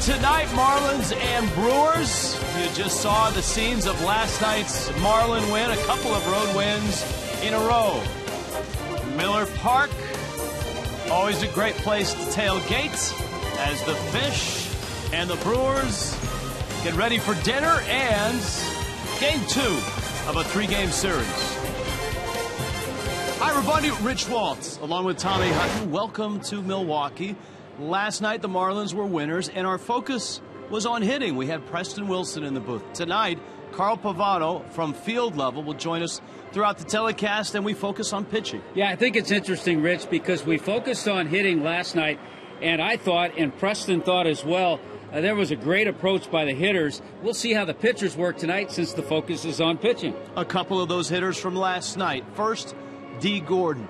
tonight, Marlins and Brewers. You just saw the scenes of last night's Marlin win, a couple of road wins in a row. Miller Park, always a great place to tailgate as the Fish and the Brewers get ready for dinner and game 2 of a 3-game series. Hi, everybody. Rich Waltz, along with Tommy Hutton. Welcome to Milwaukee. Last night, the Marlins were winners, and our focus was on hitting. We had Preston Wilson in the booth. Tonight, Carl Pavano from Field Level will join us throughout the telecast, and we focus on pitching. Yeah, I think it's interesting, Rich, because we focused on hitting last night, and I thought, and Preston thought as well, there was a great approach by the hitters. We'll see how the pitchers work tonight since the focus is on pitching. A couple of those hitters from last night. First, D. Gordon.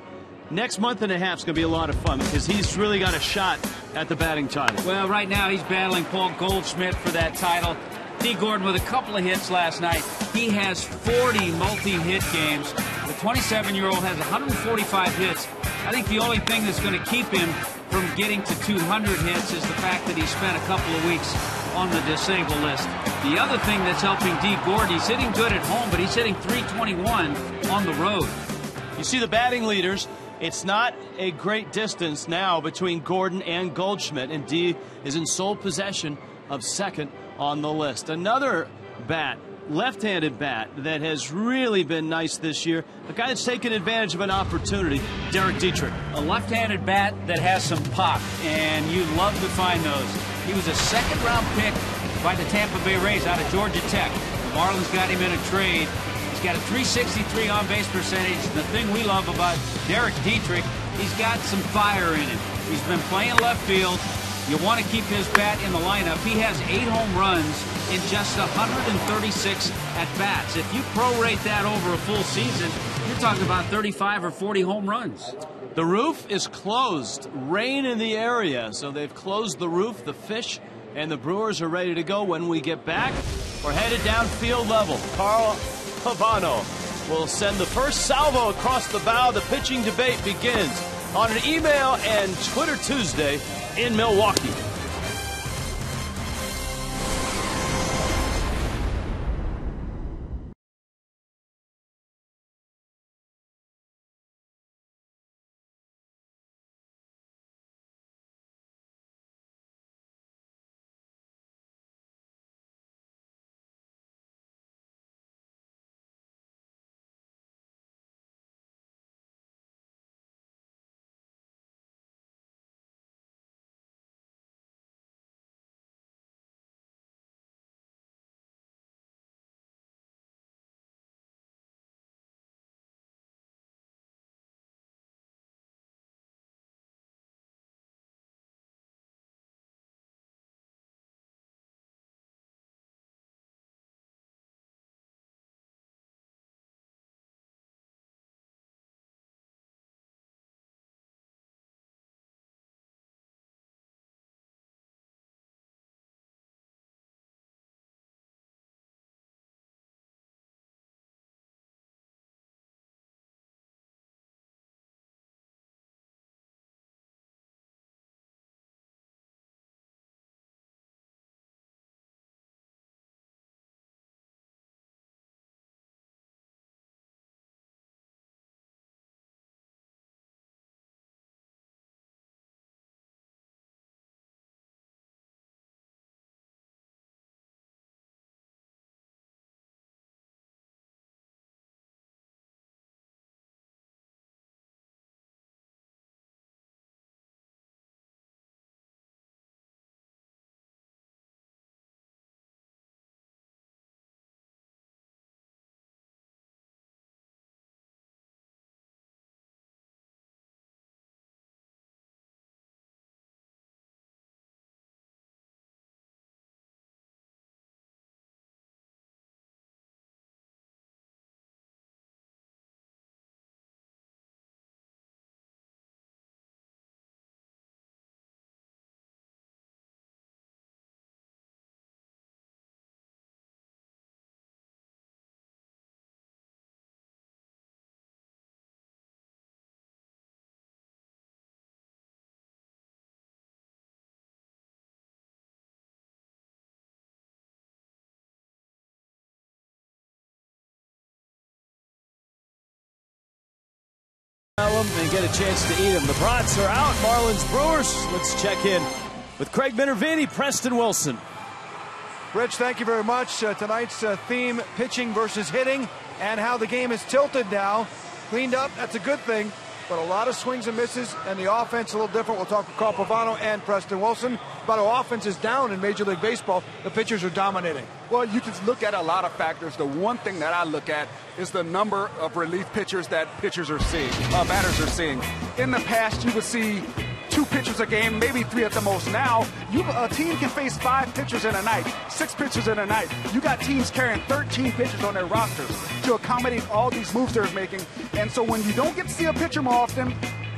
Next month and a half is going to be a lot of fun because he's really got a shot at the batting title. Well, right now he's battling Paul Goldschmidt for that title. D. Gordon with a couple of hits last night. He has 40 multi-hit games. The 27-year-old has 145 hits. I think the only thing that's going to keep him from getting to 200 hits is the fact that he spent a couple of weeks on the disabled list. The other thing that's helping D. Gordon, he's hitting good at home, but he's hitting .321 on the road. You see the batting leaders. It's not a great distance now between Gordon and Goldschmidt, and D is in sole possession of second on the list. Another bat, left-handed bat, that has really been nice this year, a guy that's taken advantage of an opportunity, Derek Dietrich. A left-handed bat that has some pop, and you love to find those. He was a second-round pick by the Tampa Bay Rays out of Georgia Tech. The Marlins got him in a trade. He's got a .363 on-base percentage. The thing we love about Derek Dietrich, he's got some fire in him. He's been playing left field. You want to keep his bat in the lineup. He has 8 home runs in just 136 at-bats. If you prorate that over a full season, you're talking about 35 or 40 home runs. The roof is closed. Rain in the area, so they've closed the roof. The Fish and the Brewers are ready to go. When we get back, we're headed down Field Level. Carl Pavano will send the first salvo across the bow. The pitching debate begins on an email and Twitter Tuesday in Milwaukee. And get a chance to eat them. The Brats are out. Marlins, Brewers. Let's check in with Craig Minervini, Preston Wilson. Rich, thank you very much. Tonight's theme, pitching versus hitting, and how the game is tilted now. Cleaned up, that's a good thing, but a lot of swings and misses, and the offense a little different. We'll talk with Carl Pavano and Preston Wilson. But our offense is down in Major League Baseball. The pitchers are dominating. Well, you can look at a lot of factors. The one thing that I look at is the number of relief pitchers that batters are seeing. In the past, you would see 2 pitchers a game, maybe 3 at the most. Now, a team can face 5 pitchers in a night, 6 pitchers in a night. You got teams carrying 13 pitchers on their rosters to accommodate all these moves they're making. And so when you don't get to see a pitcher more often,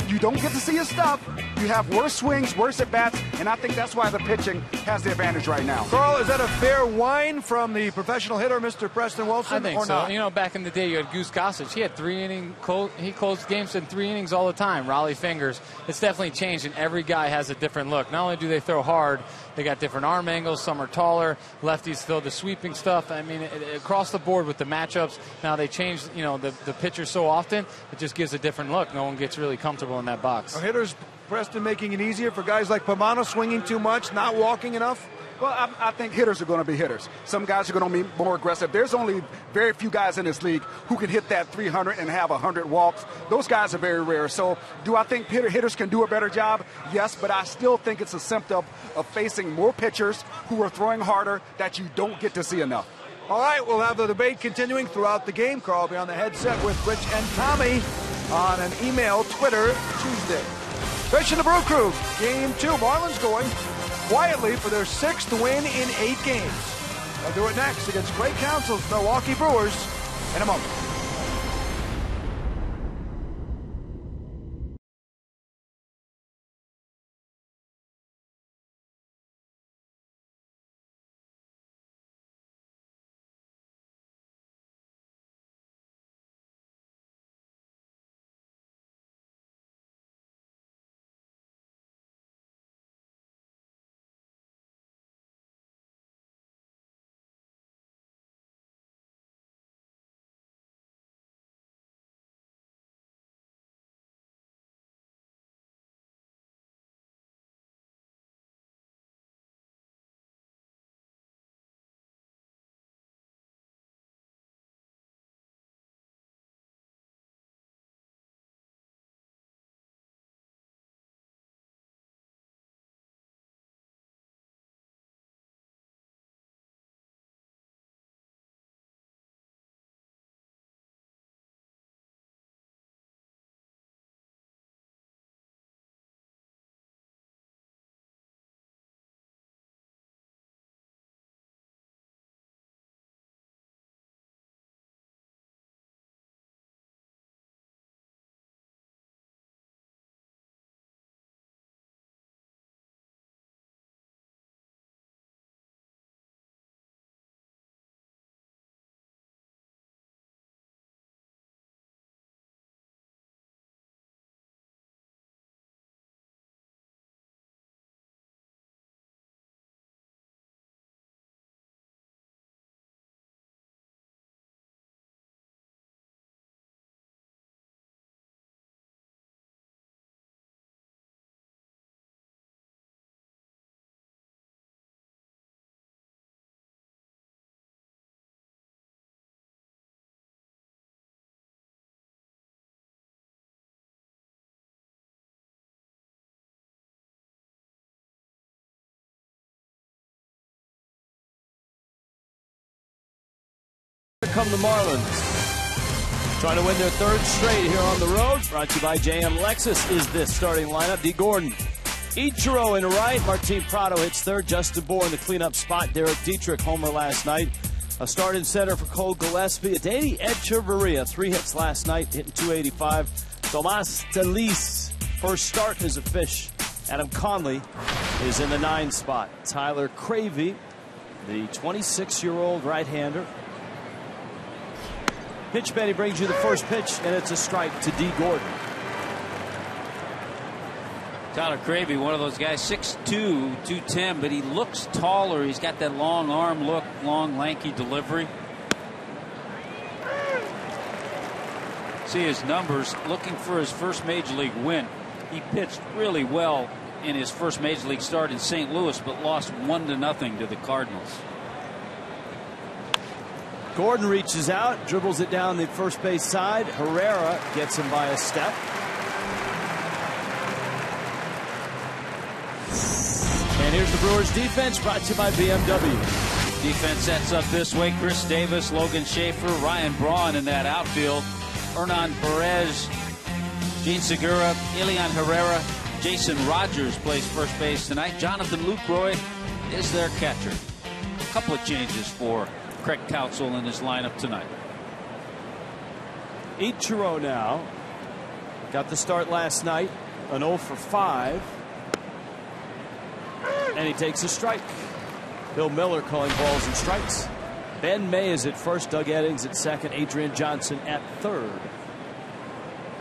you don't get to see his stuff, you have worse swings, worse at-bats, and I think that's why the pitching has the advantage right now. Carl, is that a fair whine from the professional hitter, Mr. Preston Wilson, I think or so. not? You know, back in the day, you had Goose Gossage. He had 3 inning he closed games in 3 innings all the time. Raleigh fingers. It's definitely changed, and every guy has a different look. Not only do they throw hard, they got different arm angles. Some are taller. Lefties throw the sweeping stuff. I mean, across the board with the matchups. Now they change, you know, the pitcher so often, it just gives a different look. No one gets really comfortable in that box. Are hitters, Preston, making it easier for guys like Pavano swinging too much, not walking enough? Well, I think hitters are going to be hitters. Some guys are going to be more aggressive. There's only very few guys in this league who can hit that 300 and have 100 walks. Those guys are very rare. So do I think hitters can do a better job? Yes, but I still think it's a symptom of facing more pitchers who are throwing harder that you don't get to see enough. All right, we'll have the debate continuing throughout the game. Carl will be on the headset with Rich and Tommy on an email, Twitter, Tuesday. Rich and the Brew Crew, Game 2. Marlins going quietly for their 6th win in 8 games. They'll do it next against Great Council's Milwaukee Brewers in a moment. Here come the Marlins, trying to win their 3rd straight here on the road. Brought to you by JM Lexus. Is this starting lineup? D. Gordon, Ichiro in right. Martin Prado hits 3rd. Justin Bohr in the cleanup spot. Derek Dietrich homer last night. A start in center for Cole Gillespie. Adani Echeverria, 3 hits last night, hitting .285. Tomas Delis, first start as a fish. Adam Conley is in the 9 spot. Tyler Cravey, the 26-year-old right-hander. Pitch Betty brings you the first pitch, and it's a strike to D. Gordon. Tyler Cravey, one of those guys, 6'2", 210, but he looks taller. He's got that long arm look, long, lanky delivery. See his numbers. Looking for his first major league win. He pitched really well in his first major league start in St. Louis, but lost 1-0 to the Cardinals. Gordon reaches out, dribbles it down the first base side. Herrera gets him by a step. And here's the Brewers defense, brought to you by BMW. Defense sets up this way. Chris Davis, Logan Schaefer, Ryan Braun in that outfield. Hernan Perez, Gene Segura, Elian Herrera, Jason Rogers plays first base tonight. Jonathan Lucroy is their catcher. A couple of changes for Craig Counsell in his lineup tonight. Ichiro now got the start last night, an 0 for 5, and he takes a strike. Bill Miller calling balls and strikes. Ben May is at first, Doug Eddings at second, Adrian Johnson at third.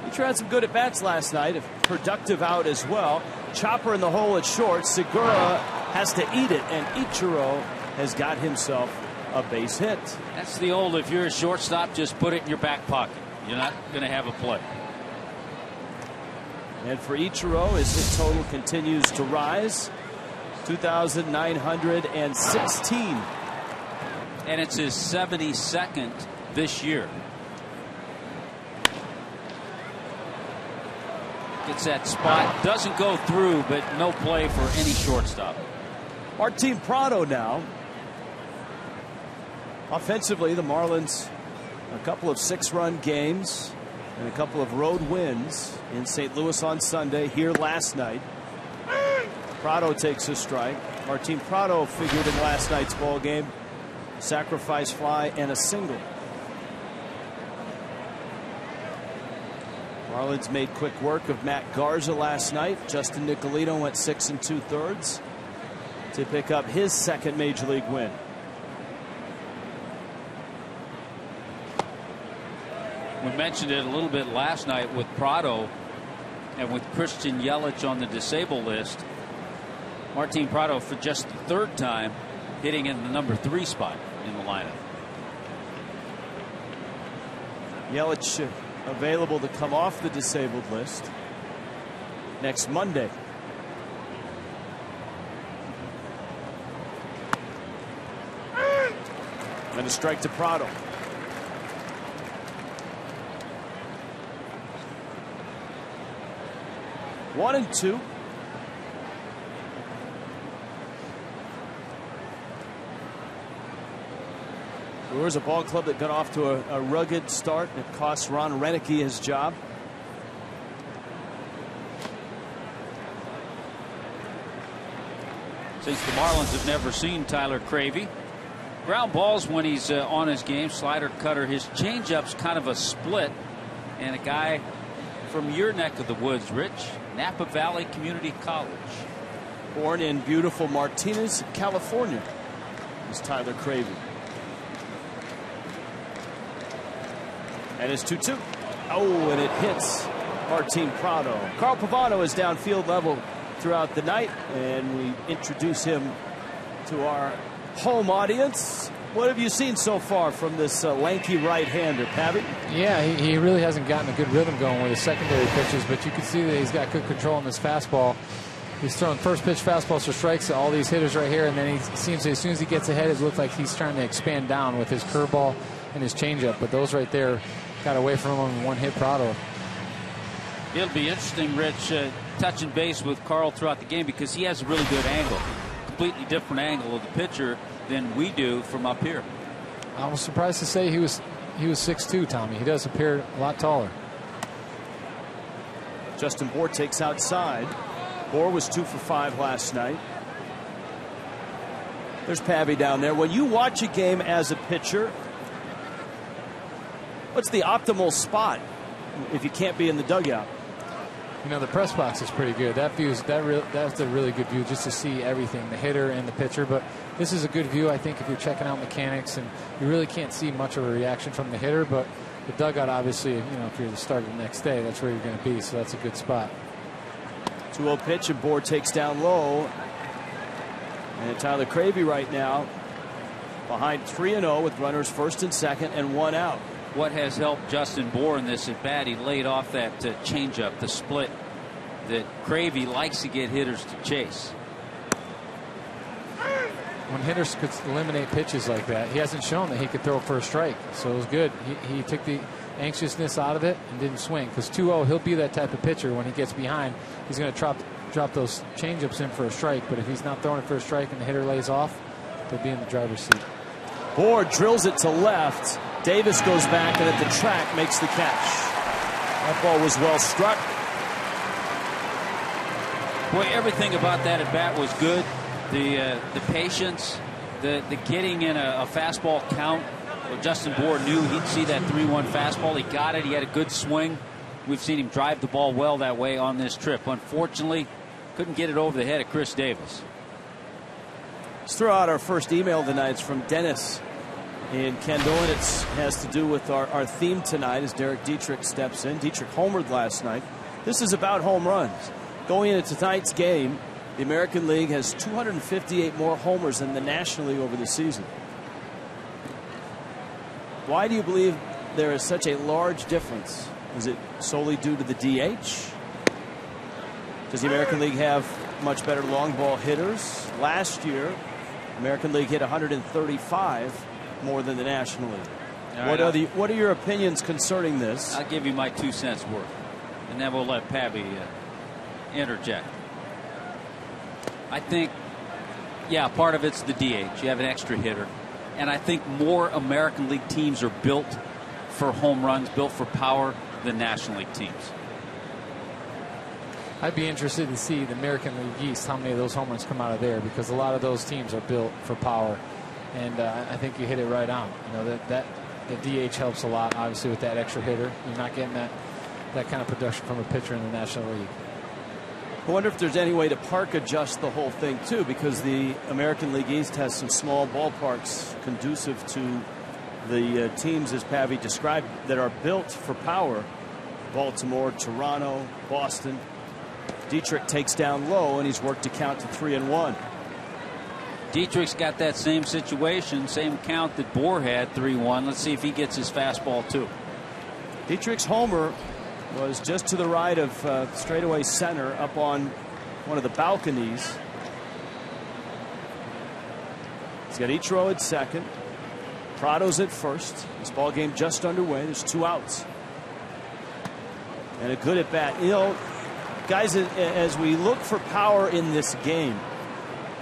Ichiro had some good at bats last night, a productive out as well. Chopper in the hole at short. Segura has to eat it, and Ichiro has got himself a base hit. That's the old, if you're a shortstop, just put it in your back pocket. You're not going to have a play. And for Ichiro, his hit total continues to rise. 2,916. And it's his 72nd this year. Gets that spot, doesn't go through, but no play for any shortstop. Martin Prado now. Offensively, the Marlins, a couple of 6-run games and a couple of road wins in St. Louis on Sunday, here last night. Prado takes a strike. Martin Prado figured in last night's ball game. Sacrifice fly and a single. Marlins made quick work of Matt Garza last night. Justin Nicolino went 6 2/3 to pick up his second major league win. We mentioned it a little bit last night with Prado and with Christian Yelich on the disabled list. Martin Prado for just the third time hitting in the number 3 spot in the lineup. Yelich available to come off the disabled list next Monday. And a strike to Prado. One and two. Brewers, a ball club that got off to a rugged start. It cost Ron Renicky his job. Since the Marlins have never seen Tyler Cravey. Ground balls when he's on his game. Slider, cutter. His changeup's kind of a split. And a guy from your neck of the woods, Rich. Napa Valley Community College. Born in beautiful Martinez, California, is Tyler Cravey. And it's 2-2. Oh, and it hits Martin Prado. Carl Pavano is downfield level throughout the night, and we introduce him to our home audience. What have you seen so far from this lanky right-hander, Pavy? Yeah, he really hasn't gotten a good rhythm going with his secondary pitches, but you can see that he's got good control on this fastball. He's throwing first pitch fastballs for strikes to all these hitters right here, and then he seems to, as soon as he gets ahead, it looks like he's trying to expand down with his curveball and his changeup. But those right there got away from him in one hit. Prado. It'll be interesting, Rich, touching base with Carl throughout the game because he has a really good angle, completely different angle of the pitcher than we do from up here. I was surprised to say he was 6'2", Tommy. He does appear a lot taller. Justin Bour takes outside. Bour was 2 for 5 last night. There's Pavy down there. When you watch a game as a pitcher, what's the optimal spot if you can't be in the dugout? You know, the press box is pretty good. That's a really good view just to see everything, the hitter and the pitcher. But this is a good view, I think, if you're checking out mechanics, and you really can't see much of a reaction from the hitter. But the dugout, obviously, you know, if you're the starter the next day, that's where you're going to be. So that's a good spot. 2-0 pitch, and Bour takes down low. And Tyler Cravey right now behind 3-0 with runners first and second and 1 out. what has helped Justin Bour in this at bat. He laid off that changeup, the split that Cravey likes to get hitters to chase. When hitters could eliminate pitches like that, he hasn't shown that he could throw for a strike. So it was good. He took the anxiousness out of it and didn't swing. Because 2-0, he'll be that type of pitcher when he gets behind. He's going to drop those changeups in for a strike. But if he's not throwing it for a strike and the hitter lays off, they'll be in the driver's seat. Bour drills it to left. Davis goes back and at the track makes the catch. That ball was well struck. Boy, everything about that at bat was good. The patience, the getting in a fastball count. Well, Justin Bour knew he'd see that 3-1 fastball. He got it. He had a good swing. We've seen him drive the ball well that way on this trip. Unfortunately, couldn't get it over the head of Chris Davis. Let's throw out our first email tonight. It's from Dennis in Kendall, and it has to do with our theme tonight as Derek Dietrich steps in. Dietrich homered last night. This is about home runs. Going into tonight's game, the American League has 258 more homers than the National League over the season. Why do you believe there is such a large difference? Is it solely due to the DH? Does the American League have much better long ball hitters? Last year, the American League hit 135 more than the National League. What are your opinions concerning this? I'll give you my 2 cents worth, and then we'll let Pabby interject. I think, yeah, part of it's the DH. You have an extra hitter. And I think more American League teams are built for home runs, built for power than National League teams. I'd be interested to see the American League East, how many of those home runs come out of there, because a lot of those teams are built for power. And I think you hit it right on. You know, that the DH helps a lot, obviously, with that extra hitter. You're not getting that kind of production from a pitcher in the National League. I wonder if there's any way to park adjust the whole thing, too, because the American League East has some small ballparks conducive to the teams, as Pavy described, that are built for power. Baltimore, Toronto, Boston. Dietrich takes down low, and he's worked to count to 3-1. Dietrich's got that same situation, same count that Bour had, 3-1. Let's see if he gets his fastball, too. Dietrich's homer was just to the right of straightaway center up on one of the balconies. He's got Ichiro at second. Prado's at first. This ball game just underway. There's 2 outs. And a good at bat. You know, guys, as we look for power in this game,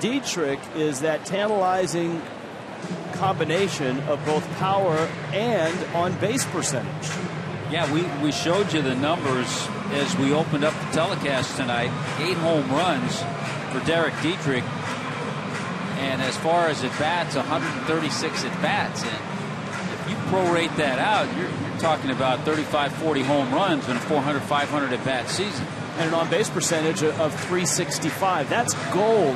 Dietrich is that tantalizing combination of both power and on base percentage. Yeah, we showed you the numbers as we opened up the telecast tonight. 8 home runs for Derek Dietrich. And as far as at-bats, 136 at-bats. And if you prorate that out, you're talking about 35, 40 home runs in a 400, 500 at-bat season. And an on-base percentage of 365. That's gold.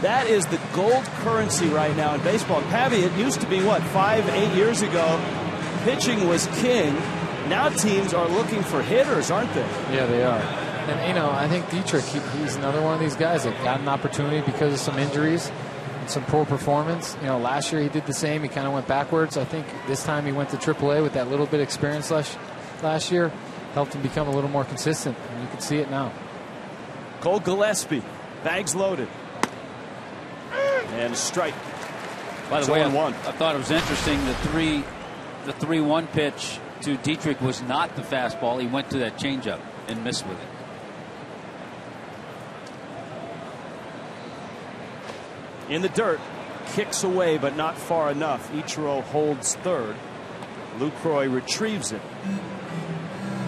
That is the gold currency right now in baseball. Pavy, it used to be, 5-8 years ago, pitching was king. Now teams are looking for hitters, aren't they? Yeah, they are. And, you know, I think Dietrich, he's another one of these guys that got an opportunity because of some injuries and some poor performance. You know, last year he did the same. He kind of went backwards. I think this time he went to AAA with that little bit of experience last year. Helped him become a little more consistent, and you can see it now. Cole Gillespie, bags loaded. And strike. By the way, I thought it was interesting the 3-1 pitch to Dietrich was not the fastball. He went to that changeup and missed with it. In the dirt, kicks away, but not far enough. Ichiro holds third. Lucroy retrieves it.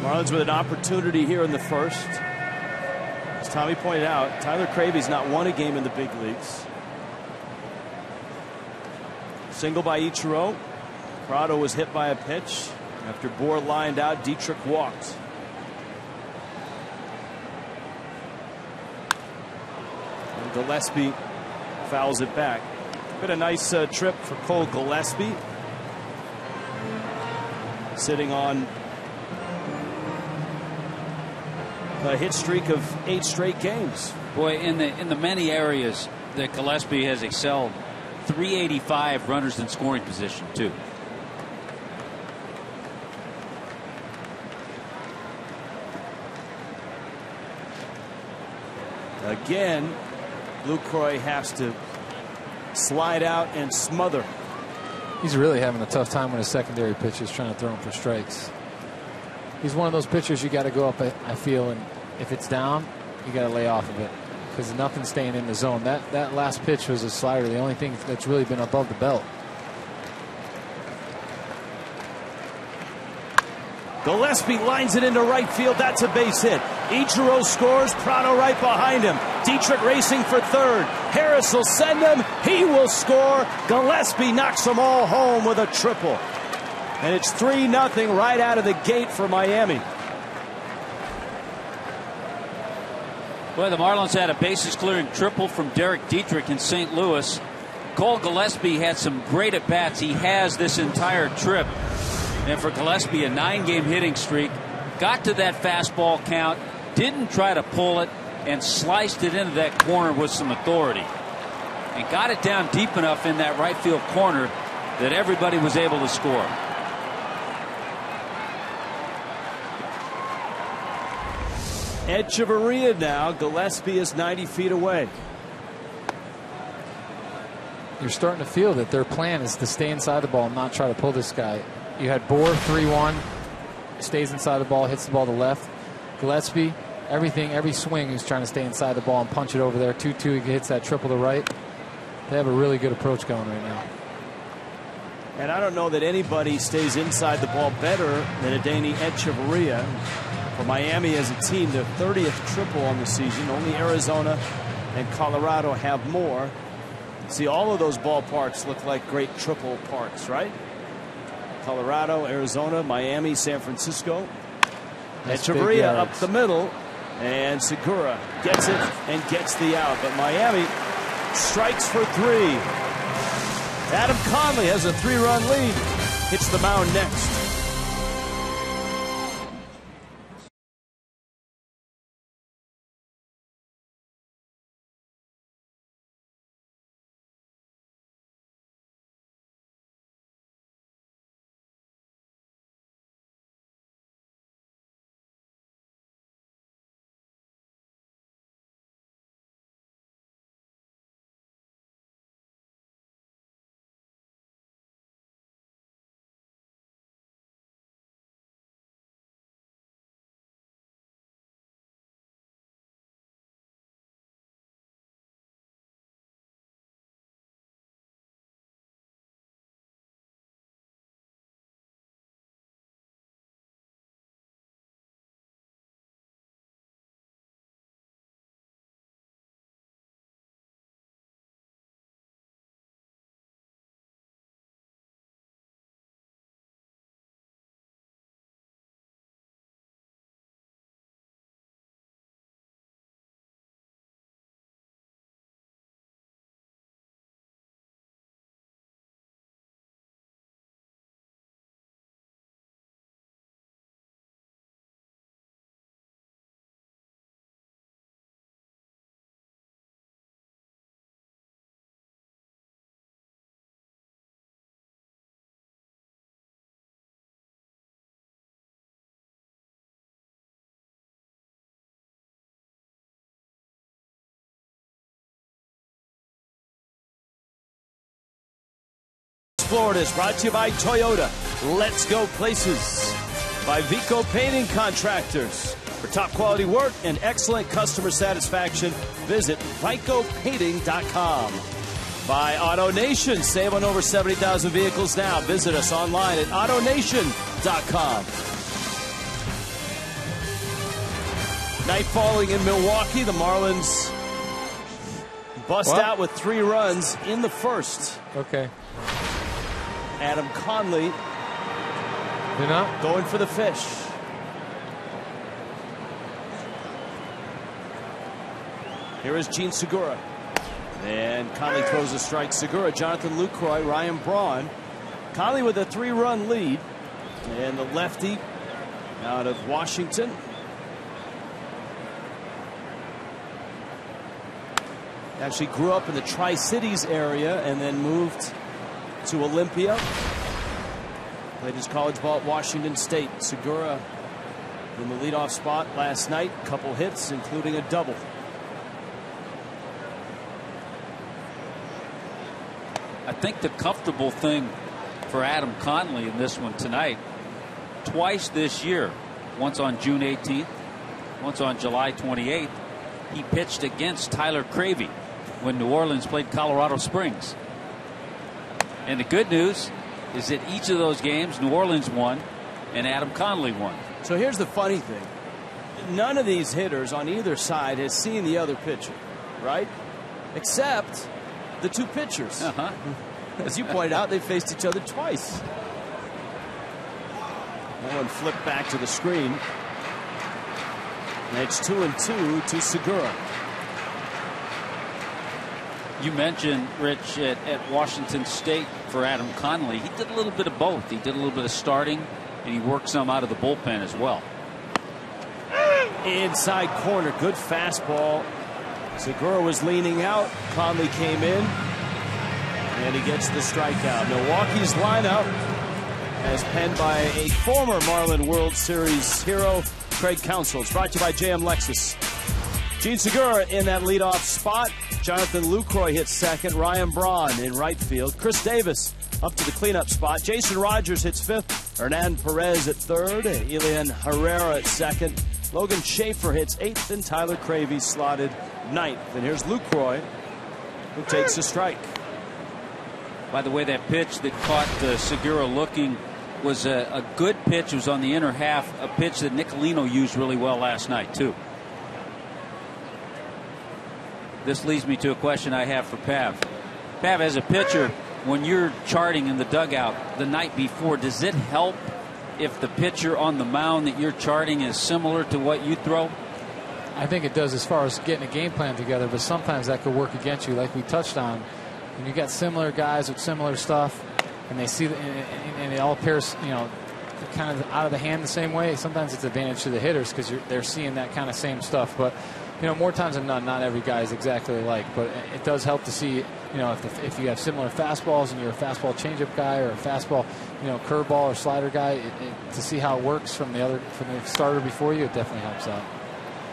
Marlins with an opportunity here in the first. As Tommy pointed out, Tyler Cravey's not won a game in the big leagues. Single by Ichiro. Prado was hit by a pitch. After Bour lined out, Dietrich walked. And Gillespie fouls it back. Been a nice trip for Cole Gillespie. Sitting on a hit streak of 8 straight games. Boy, in the many areas that Gillespie has excelled, 385 runners in scoring position too. Again, Lucroy has to slide out and smother. He's really having a tough time with his secondary pitches, trying to throw him for strikes. He's one of those pitchers you got to go up, I feel, and if it's down, you got to lay off of it because nothing's staying in the zone. That last pitch was a slider, the only thing that's really been above the belt. Gillespie lines it into right field. That's a base hit. Ichiro scores. Prado right behind him. Dietrich racing for third. Harris will send him. He will score. Gillespie knocks them all home with a triple. And it's 3-0 right out of the gate for Miami. Boy, the Marlins had a bases-clearing triple from Derek Dietrich in St. Louis. Cole Gillespie had some great at-bats. He has this entire trip. And for Gillespie, a 9-game hitting streak, got to that fastball count, didn't try to pull it, and sliced it into that corner with some authority. And got it down deep enough in that right field corner that everybody was able to score. Echeverria now. Gillespie is 90 feet away. You're starting to feel that their plan is to stay inside the ball and not try to pull this guy. You had Bohr 3-1, stays inside the ball, hits the ball to left. Gillespie, every swing, he's trying to stay inside the ball and punch it over there. 2-2, he hits that triple to right. They have a really good approach going right now. And I don't know that anybody stays inside the ball better than Adeiny Echeverria. For Miami as a team, their 30th triple on the season. Only Arizona and Colorado have more. See, all of those ballparks look like great triple parks, right? Colorado, Arizona, Miami, San Francisco. Echeverria up the middle, and Segura gets it and gets the out. But Miami strikes for 3. Adam Conley has a 3-run lead. Hits the mound next. Florida is brought to you by Toyota. Let's go places. By Vico Painting Contractors. For top quality work and excellent customer satisfaction, visit VicoPainting.com. By AutoNation. Save on over 70,000 vehicles now. Visit us online at AutoNation.com. Night falling in Milwaukee. The Marlins bust out with 3 runs in the first. Okay. Adam Conley going for the fish. Here is Gene Segura. And Conley throws a strike. Segura, Jonathan Lucroy, Ryan Braun. Conley with a 3-run lead. And the lefty out of Washington. Actually grew up in the Tri-Cities area and then moved to Olympia. Played his college ball at Washington State. Segura in the leadoff spot last night. Couple hits, including a double. think the comfortable thing for Adam Conley in this one tonight, twice this year, once on June 18th, once on July 28th, he pitched against Tyler Cravey when New Orleans played Colorado Springs. And the good news is that each of those games, New Orleans won and Adam Conley won. So here's the funny thing. None of these hitters on either side has seen the other pitcher, right? Except the two pitchers. As you pointed out, they faced each other twice. That one flipped back to the screen. And it's 2-2 to Segura. You mentioned, Rich, at Washington State for Adam Conley. He did a little bit of both. He did a little bit of starting, and he worked some out of the bullpen as well. Inside corner, good fastball. Segura was leaning out. Conley came in, and he gets the strikeout. Milwaukee's lineup, as penned by a former Marlin World Series hero, Craig Counsell. It's brought to you by JM Lexus. Gene Segura in that leadoff spot. Jonathan Lucroy hits second. Ryan Braun in right field. Chris Davis up to the cleanup spot. Jason Rogers hits fifth. Hernan Perez at third. Elian Herrera at second. Logan Schaefer hits eighth, and Tyler Cravey slotted ninth. And here's Lucroy, who takes a strike. By the way, that pitch that caught Segura looking was a good pitch. It was on the inner half, a pitch that Nicolino used really well last night, too. This leads me to a question I have for Pav. Pav, as a pitcher, when you're charting in the dugout the night before, does it help if the pitcher on the mound that you're charting is similar to what you throw? I think it does as far as getting a game plan together, but sometimes that could work against you, like we touched on. When you got similar guys with similar stuff, and they see, and it all appears, kind of out of the hand the same way. Sometimes it's advantage to the hitters because they're seeing that kind of same stuff. But more times than not every guy is exactly alike. But it does help to see, if you have similar fastballs and you're a fastball changeup guy or a fastball, curveball or slider guy, to see how it works from the starter before you, it definitely helps out.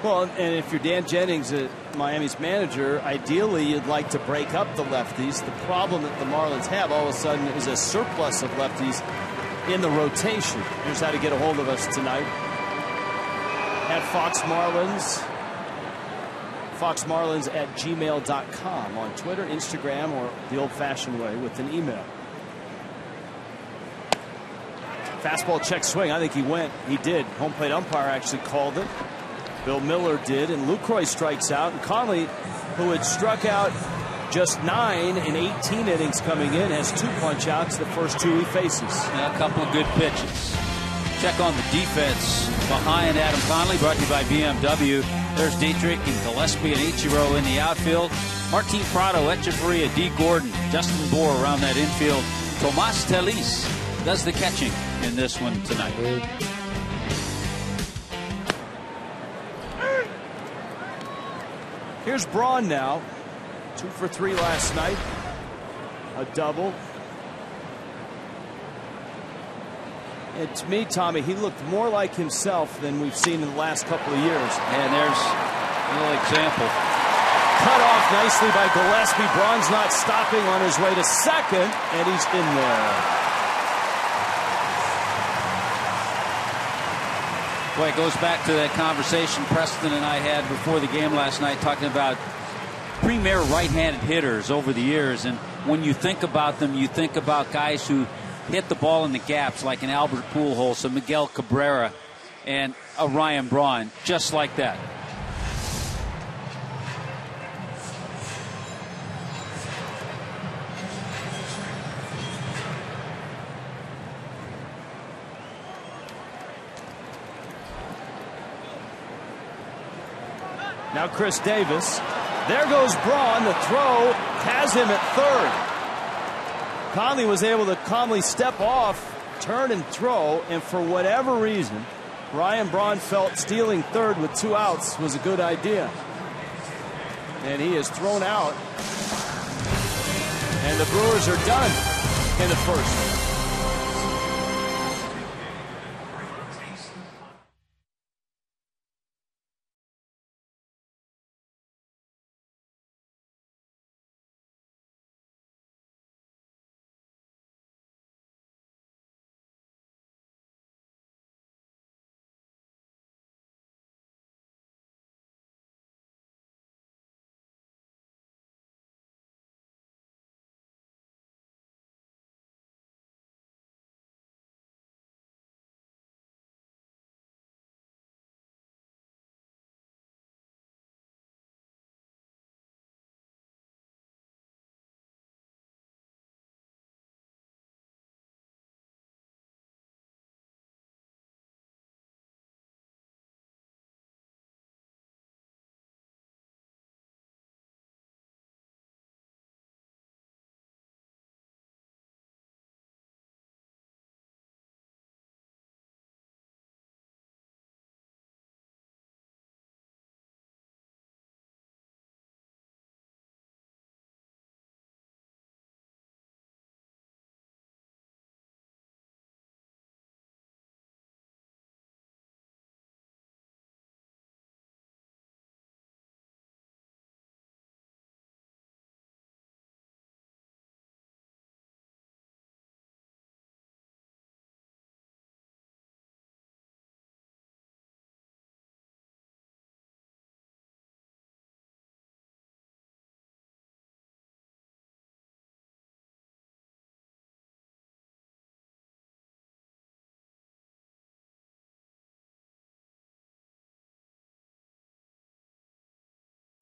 Well, and if you're Dan Jennings, Miami's manager, ideally you'd like to break up the lefties. The problem that the Marlins have all of a sudden is a surplus of lefties in the rotation. Here's how to get a hold of us tonight. At Fox Marlins. FoxMarlins@gmail.com on Twitter, Instagram, or the old-fashioned way with an email. Fastball check swing. I think he did. Home plate umpire actually called it. Bill Miller did, and Lucroy strikes out. And Conley, who had struck out just 9 in 18 innings coming in, has 2 punch-outs, the first 2 he faces. A couple of good pitches. Check on the defense behind Adam Conley, brought to you by BMW. There's Dietrich and Gillespie and Ichiro in the outfield. Martin Prado, Echeverria, D. Gordon, Justin Bohr around that infield. Tomas Telis does the catching in this one tonight. Here's Braun now. 2 for 3 last night. A double. And to me, Tommy, he looked more like himself than we've seen in the last couple of years. And there's a little example. Cut off nicely by Gillespie. Braun's not stopping on his way to second, and he's in there. Boy, it goes back to that conversation Preston and I had before the game last night, talking about premier right-handed hitters over the years. And when you think about them, you think about guys who hit the ball in the gaps, like an Albert Pujols, a Miguel Cabrera, and a Ryan Braun, just like that. Now Chris Davis. There goes Braun. The throw has him at third. Conley was able to calmly step off, turn and throw, and for whatever reason, Ryan Braun felt stealing third with 2 outs was a good idea. And he is thrown out. And the Brewers are done in the first.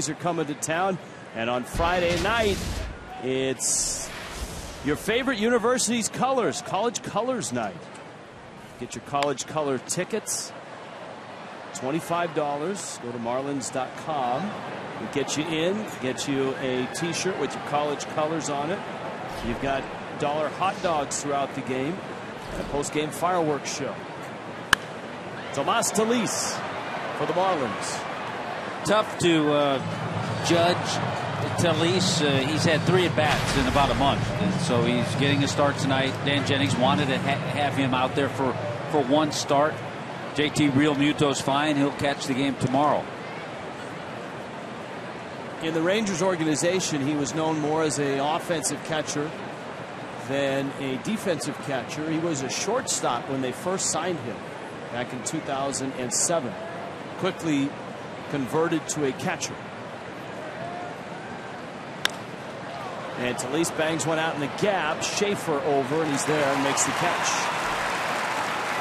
are coming to town. And on Friday night, it's your favorite university's colors, College Colors Night. Get your college color tickets, $25. Go to marlins.com. We'll get you in, get you a t-shirt with your college colors on it. You've got dollar hot dogs throughout the game. And a post-game fireworks show. Tomas Talis for the Marlins. Tough to judge Talis. He's had 3 at-bats in about a month. And so he's getting a start tonight. Dan Jennings wanted to have him out there for one start. JT Realmuto's fine. He'll catch the game tomorrow. In the Rangers organization, he was known more as an offensive catcher than a defensive catcher. He was a shortstop when they first signed him back in 2007. Quickly converted to a catcher. And Talis bangs one out in the gap. Schaefer over, and he's there and makes the catch.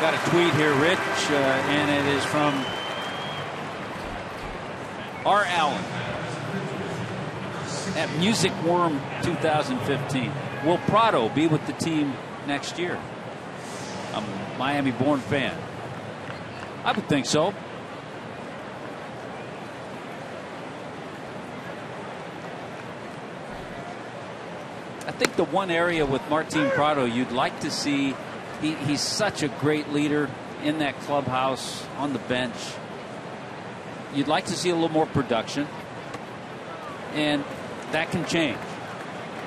Got a tweet here, Rich, and it is from R. Allen at Music Worm 2015. Will Prado be with the team next year? I'm a Miami-born fan. I would think so. I think the one area with Martin Prado you'd like to see, he's such a great leader in that clubhouse, on the bench. You'd like to see a little more production, and that can change.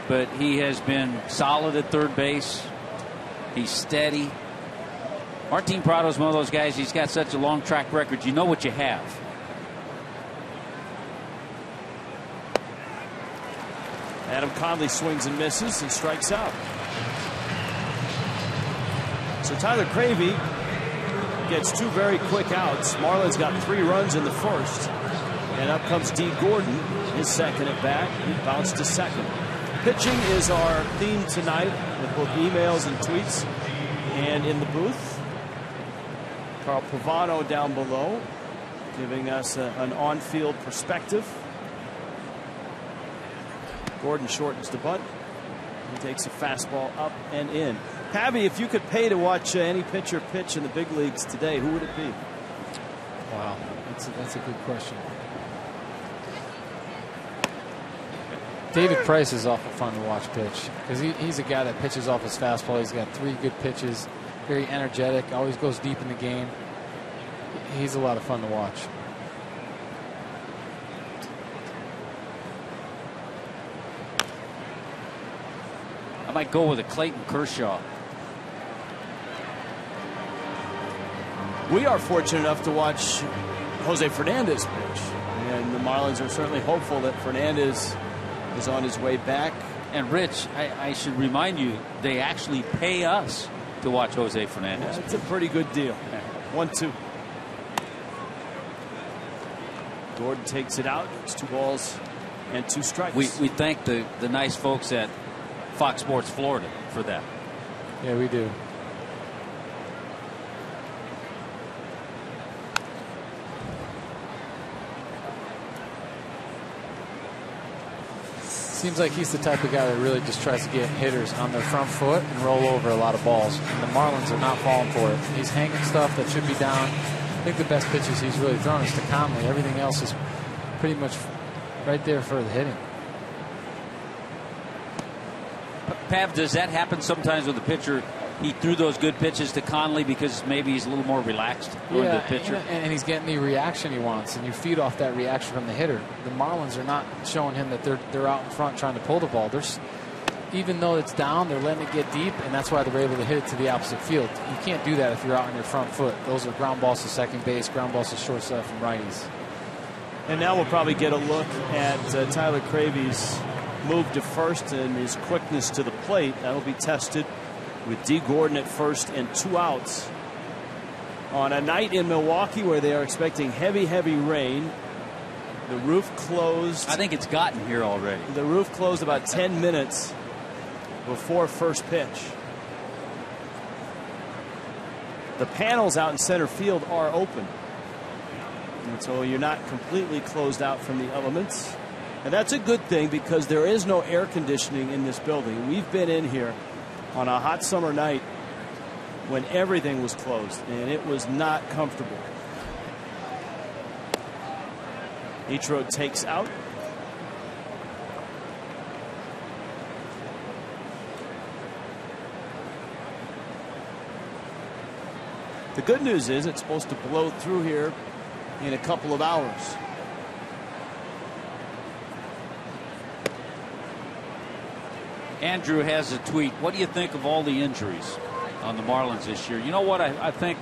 But he has been solid at third base. He's steady. Martin Prado is one of those guys, he's got such a long track record. You know what you have. Adam Conley swings and misses and strikes out. So Tyler Cravey gets 2 very quick outs. Marlins got 3 runs in the first. And up comes Dee Gordon, his second at bat. He bounced to second. Pitching is our theme tonight with both emails and tweets. And in the booth, Carl Pavano down below, giving us an on-field perspective. Gordon shortens the bunt. He takes a fastball up and in. Pavy, if you could pay to watch any pitcher pitch in the big leagues today, who would it be? Wow, that's a good question. David Price is awful fun to watch pitch because he's a guy that pitches off his fastball. He's got 3 good pitches, very energetic, always goes deep in the game. He's a lot of fun to watch. I might go with a Clayton Kershaw. We are fortunate enough to watch Jose Fernandez pitch, and the Marlins are certainly hopeful that Fernandez is on his way back. And Rich, I should remind you, they actually pay us to watch Jose Fernandez. That's a pretty good deal. 1-2. Gordon takes it out. It's 2 balls and 2 strikes. We thank the nice folks at Fox Sports Florida for that. Yeah, we do. Seems like he's the type of guy that really just tries to get hitters on their front foot and roll over a lot of balls. And the Marlins are not falling for it. He's hanging stuff that should be down. I think the best pitches he's really thrown is to Conley. Everything else is pretty much right there for the hitting. Pav, does that happen sometimes with the pitcher? He threw those good pitches to Conley because maybe he's a little more relaxed than the pitcher. And he's getting the reaction he wants, and you feed off that reaction from the hitter. The Marlins are not showing him that they're out in front trying to pull the ball. Even though it's down, they're letting it get deep, and that's why they're able to hit it to the opposite field. You can't do that if you're out on your front foot. Those are ground balls to second base, ground balls to shortstop from righties. And now we'll probably get a look at Tyler Cravey's move to first and his quickness to the plate. That'll be tested with Dee Gordon at first and 2 outs on a night in Milwaukee where they are expecting heavy rain. The roof closed. I think it's gotten here already. The roof closed about 10 minutes before first pitch. The panels out in center field are open. And so you're not completely closed out from the elements. And that's a good thing because there is no air conditioning in this building. We've been in here on a hot summer night when everything was closed, and it was not comfortable. Ichiro takes out. The good news is it's supposed to blow through here in a couple of hours. Andrew has a tweet. What do you think of all the injuries on the Marlins this year? You know what? I think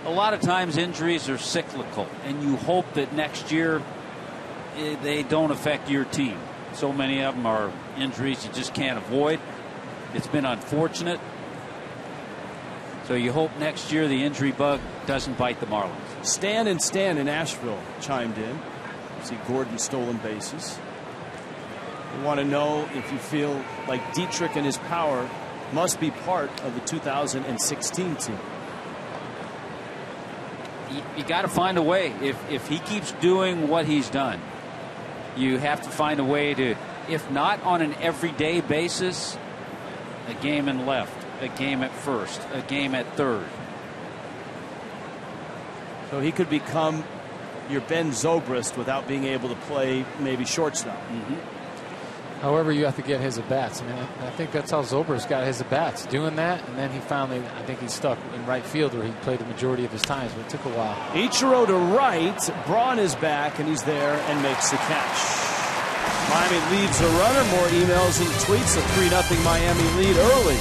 a lot of times injuries are cyclical, and you hope that next year they don't affect your team. So many of them are injuries you just can't avoid. It's been unfortunate. So you hope next year the injury bug doesn't bite the Marlins. Stan in Asheville chimed in. See Gordon stolen bases. We want to know if you feel like Dietrich and his power must be part of the 2016 team. You got to find a way. If he keeps doing what he's done, you have to find a way to, if not on an everyday basis, a game in left, a game at first, a game at third. So he could become your Ben Zobrist without being able to play maybe shortstop. However, you have to get his at-bats. I mean, I think that's how Zobrist got his at-bats, doing that, and then he finally, I think he stuck in right field where he played the majority of his times, but it took a while. Ichiro to right, Braun is back, and he's there and makes the catch. Miami leads the runner. More emails and tweets. A 3-0 Miami lead early.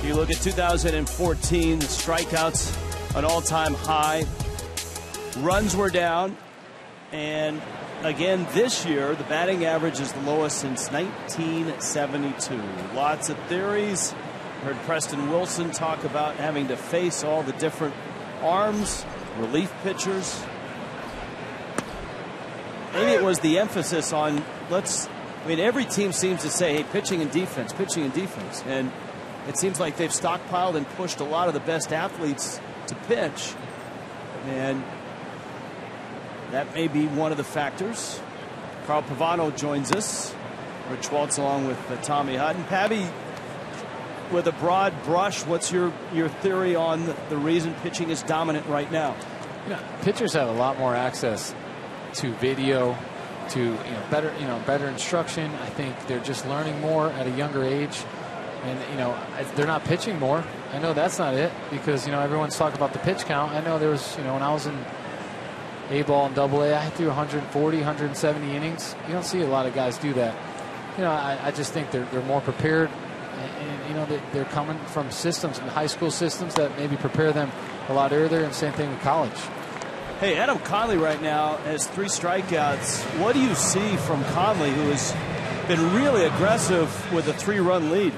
You look at 2014, the strikeouts, an all-time high. Runs were down. And again, this year, the batting average is the lowest since 1972. Lots of theories. Heard Preston Wilson talk about having to face all the different arms, relief pitchers. Maybe it was the emphasis on every team seems to say, hey, pitching and defense, and it seems like they've stockpiled and pushed a lot of the best athletes to pitch. And that may be one of the factors. Carl Pavano joins us. Rich Waltz along with Tommy Hutton. Pabby, with a broad brush, what's your theory on the reason pitching is dominant right now? Pitchers have a lot more access to video, to better instruction. I think they're just learning more at a younger age. And, they're not pitching more. I know that's not it because, everyone's talking about the pitch count. I know there was, when I was in A-ball and AA, I threw 140, 170 innings. You don't see a lot of guys do that. I just think they're more prepared. And they're coming from systems and high school systems that maybe prepare them a lot earlier, and same thing with college. Hey, Adam Conley right now has 3 strikeouts. What do you see from Conley, who has been really aggressive with a 3-run lead?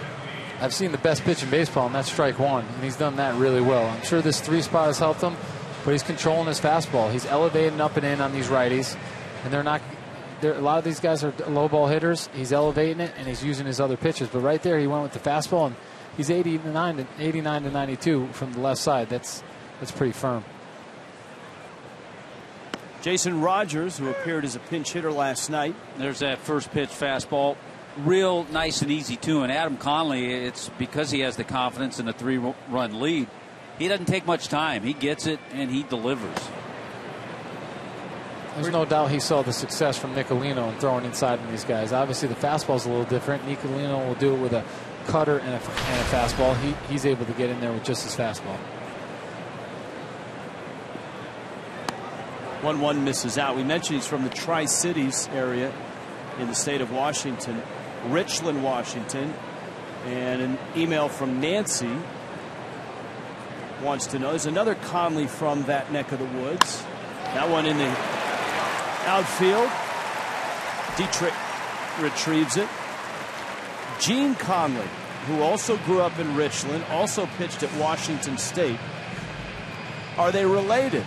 I've seen the best pitch in baseball, and that's strike 1, and he's done that really well. I'm sure this 3 spot has helped him, but he's controlling his fastball. He's elevating up and in on these righties, and a lot of these guys are low ball hitters. He's elevating it, and he's using his other pitches. But right there, he went with the fastball, and he's 89 to 92 from the left side. That's pretty firm. Jason Rogers, who appeared as a pinch hitter last night. There's that first pitch fastball. Real nice and easy, too. And Adam Conley, it's because he has the confidence in a 3-run lead. He doesn't take much time. He gets it, and he delivers. There's no doubt he saw the success from Nicolino and throwing inside on these guys. Obviously, the fastball's a little different. Nicolino will do it with a cutter and a fastball. He's able to get in there with just his fastball. 1-1 misses out. We mentioned he's from the Tri-Cities area in the state of Washington, Richland, Washington. And an email from Nancy wants to know, there's another Conley from that neck of the woods. That one in the outfield. Dietrich retrieves it. Gene Conley, who also grew up in Richland, also pitched at Washington State. Are they related?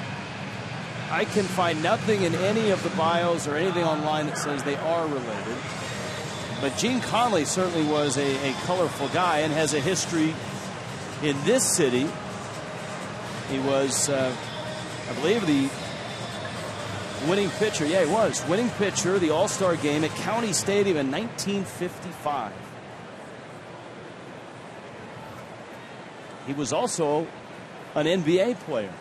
I can find nothing in any of the bios or anything online that says they are related. But Gene Conley certainly was a colorful guy and has a history in this city. He was, I believe, the winning pitcher. Yeah, he was. Winning pitcher, the All-Star game at County Stadium in 1955. He was also an NBA player.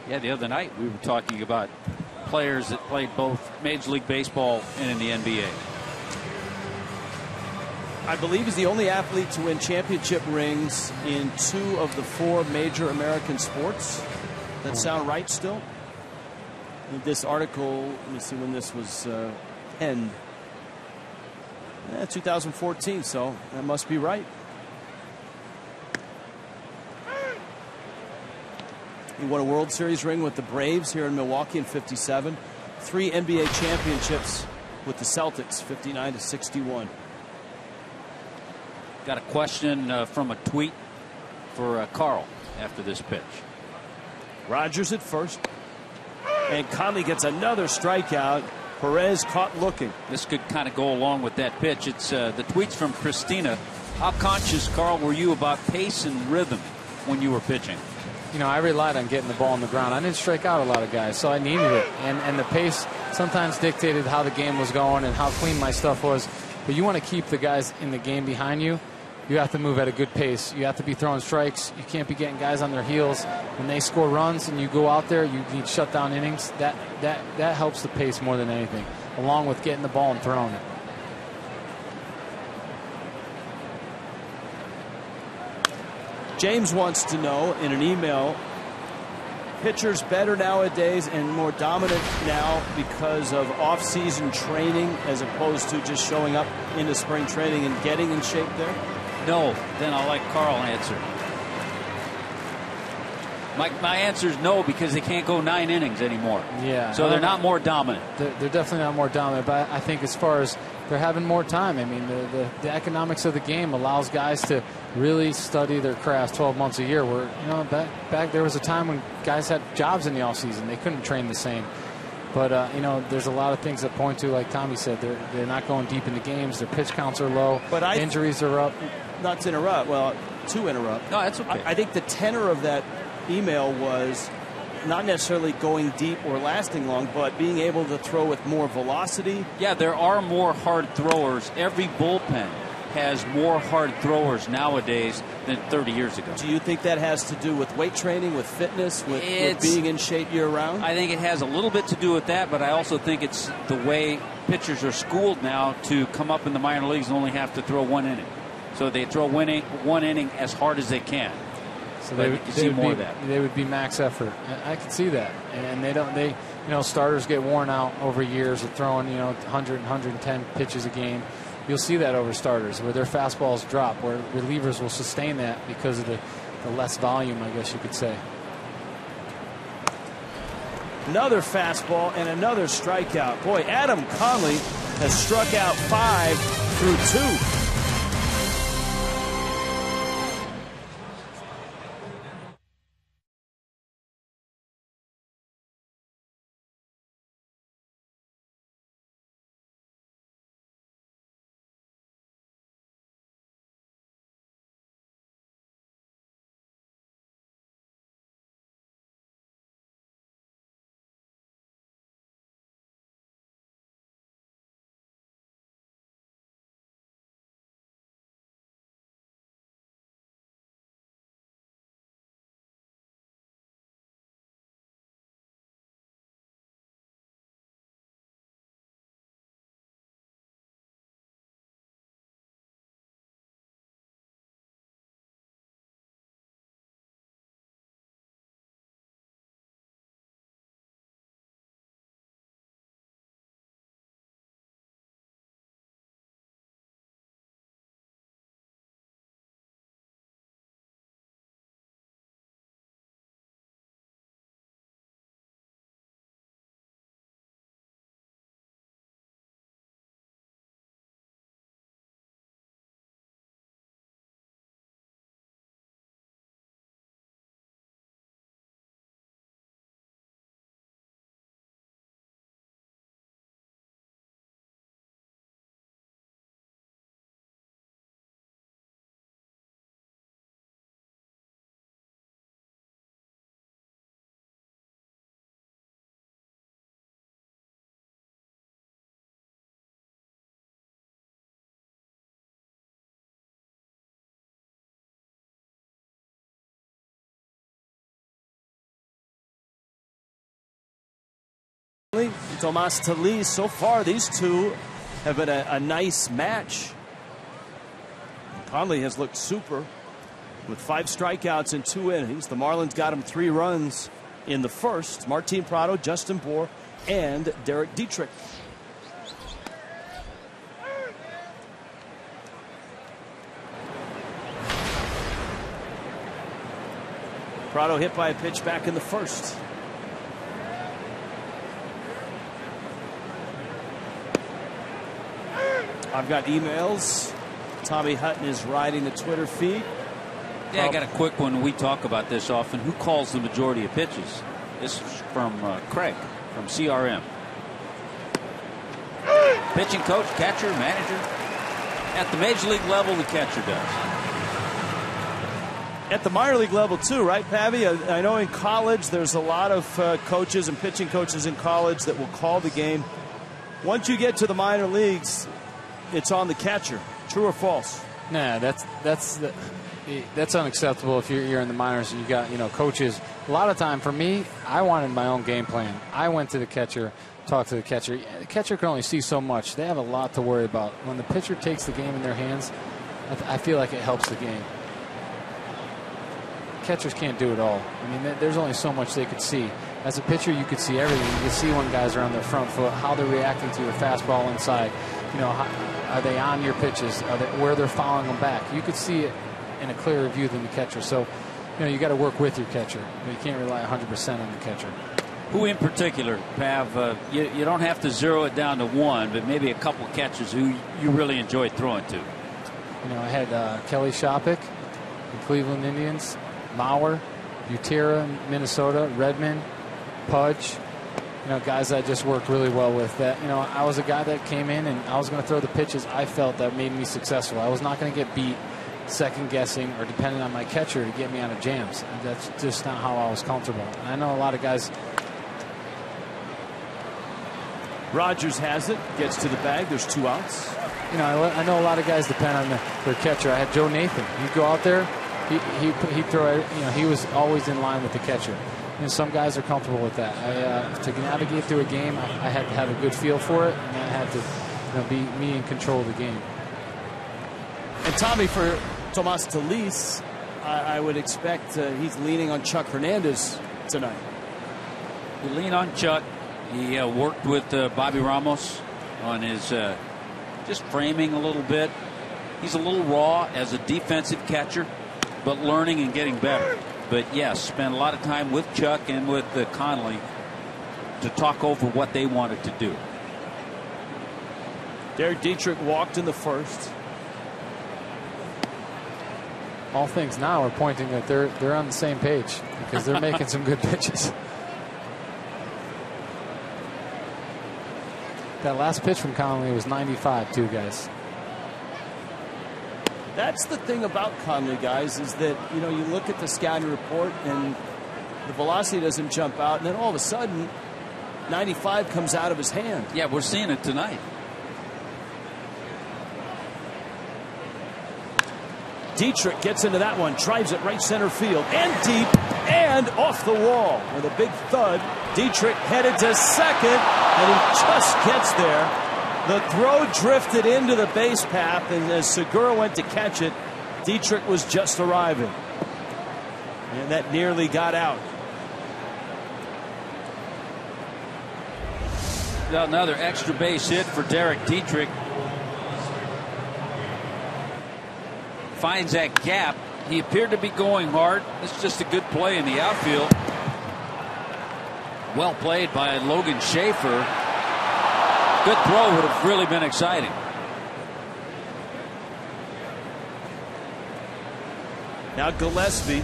Yeah, the other night we were talking about players that played both Major League Baseball and in the NBA. I believe he's the only athlete to win championship rings in 2 of the 4 major American sports. That sound right still? This article, let me see when this was penned. 2014, so that must be right. He won a World Series ring with the Braves here in Milwaukee in '57. 3 NBA championships with the Celtics, 59 to 61. Got a question from a tweet for Carl after this pitch. Rogers at first. And Conley gets another strikeout. Perez caught looking. This could kind of go along with that pitch. It's the tweets from Christina. How conscious, Carl, were you about pace and rhythm when you were pitching? I relied on getting the ball on the ground. I didn't strike out a lot of guys, so I needed it. And the pace sometimes dictated how the game was going and how clean my stuff was. But you want to keep the guys in the game behind you. You have to move at a good pace. You have to be throwing strikes. You can't be getting guys on their heels. When they score runs and you go out there, you need shutdown innings. That helps the pace more than anything, along with getting the ball and throwing it. James wants to know in an email, pitchers better nowadays and more dominant now because of off-season training as opposed to just showing up into spring training and getting in shape there? No. Then I'll let Carl answer. My answer is no, because they can't go 9 innings anymore. Yeah. So they're not more dominant. They're definitely not more dominant, but I think as far as they're having more time. I mean, the economics of the game allows guys to really study their craft 12 months a year. Where back there was a time when guys had jobs in the offseason. They couldn't train the same. But there's a lot of things that point to, like Tommy said, they're not going deep into games. Their pitch counts are low. But injuries are up. Not to interrupt. Well, to interrupt. No, that's okay. I think the tenor of that email was not necessarily going deep or lasting long, but being able to throw with more velocity. Yeah, there are more hard throwers. Every bullpen has more hard throwers nowadays than 30 years ago. Do you think that has to do with weight training, with fitness, with being in shape year-round? I think it has a little bit to do with that, but I also think it's the way pitchers are schooled now to come up in the minor leagues and only have to throw 1 inning. So they throw one inning as hard as they can. So they would see more of that. They would be max effort. I could see that, and they don't. starters get worn out over years of throwing 100, 110 pitches a game. You'll see that over starters where their fastballs drop, where relievers will sustain that because of the less volume, I guess you could say. Another fastball and another strikeout. Boy, Adam Conley has struck out 5 through 2. Tomas Talis, so far these two have been a nice match. Conley has looked super with 5 strikeouts in 2 innings. The Marlins got him 3 runs in the first. Martin Prado, Justin Bour, and Derek Dietrich. Prado hit by a pitch back in the first. I've got emails. Tommy Hutton is riding the Twitter feed. Yeah, I got a quick one. We talk about this often. Who calls the majority of pitches? This is from Craig from CRM. Pitching coach, catcher, manager. At the major league level, the catcher does. At the minor league level too, right, Pavy? I know in college there's a lot of coaches and pitching coaches in college that will call the game. Once you get to the minor leagues, it's on the catcher. True or false? Nah, that's unacceptable. If you're in the minors, you got coaches. A lot of time for me, I wanted my own game plan. I went to the catcher, talked to the catcher. The catcher can only see so much. They have a lot to worry about. When the pitcher takes the game in their hands, I feel like it helps the game. Catchers can't do it all. I mean, there's only so much they could see. As a pitcher, you could see everything. You could see when guys are on their front foot, how they're reacting to your fastball inside. Are they on your pitches? Where they're following them back? You could see it in a clearer view than the catcher. So, you got to work with your catcher. You can't rely 100% on the catcher. Who in particular, Pav? You don't have to zero it down to one, but maybe a couple of catchers who you really enjoyed throwing to. I had Kelly Shopik, the Cleveland Indians, Mauer, Butera, Minnesota, Redmond, Pudge. Guys I just worked really well with. That I was a guy that came in and I was going to throw the pitches I felt that made me successful. I was not going to get beat second guessing or depending on my catcher to get me out of jams. That's just not how I was comfortable. And I know a lot of guys. Rogers has it, gets to the bag. There's 2 outs. I know a lot of guys depend on their catcher. I had Joe Nathan. He'd go out there, he'd throw. He was always in line with the catcher. Some guys are comfortable with that. To navigate through a game, I had to have a good feel for it, and I had to be me in control of the game. And Tommy, for Tomas Talis, I would expect he's leaning on Chuck Hernandez tonight. You lean on Chuck. He worked with Bobby Ramos on his just framing a little bit. He's a little raw as a defensive catcher, but learning and getting better. But yes, spent a lot of time with Chuck and with Connolly to talk over what they wanted to do. Derek Dietrich walked in the first. All things now are pointing that they're on the same page because they're making some good pitches. That last pitch from Connolly was 95 too, guys. That's the thing about Connolly, guys, is that, you know, you look at the scouting report and the velocity doesn't jump out, and then all of a sudden 95 comes out of his hand. Yeah, we're seeing it tonight. Dietrich gets into that one, drives it right center field and deep and off the wall with a big thud. Dietrich headed to second, and he just gets there. The throw drifted into the base path, and as Segura went to catch it, Dietrich was just arriving. And that nearly got out. Another extra base hit for Derek Dietrich. Finds that gap. He appeared to be going hard. It's just a good play in the outfield. Well played by Logan Schaefer. Good throw would have really been exciting. Now Gillespie,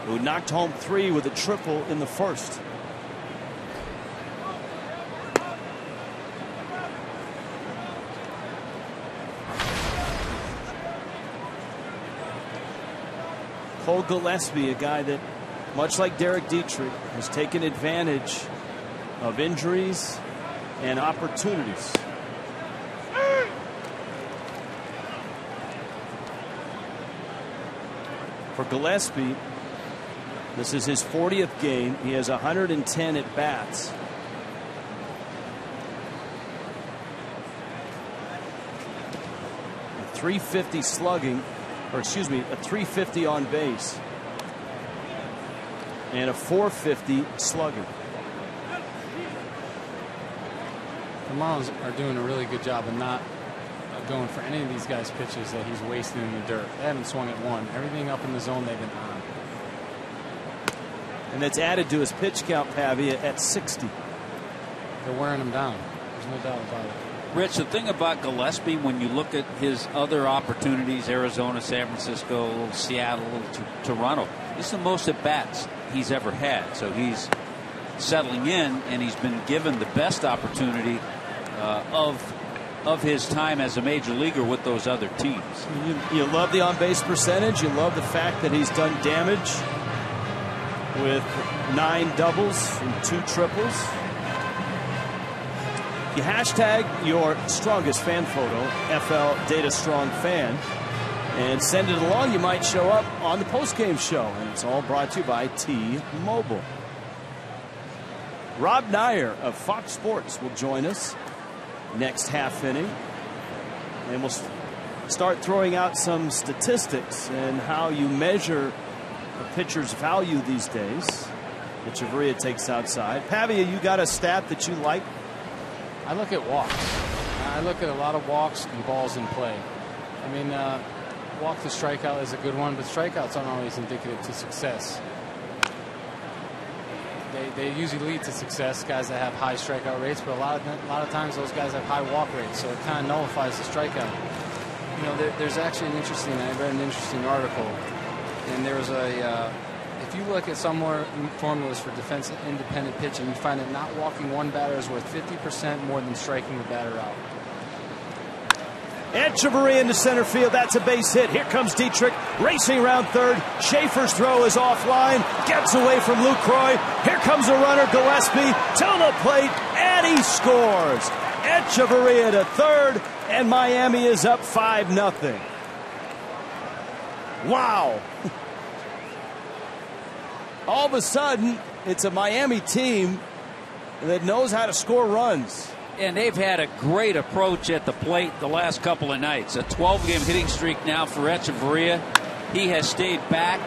who knocked home 3 with a triple in the first. Cole Gillespie, a guy that, much like Derek Dietrich, has taken advantage of injuries and opportunities. For Gillespie, this is his 40th game. He has 110 at bats. A .350 slugging, or excuse me, a .350 on base, and a .450 slugging. The Marlins are doing a really good job of not going for any of these guys' pitches that he's wasting in the dirt. They haven't swung at one. Everything up in the zone they've been on. And that's added to his pitch count, Pavia, at 60. They're wearing him down. There's no doubt about it. Rich, the thing about Gillespie, when you look at his other opportunities, Arizona, San Francisco, Seattle, Toronto, this is the most at bats he's ever had. So he's settling in, and he's been given the best opportunity of his time as a major leaguer with those other teams. You love the on-base percentage. You love the fact that he's done damage with 9 doubles and 2 triples. You hashtag your strongest fan photo, FL Data Strong Fan, and send it along. You might show up on the postgame show, and it's all brought to you by T-Mobile. Rob Nyer of Fox Sports will join us next half inning, and we'll start throwing out some statistics and how you measure a pitcher's value these days that Chavarria takes outside. Pavia, you got a stat that you like? I look at walks. I look at a lot of walks and balls in play. I mean, walk to strikeout is a good one, but strikeouts aren't always indicative to success. They usually lead to success, guys that have high strikeout rates, but a lot of times those guys have high walk rates, so it kind of nullifies the strikeout. You know, there's actually I read an interesting article, and there was if you look at some more formulas for defensive independent pitching, you find that not walking one batter is worth 50% more than striking the batter out. And Chavarria into center field. That's a base hit. Here comes Dietrich racing around third. Schaefer's throw is offline. Gets away from Lucroy. Here comes a runner, Gillespie, to the plate, and he scores. Chavarria to third, and Miami is up 5-0. Wow. All of a sudden, it's a Miami team that knows how to score runs. And they've had a great approach at the plate the last couple of nights. A 12-game hitting streak now for Chavarria. He has stayed back.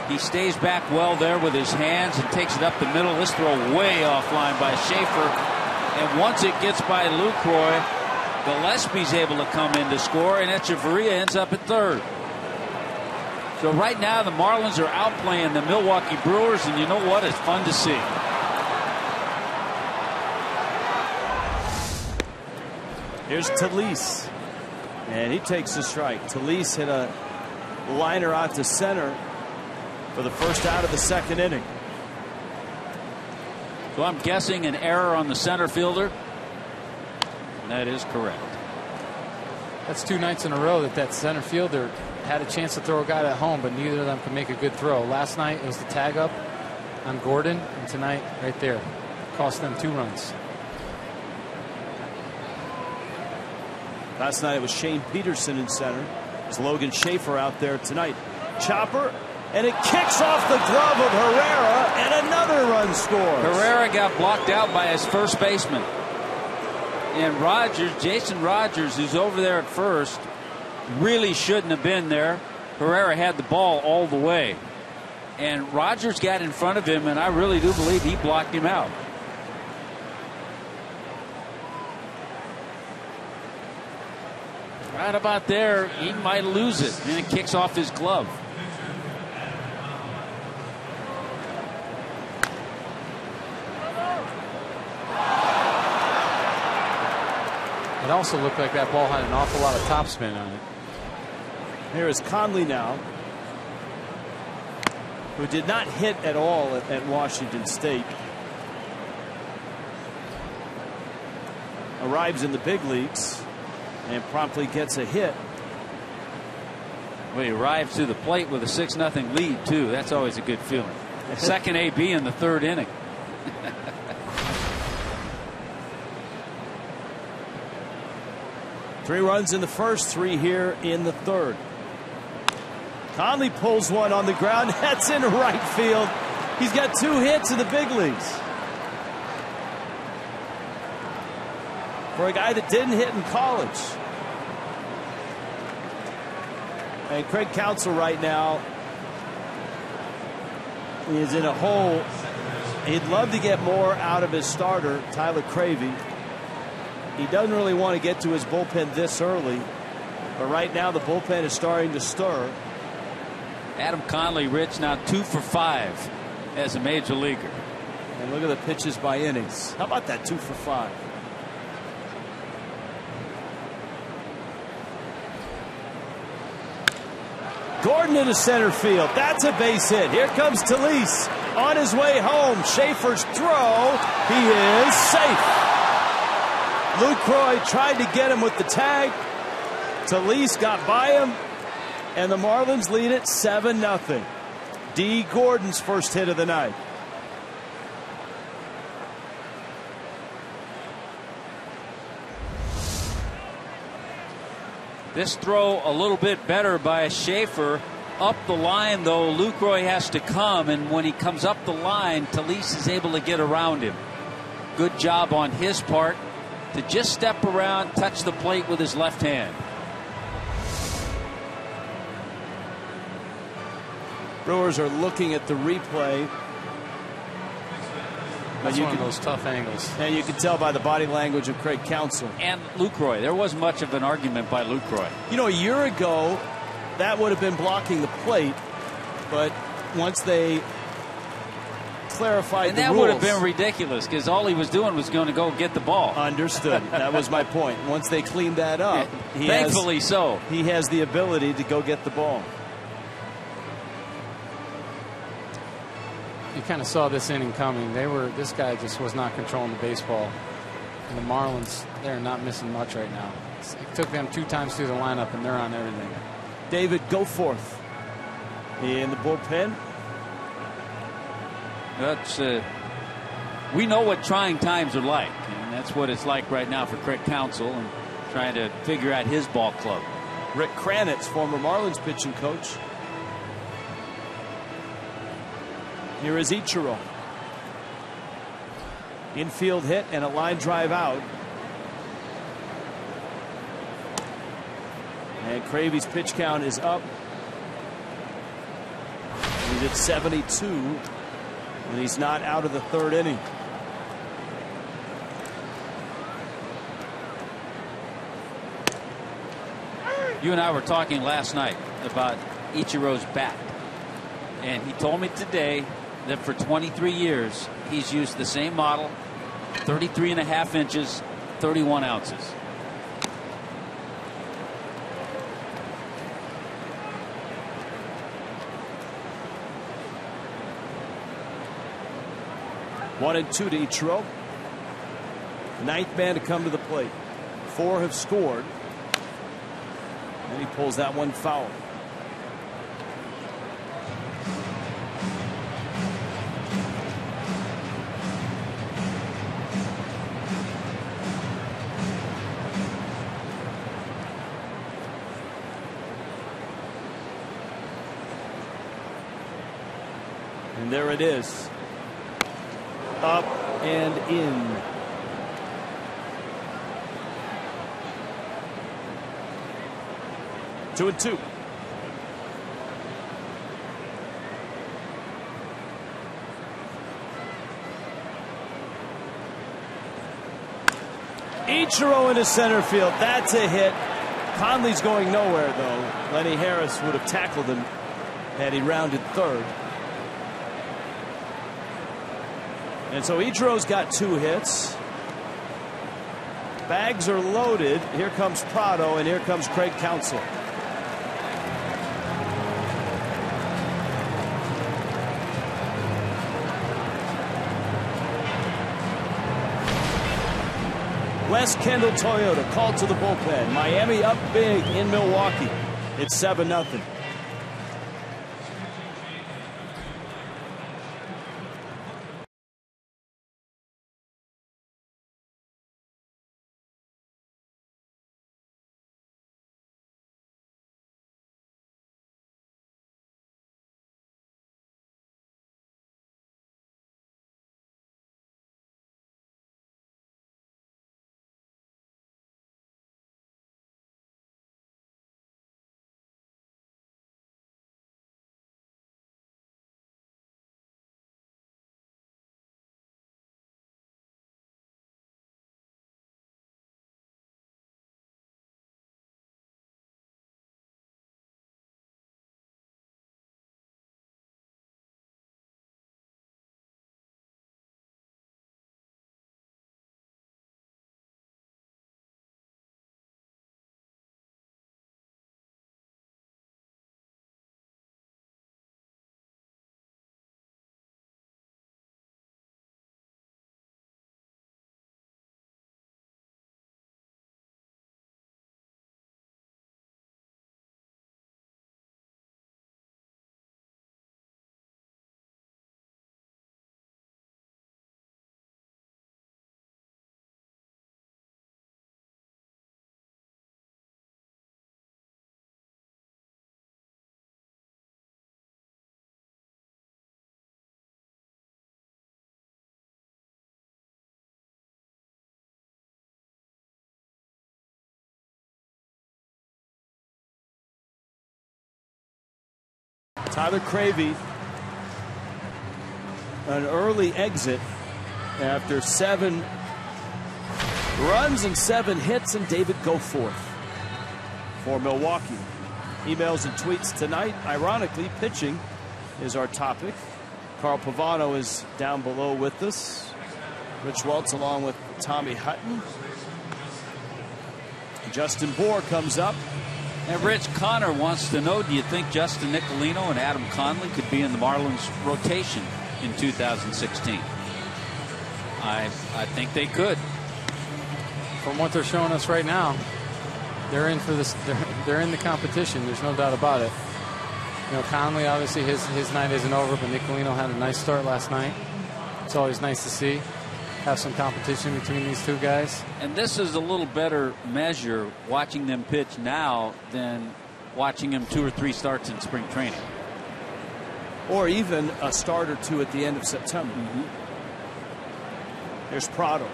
He stays back well there with his hands and takes it up the middle. This throw way offline by Schaefer. And once it gets by Lucroy, Gillespie's able to come in to score, and Echeverria ends up at third. So right now the Marlins are outplaying the Milwaukee Brewers, and you know what? It's fun to see. Here's Talise, and he takes the strike. Talise hit a liner out to center for the first out of the second inning. So I'm guessing an error on the center fielder. That is correct. That's 2 nights in a row that center fielder had a chance to throw a guy at home, but neither of them could make a good throw. Last night it was the tag up on Gordon, and tonight right there cost them 2 runs. Last night it was Shane Peterson in center. It's Logan Schaefer out there tonight. Chopper, and it kicks off the glove of Herrera, and another run scores. Herrera got blocked out by his first baseman. And Rogers, Jason Rogers, who's over there at first, really shouldn't have been there. Herrera had the ball all the way. And Rogers got in front of him, and I really do believe he blocked him out. Right about there, he might lose it, and it kicks off his glove. It also looked like that ball had an awful lot of topspin on it. Here is Conley now, who did not hit at all at Washington State. Arrives in the big leagues and promptly gets a hit. Well, he arrives to the plate with a 6-0 lead, too. That's always a good feeling. Second AB in the third inning. 3 runs in the first, 3 here in the third. Conley pulls one on the ground. That's in right field. He's got 2 hits in the big leagues. For a guy that didn't hit in college. And Craig Counsell right now is in a hole. He'd love to get more out of his starter, Tyler Cravey. He doesn't really want to get to his bullpen this early, but right now the bullpen is starting to stir. Adam Conley, Rich, now 2 for 5 as a major leaguer. And look at the pitches by innings. How about that 2 for 5? Gordon into center field. That's a base hit. Here comes Talise on his way home. Schaefer's throw. He is safe. Lucroy tried to get him with the tag. Talise got by him, and the Marlins lead it 7-0. D. Gordon's first hit of the night. This throw a little bit better by Schaefer. Up the line, though, Lucroy has to come, and when he comes up the line, Talise is able to get around him. Good job on his part to just step around, touch the plate with his left hand. Brewers are looking at the replay. That's one of those tough angles. And you can tell by the body language of Craig Counsell. And Lucroy. There wasn't much of an argument by Lucroy. You know, a year ago, that would have been blocking the plate. But once they clarified the rules. And that would have been ridiculous, because all he was doing was going to go get the ball. Understood. That was my point. Once they cleaned that up, thankfully so. He has the ability to go get the ball. You kind of saw this inning coming. This guy just was not controlling the baseball. And the Marlins, they're not missing much right now. It took them 2 times through the lineup, and they're on everything. David Goforth in the bullpen. We know what trying times are like, and that's what it's like right now for Craig Counsell and trying to figure out his ball club. Rick Kranitz, former Marlins pitching coach. Here is Ichiro. Infield hit and a line drive out. And Cravey's pitch count is up. He's at 72. And he's not out of the third inning. You and I were talking last night about Ichiro's bat. And he told me today that for 23 years, he's used the same model, 33.5 inches, 31 ounces. One and two to Ichiro. Ninth man to come to the plate. 4 have scored. And he pulls that one foul. And there it is. Up and in. Two and two. Ichiro into center field. That's a hit. Conley's going nowhere, though. Lenny Harris would have tackled him had he rounded third. And so Ichiro's got 2 hits. Bags are loaded. Here comes Prado, and here comes Craig Counsell. Wes Kendall Toyota called to the bullpen. Miami up big in Milwaukee. It's 7-0. Tyler Cravey, an early exit after 7 runs and 7 hits, and David Goforth for Milwaukee. Emails and tweets tonight. Ironically, pitching is our topic. Carl Pavano is down below with us. Rich Welts along with Tommy Hutton. Justin Bohr comes up. And Rich Connor wants to know, do you think Justin Nicolino and Adam Conley could be in the Marlins rotation in 2016? I think they could. From what they're showing us right now, they're in for this. They're in the competition. There's no doubt about it. You know, Conley, obviously his night isn't over, but Nicolino had a nice start last night. It's always nice to see. Have some competition between these 2 guys. And this is a little better measure watching them pitch now than watching them 2 or 3 starts in spring training. Or even a start or 2 at the end of September. Here's Prado.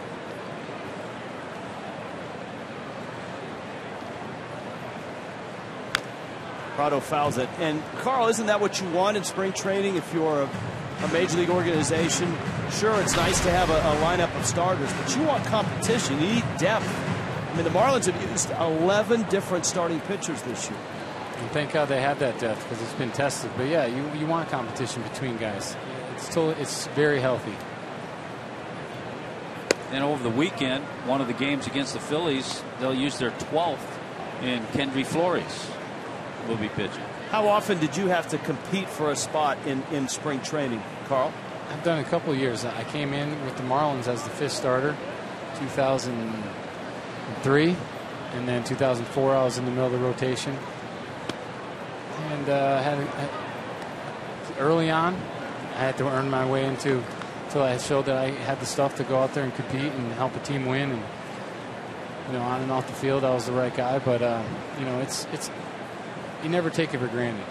Prado fouls it. And Carl, isn't that what you want in spring training if you're a major league organization? Sure, it's nice to have a lineup of starters, but you want competition. You need depth I mean, the Marlins have used 11 different starting pitchers this year. And thank God they have that depth because it's been tested. But yeah, you want competition between guys. It's very healthy. And over the weekend, one of the games against the Phillies, they'll use their 12th in Kendry Flores will be pitching. How often did you have to compete for a spot in spring training, Carl? I've done a couple of years. I came in with the Marlins as the 5th starter, 2003, and then 2004 I was in the middle of the rotation. And early on, I had to earn my way until I showed that I had the stuff to go out there and compete and help a team win. And on and off the field, I was the right guy. But it's you never take it for granted.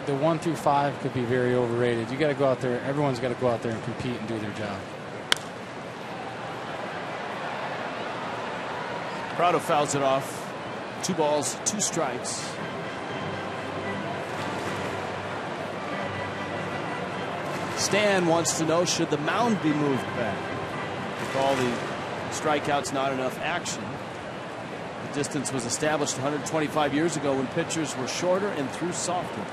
The 1 through 5 could be very overrated. You got to go out there. Everyone's got to go out there and compete and do their job. Prado fouls it off. 2 balls, 2 strikes. Stan wants to know, should the mound be moved back? With all the strikeouts, not enough action. The distance was established 125 years ago when pitchers were shorter and threw softer.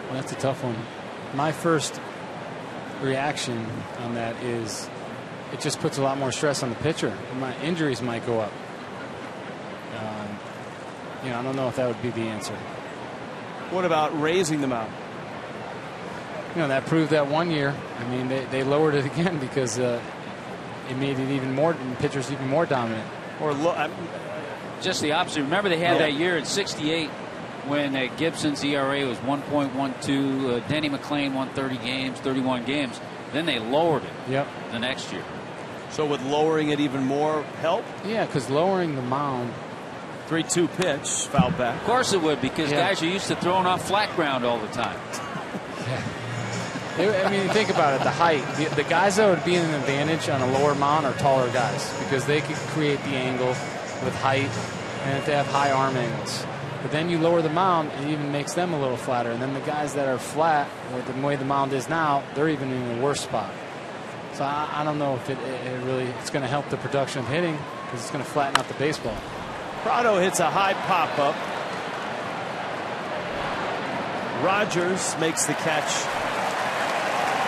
Well, that's a tough one. My first reaction on that is it just puts a lot more stress on the pitcher. My injuries might go up. I don't know if that would be the answer. What about raising the mound? That proved that one year. I mean, they lowered it again because it made it even more, pitchers even more dominant. Or just the opposite. Remember they had that year in '68 when Gibson's ERA was 1.12. Denny McClain won 31 games. Then they lowered it. The next year. So would lowering it even more help? Yeah, because lowering the mound. 3-2 pitch, foul back. Of course it would, because guys are used to throwing off flat ground all the time. I mean, think about it. The height. The guys that would be in an advantage on a lower mound are taller guys because they could create the angle with height and they have high arm angles. But then you lower the mound, it even makes them a little flatter. And then the guys that are flat, with the way the mound is now, they're even in a worse spot. So I don't know if it's going to help the production of hitting because it's going to flatten out the baseball. Prado hits a high pop-up. Rogers makes the catch.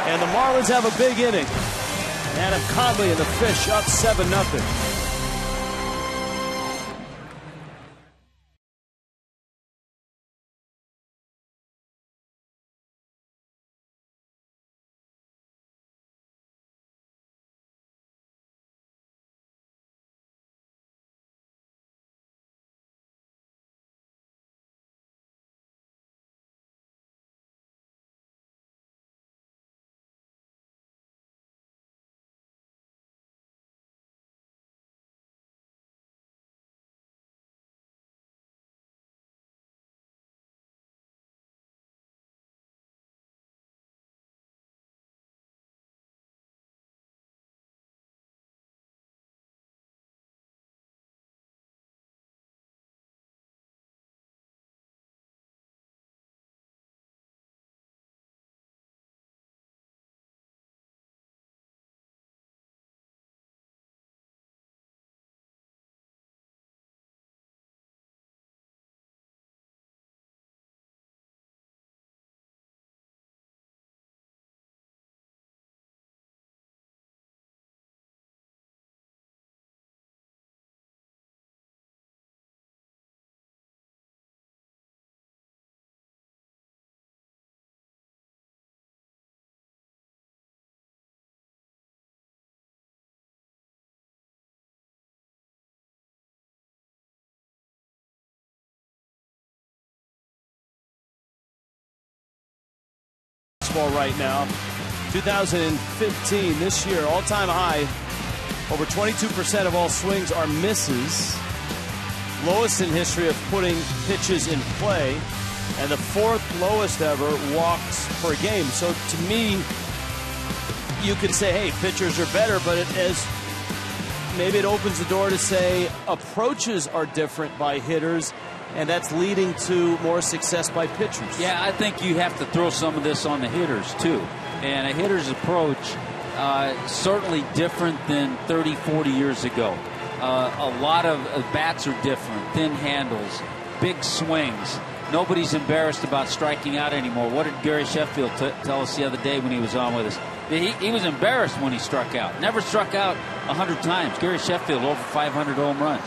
And the Marlins have a big inning. Adam Conley and the Fish up 7-0. Right now, 2015, this year, all-time high. Over 22% of all swings are misses. Lowest in history of putting pitches in play, and the 4th lowest ever walks per game. So to me, you could say, hey, pitchers are better, but maybe it opens the door to say approaches are different by hitters, and that's leading to more success by pitchers. Yeah, I think you have to throw some of this on the hitters, too. And a hitter's approach certainly different than 30, 40 years ago. A lot of bats are different, thin handles, big swings. Nobody's embarrassed about striking out anymore. What did Gary Sheffield tell us the other day when he was on with us? He was embarrassed when he struck out. Never struck out 100 times. Gary Sheffield over 500 home runs.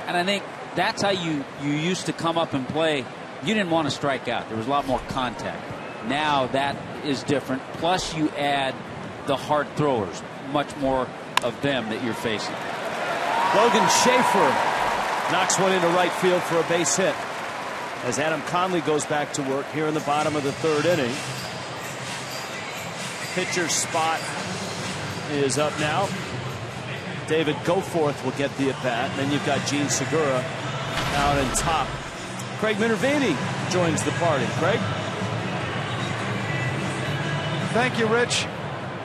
And I think that's how you used to come up and play. You didn't want to strike out. There was a lot more contact. Now that is different. Plus you add the hard throwers. Much more of them that you're facing. Logan Schaefer knocks one into right field for a base hit as Adam Conley goes back to work here in the bottom of the third inning. Pitcher's spot is up now. David Goforth will get the at-bat. And then you've got Gene Segura out in top. Craig Minervini joins the party. Craig? Thank you, Rich.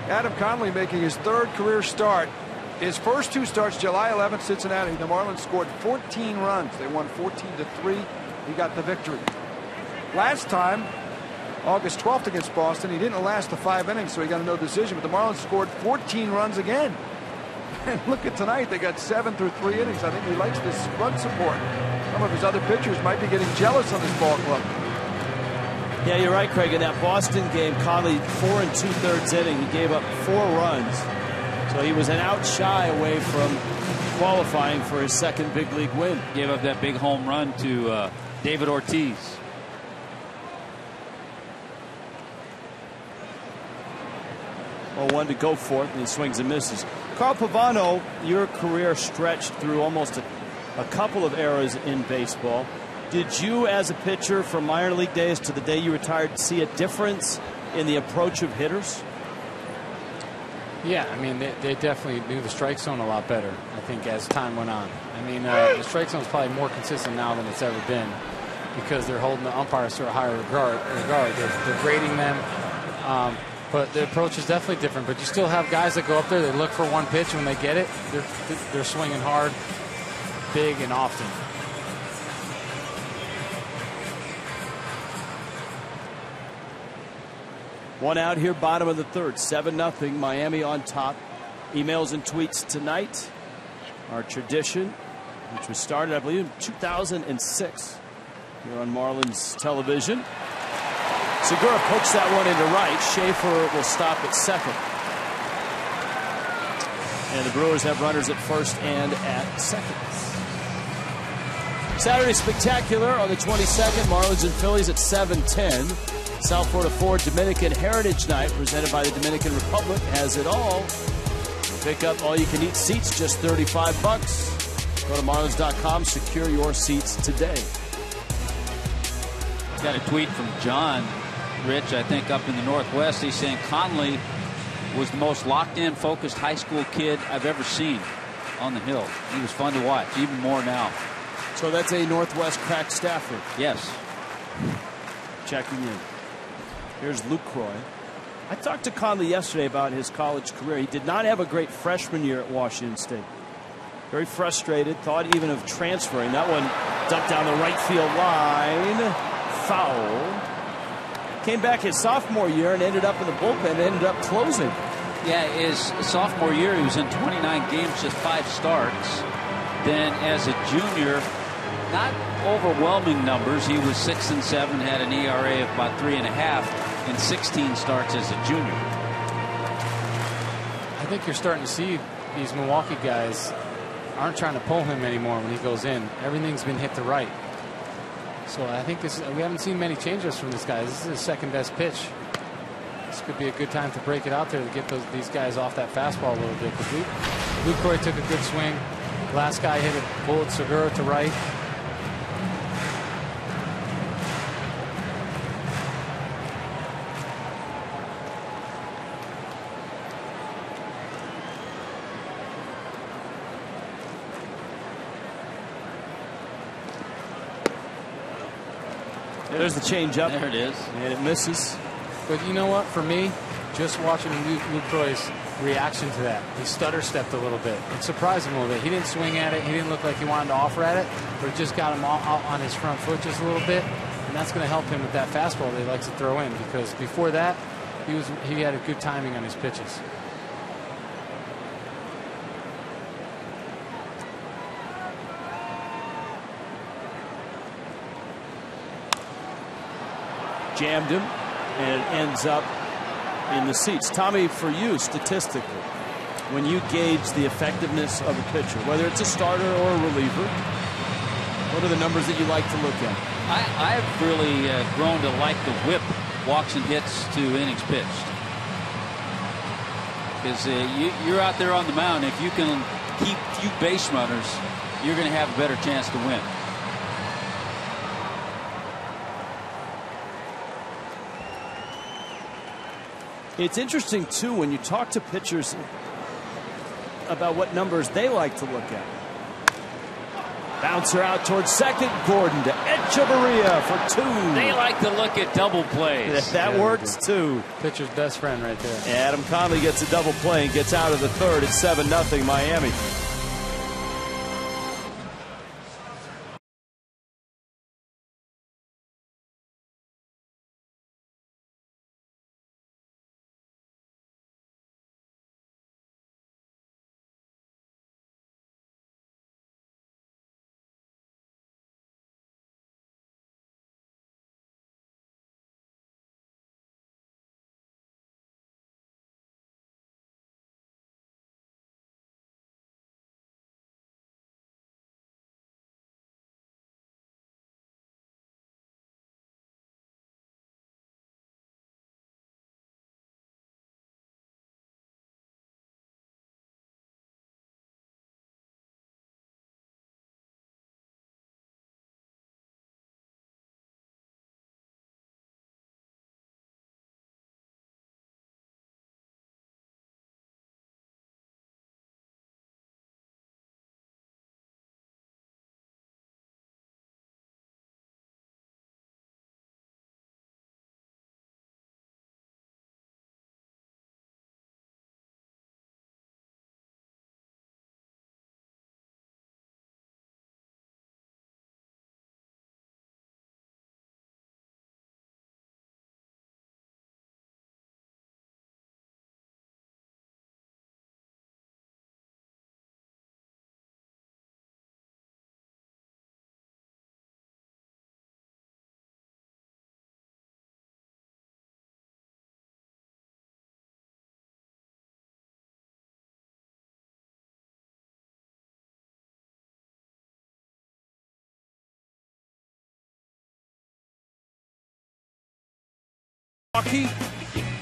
Adam Conley making his third career start. His first two starts, July 11th, Cincinnati. The Marlins scored 14 runs. They won 14-3. He got the victory. Last time, August 12th against Boston, he didn't last the 5 innings, so he got a no decision. But the Marlins scored 14 runs again. And look at tonight, they got 7 through 3 innings. I think he likes this run support. Some of his other pitchers might be getting jealous on this ball club. Yeah, you're right, Craig. In that Boston game, Conley 4 2/3 inning, he gave up 4 runs. So he was an out shy away from qualifying for his second big league win. Gave up that big home run to David Ortiz. Well, one to go for it, and he swings and misses. Carl Pavano, your career stretched through almost a couple of eras in baseball. Did you, as a pitcher from minor league days to the day you retired, see a difference in the approach of hitters? Yeah, I mean, they definitely knew the strike zone a lot better, I think, as time went on. I mean, the strike zone is probably more consistent now than it's ever been because they're holding the umpires to a higher regard. They're grading them. But the approach is definitely different. But you still have guys that go up there, they look for one pitch. When they get it, they're swinging hard, big, and often. One out here, bottom of the third, 7-0, Miami on top. Emails and tweets tonight. Our tradition, which was started, I believe, in 2006 here on Marlins television. Segura pokes that one into right. Schaefer will stop at second. And the Brewers have runners at first and at second. Saturday Spectacular on the 22nd. Marlins and Phillies at 7:10. South Florida Ford Dominican Heritage Night presented by the Dominican Republic has it all. Pick up all-you-can-eat seats, just $35. Go to Marlins.com. Secure your seats today. Got a tweet from John Rich, I think, up in the Northwest. He's saying Conley was the most locked-in, focused high school kid I've ever seen on the hill. He was fun to watch, even more now. So that's a Northwest crack staffer. Yes. Checking in. Here's Luke Croy. I talked to Conley yesterday about his college career. He did not have a great freshman year at Washington State. Very frustrated, thought even of transferring. That one dumped down the right field line. Foul. Came back his sophomore year and ended up in the bullpen and ended up closing. Yeah, his sophomore year, he was in 29 games, just 5 starts. Then as a junior, not overwhelming numbers. He was 6-7, had an ERA of about 3.5 in 16 starts as a junior. I think you're starting to see these Milwaukee guys aren't trying to pull him anymore when he goes in. Everything's been hit to right. So I think we haven't seen many changes from this guy. This is his second best pitch. This could be a good time to break it out there to get these guys off that fastball a little bit. Because Luke Croy took a good swing. Last guy hit a bullet Segura to right. There's the changeup. There it is. And it misses. But you know what? For me, just watching Luke Croy's reaction to that, he stutter-stepped a little bit. It surprised him a little bit. He didn't swing at it. He didn't look like he wanted to offer at it, but it just got him out on his front foot just a little bit, and that's going to help him with that fastball that he likes to throw in, because before that, he had a good timing on his pitches. jammed him, and it ends up in the seats. Tommy, for you, statistically, when you gauge the effectiveness of a pitcher, whether it's a starter or a reliever, what are the numbers that you like to look at? I've really grown to like the whip, walks and hits to innings pitched. Because you're out there on the mound. If you can keep few base runners, you're going to have a better chance to win. It's interesting, too, when you talk to pitchers about what numbers they like to look at. Bouncer out towards second. Gordon to Echeverria for 2. They like to look at double plays. That works, too. Pitcher's best friend right there. Adam Conley gets a double play and gets out of the third. It's 7-0 Miami.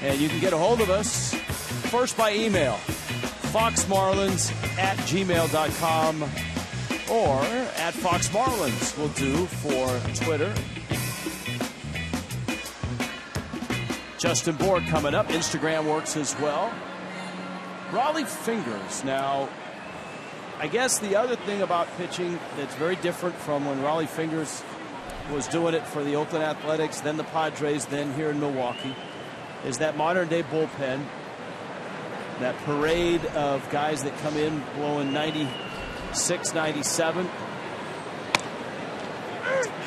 And you can get a hold of us first by email, foxmarlins@gmail.com, or at foxmarlins will do for Twitter. Justin Bourque coming up. Instagram works as well. Raleigh Fingers. Now, I guess the other thing about pitching that's very different from when Raleigh Fingers was doing it for the Oakland Athletics, then the Padres, then here in Milwaukee, is that modern-day bullpen, that parade of guys that come in blowing 96, 97.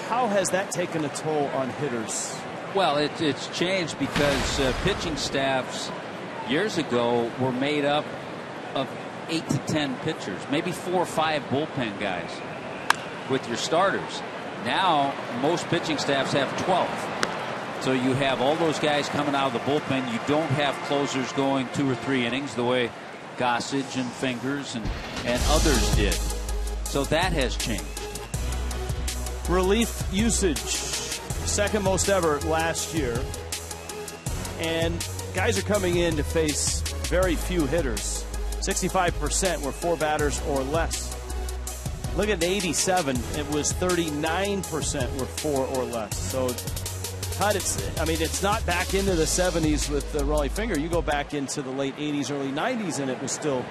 How has that taken a toll on hitters? Well, it's changed because pitching staffs years ago were made up of 8 to 10 pitchers, maybe 4 or 5 bullpen guys with your starters. Now, most pitching staffs have 12. So you have all those guys coming out of the bullpen. You don't have closers going 2 or 3 innings the way Gossage and Fingers and others did. So that has changed. Relief usage, second most ever last year. And guys are coming in to face very few hitters. 65% were 4 batters or less. Look at 87. It was 39% were 4 or less. So, it's not back into the 70s with the Raleigh Finger. You go back into the late 80s, early 90s, and it was still.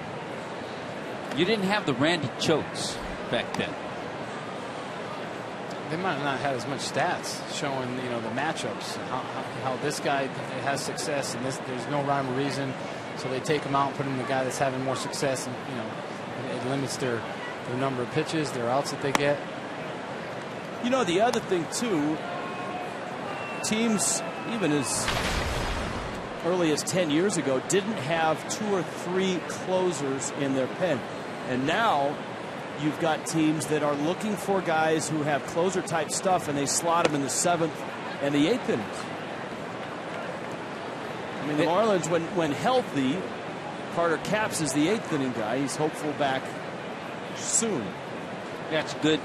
You didn't have the Randy Choates back then. They might not have as much stats showing, the matchups, how this guy has success, and there's no rhyme or reason. So they take him out and put him in the guy that's having more success, and it limits their number of pitches, their outs that they get. The other thing too, teams even as early as 10 years ago didn't have 2 or 3 closers in their pen, and now you've got teams that are looking for guys who have closer type stuff, and they slot them in the 7th and the 8th innings. mean, the Marlins, when healthy, Carter Capps is the 8th inning guy. He's hopeful back soon. That's good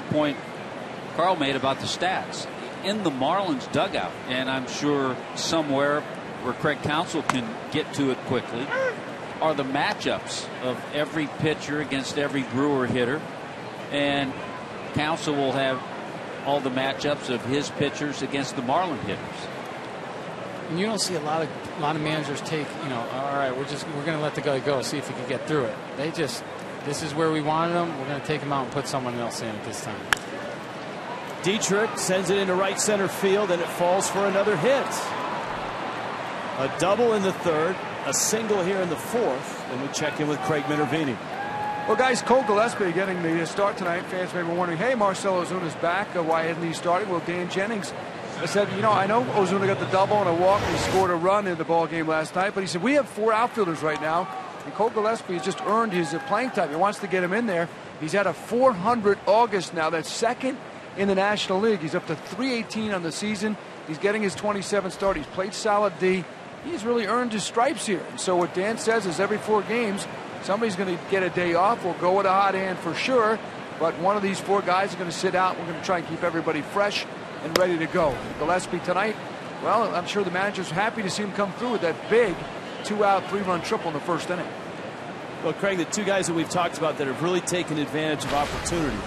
point Carl made about the stats in the Marlins dugout, and I'm sure somewhere where Craig Counsell can get to it quickly are the matchups of every pitcher against every Brewer hitter, and Counsell will have all the matchups of his pitchers against the Marlin hitters. And you don't see a lot of managers take, all right, we're going to let the guy go, see if he can get through it. They just, this is where we wanted him. We're going to take him out and put someone else in at this time. Dietrich sends it into right center field, and it falls for another hit. A double in the 3rd, a single here in the 4th, and we check in with Craig Minervini. Well, guys, Cole Gillespie getting the start tonight. Fans may be wondering, hey, Marcell Ozuna's back. Why isn't he starting? Well, Dan Jennings said, I know Ozuna got the double and a walk, and he scored a run in the ball game last night, but he said, we have 4 outfielders right now, and Cole Gillespie has just earned his playing time. He wants to get him in there. He's had a .400 August now. That's second in the National League. He's up to .318 on the season. He's getting his 27th start. He's played solid D. He's really earned his stripes here. And so what Dan says is every 4 games, somebody's going to get a day off. We'll go with a hot hand for sure, but one of these 4 guys is going to sit out. We're going to try and keep everybody fresh and ready to go. Gillespie tonight, well, I'm sure the manager's happy to see him come through with that big 2-out, 3-run triple in the 1st inning. Well, Craig, the 2 guys that we've talked about that have really taken advantage of opportunity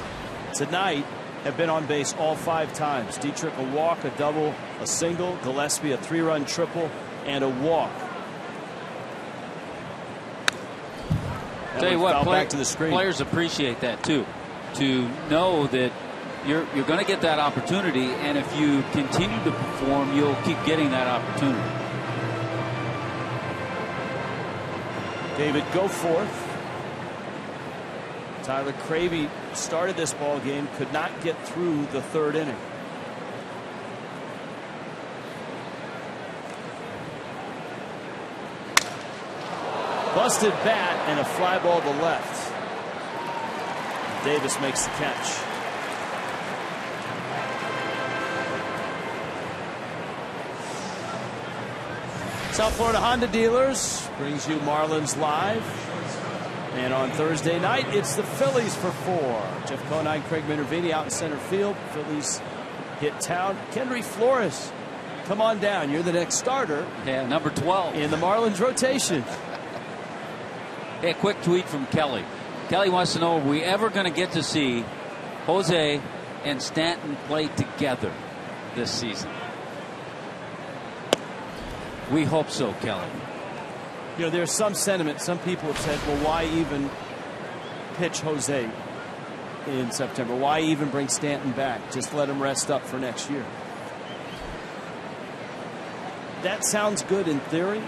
tonight have been on base all 5 times. Dietrich a walk, a double, a single. Gillespie a 3-run triple and a walk. Tell you what, back to the screen. Players appreciate that too, to know that you're going to get that opportunity, and if you continue to perform, you'll keep getting that opportunity. David Goforth. Tyler Cravey started this ball game, could not get through the 3rd inning. Busted bat and a fly ball to left. Davis makes the catch. South Florida Honda Dealers brings you Marlins Live. And on Thursday night, it's the Phillies for 4. Jeff Conine, Craig Minervini out in center field. Phillies hit town. Kendry Flores, come on down. You're the next starter. Yeah, number 12. In the Marlins rotation. Hey, a quick tweet from Kelly. Kelly wants to know, are we ever going to get to see Jose and Stanton play together this season? We hope so, Kelly. There's some sentiment. Some people have said, well, why even pitch Jose in September? Why even bring Stanton back? Just let him rest up for next year. That sounds good in theory.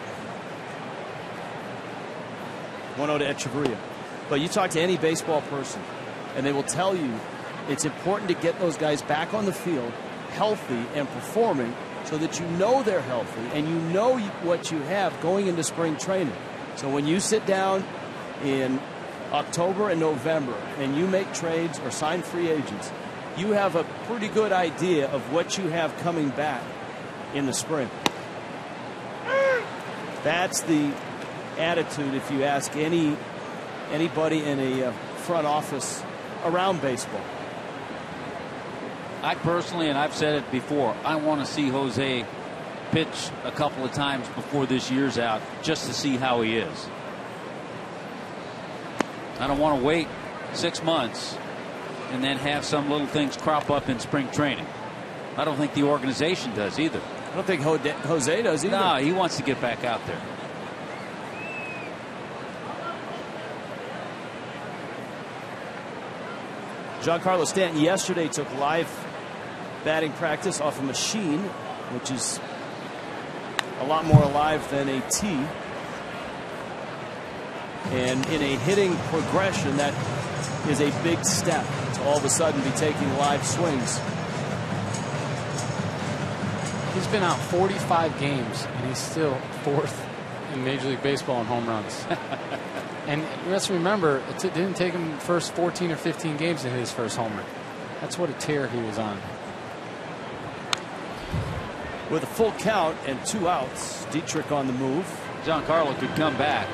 1-0 to Echeverria. But you talk to any baseball person, and they will tell you it's important to get those guys back on the field healthy and performing, so that you know they're healthy and you know what you have going into spring training. So when you sit down in October and November and you make trades or sign free agents, you have a pretty good idea of what you have coming back in the spring. That's the attitude if you ask anybody in a front office around baseball. I personally, and I've said it before, I want to see Jose pitch a couple of times before this year's out just to see how he is. I don't want to wait 6 months and then have some little things crop up in spring training. I don't think the organization does either. I don't think Jose does either. No, he wants to get back out there. Giancarlo Stanton yesterday took live batting practice off a machine, which is a lot more alive than a tee. And in a hitting progression, that is a big step to all of a sudden be taking live swings. He's been out 45 games, and he's still 4th in Major League Baseball in home runs. And let's remember, it didn't take him the first 14 or 15 games to hit his first homer. That's what a tear he was on. with a full count and 2 outs. Dietrich on the move. Giancarlo could come back,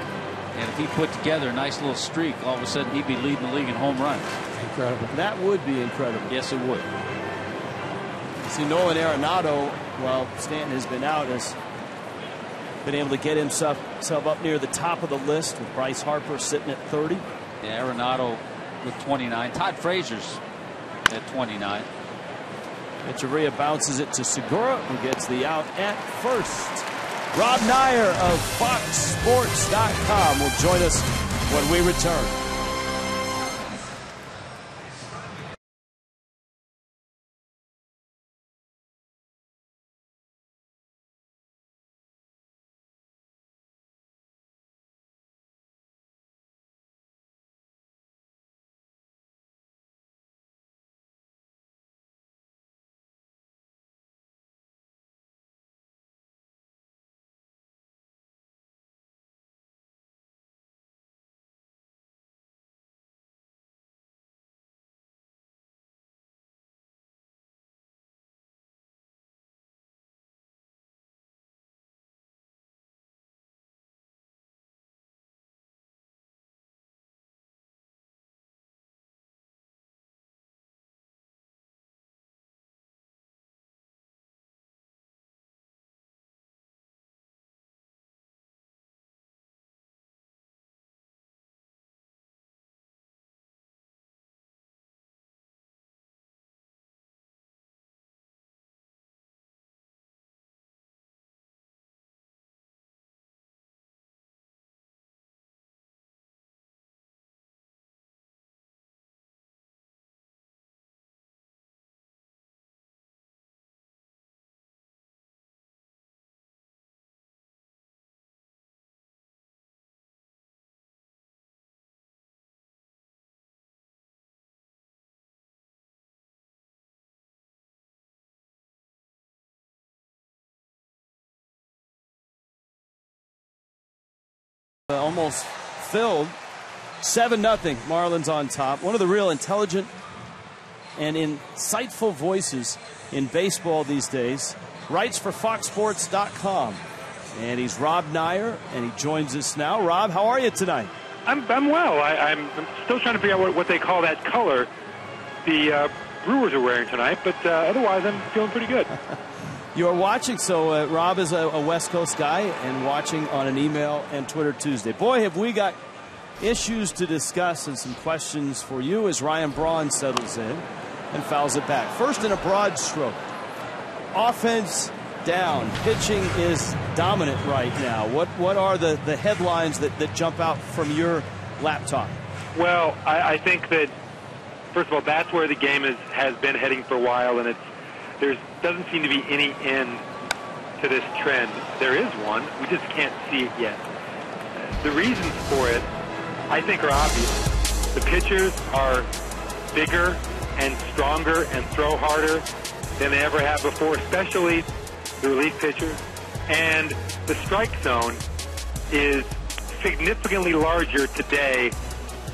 and if he put together a nice little streak, all of a sudden he'd be leading the league in home runs. Incredible. That would be incredible. Yes, it would. See, Nolan Arenado, while Stanton has been out, has been able to get himself up near the top of the list, with Bryce Harper sitting at 30. Yeah, Arenado with 29. Todd Frazier's at 29. Echeverria bounces it to Segura, who gets the out at first. Rob Nair of FoxSports.com will join us when we return. Almost filled. 7-0. Marlins on top. One of the real intelligent and insightful voices in baseball these days. Writes for FoxSports.com. And he's Rob Nair, and he joins us now. Rob, how are you tonight? I'm well. I'm still trying to figure out what they call that color the Brewers are wearing tonight, but otherwise I'm feeling pretty good. You are watching, so Rob is a West Coast guy and watching on an email and Twitter Tuesday. Boy, have we got issues to discuss and some questions for you as Ryan Braun settles in and fouls it back. First in a broad stroke. Offense down. Pitching is dominant right now. What are the headlines that jump out from your laptop? Well, I think that, first of all, that's where the game has been heading for a while, and there doesn't seem to be any end to this trend. There is one. We just can't see it yet. The reasons for it, I think, are obvious. The pitchers are bigger and stronger and throw harder than they ever have before, especially the relief pitchers. And the strike zone is significantly larger today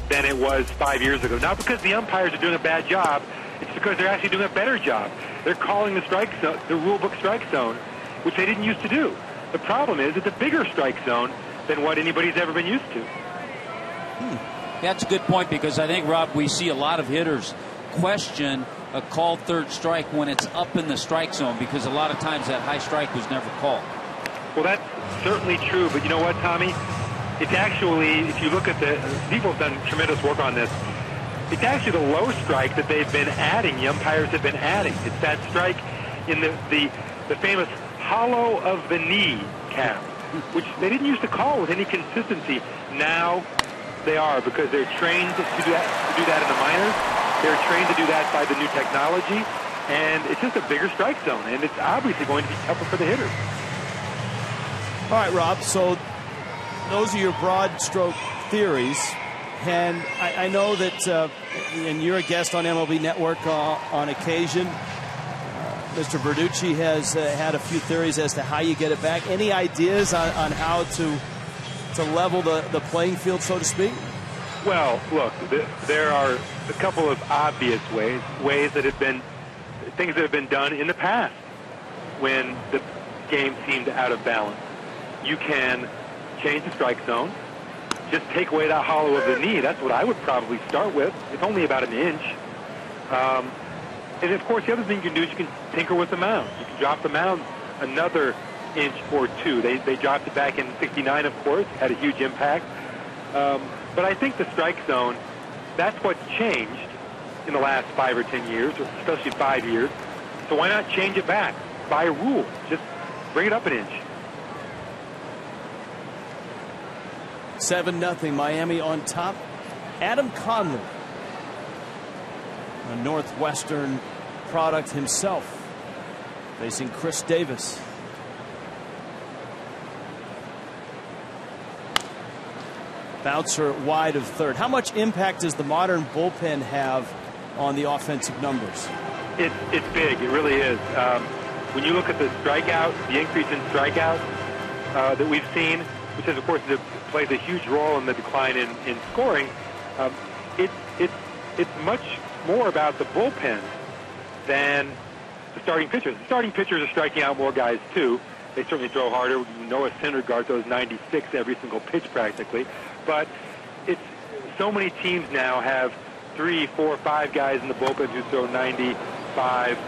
than it was 5 years ago. Not because the umpires are doing a bad job, it's because they're actually doing a better job. They're calling the strike zone, the rule book strike zone, which they didn't used to do. The problem is it's a bigger strike zone than what anybody's ever been used to. That's a good point, because I think, Rob, we see a lot of hitters question a called third strike when it's up in the strike zone, because a lot of times that high strike was never called. Well, that's certainly true, but you know what, Tommy? It's actually, if you look at people have done tremendous work on this, it's actually the low strike that they've been adding, the umpires have been adding. It's that strike in the famous hollow of the knee count, which they didn't used to call with any consistency. Now they are, because they're trained to do that in the minors. They're trained to do that by the new technology, and it's just a bigger strike zone, and it's obviously going to be tougher for the hitters. All right, Rob, so those are your broad stroke theories, and I know that, and you're a guest on MLB Network on occasion. Mr. Verducci has had a few theories as to how you get it back. Any ideas on how to level the playing field, so to speak? Well, look, there are a couple of obvious ways that have been things that have been done in the past when game seemed out of balance. You can change the strike zone. Just take away that hollow of the knee. That's what I would probably start with. It's only about an inch. And, of course, the other thing you can do is you can tinker with the mound. You can drop the mound another inch or two. They dropped it back in '69, of course, had a huge impact. But I think the strike zone, that's what's changed in the last 5 or 10 years, or especially 5 years. So why not change it back by rule? Just bring it up an inch. 7-0 Miami on top. Adam Conley, a Northwestern product himself, facing Chris Davis. Bouncer wide of third. How much impact does the modern bullpen have on the offensive numbers? It's big. It really is. When you look at the strikeout, the increase in strikeouts that we've seen, which is, of course, plays a huge role in the decline in scoring, it's much more about the bullpen than the starting pitchers. The starting pitchers are striking out more guys, too. They certainly throw harder. Noah Syndergaard throws 96 every single pitch practically. But it's so many teams now have 3, 4, 5 guys in the bullpen who throw 95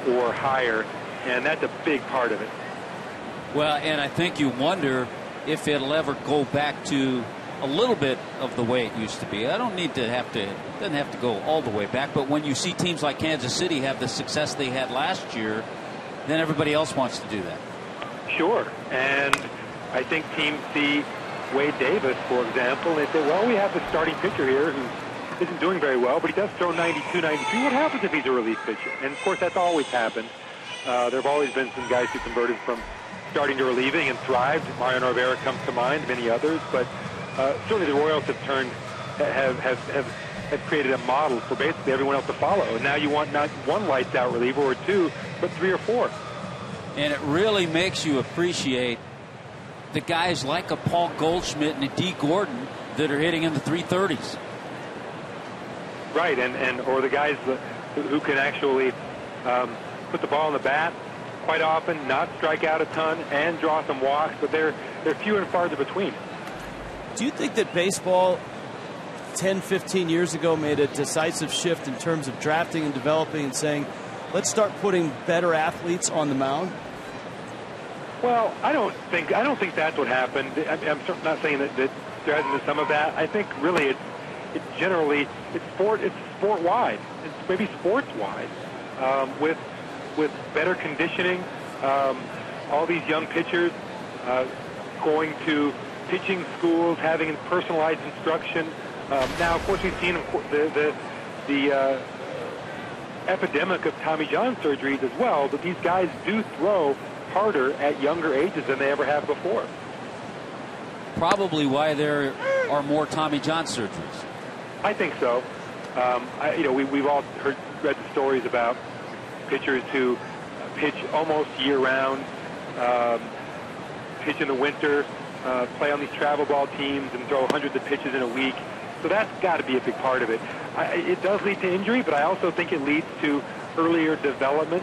or higher, and that's a big part of it. Well, and I think you wonder if it'll ever go back to a little bit of the way it used to be. I don't need to doesn't have to go all the way back, but when you see teams like Kansas City have the success they had last year, then everybody else wants to do that. Sure, and I think teams see Wade Davis, for example, and they say, well, we have the starting pitcher here who isn't doing very well, but he does throw 92, 93. What happens if he's a relief pitcher? And, of course, that's always happened. There have always been some guys who converted from starting to relieving and thrived. Mariano Rivera comes to mind, many others, but certainly the Royals have created a model for basically everyone else to follow. And now you want not one lights-out reliever or two, but 3 or 4. And it really makes you appreciate the guys like a Paul Goldschmidt and a D. Gordon that are hitting in the 330s. Right, and or the guys who can actually put the ball in the bat quite often, not strike out a ton, and draw some walks, but they're few and farther between. Do you think that baseball 10, 15 years ago made a decisive shift in terms of drafting and developing and saying, let's start putting better athletes on the mound? Well, I don't think that's what happened. I'm not saying that there hasn't been some of that. I think really it's generally sport wide. It's maybe sports wide with better conditioning. All these young pitchers going to pitching schools, having personalized instruction. Now, of course, we've seen the epidemic of Tommy John surgeries as well, but these guys do throw harder at younger ages than they ever have before. Probably why there are more Tommy John surgeries. I think so. We've all read the stories about pitchers who pitch almost year-round, pitch in the winter, play on these travel ball teams and throw hundreds of pitches in a week. So that's got to be a big part of it. It does lead to injury, but I also think it leads to earlier development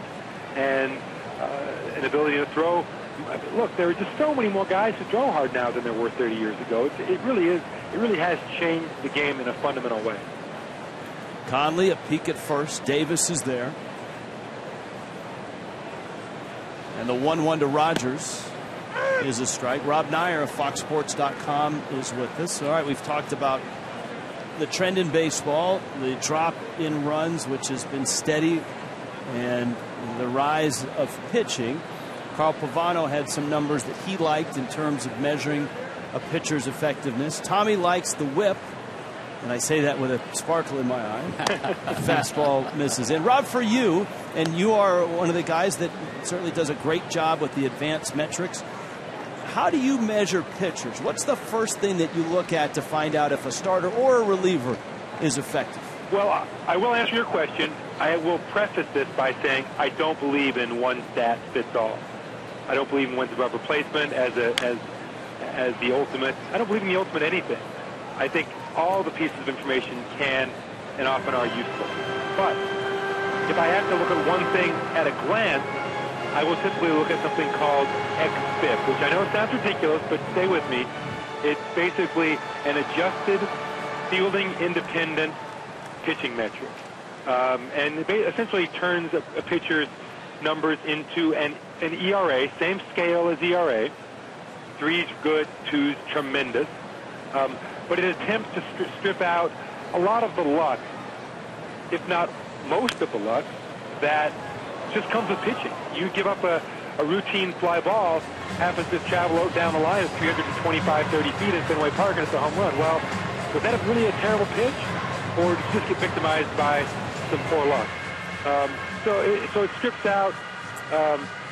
and an ability to throw. Look, there are just so many more guys who throw hard now than there were 30 years ago. It really has changed the game in a fundamental way. Conley, a peek at first. Davis is there. And the 1-1 to Rogers is a strike. Rob Nyer of FoxSports.com is with us. All right, we've talked about the trend in baseball, the drop in runs, which has been steady, and the rise of pitching. Carl Pavano had some numbers that he liked in terms of measuring a pitcher's effectiveness. Tommy likes the whip, and I say that with a sparkle in my eye. The fastball misses. And Rob, for you, and you are one of the guys that certainly does a great job with the advanced metrics, how do you measure pitchers? What's the first thing that you look at to find out if a starter or a reliever is effective? Well, I will answer your question. I will preface this by saying I don't believe in one stat fits all. I don't believe in wins above replacement as the ultimate. I don't believe in the ultimate anything. I think all the pieces of information can and often are useful. But if I have to look at one thing at a glance, I will typically look at something called xFIP, which I know it sounds ridiculous, but stay with me. It's basically an adjusted fielding independent pitching metric. And it essentially turns a pitcher's numbers into an ERA, same scale as ERA. 3's good, 2's tremendous. But it attempts to strip out a lot of the luck, if not most of the luck, that just comes with pitching. You give up a routine fly ball, happens to travel down the line at 325, 30 feet at Fenway Park, and it's a home run. Well, was that really a terrible pitch? Or did you just get victimized by some poor luck? So it strips out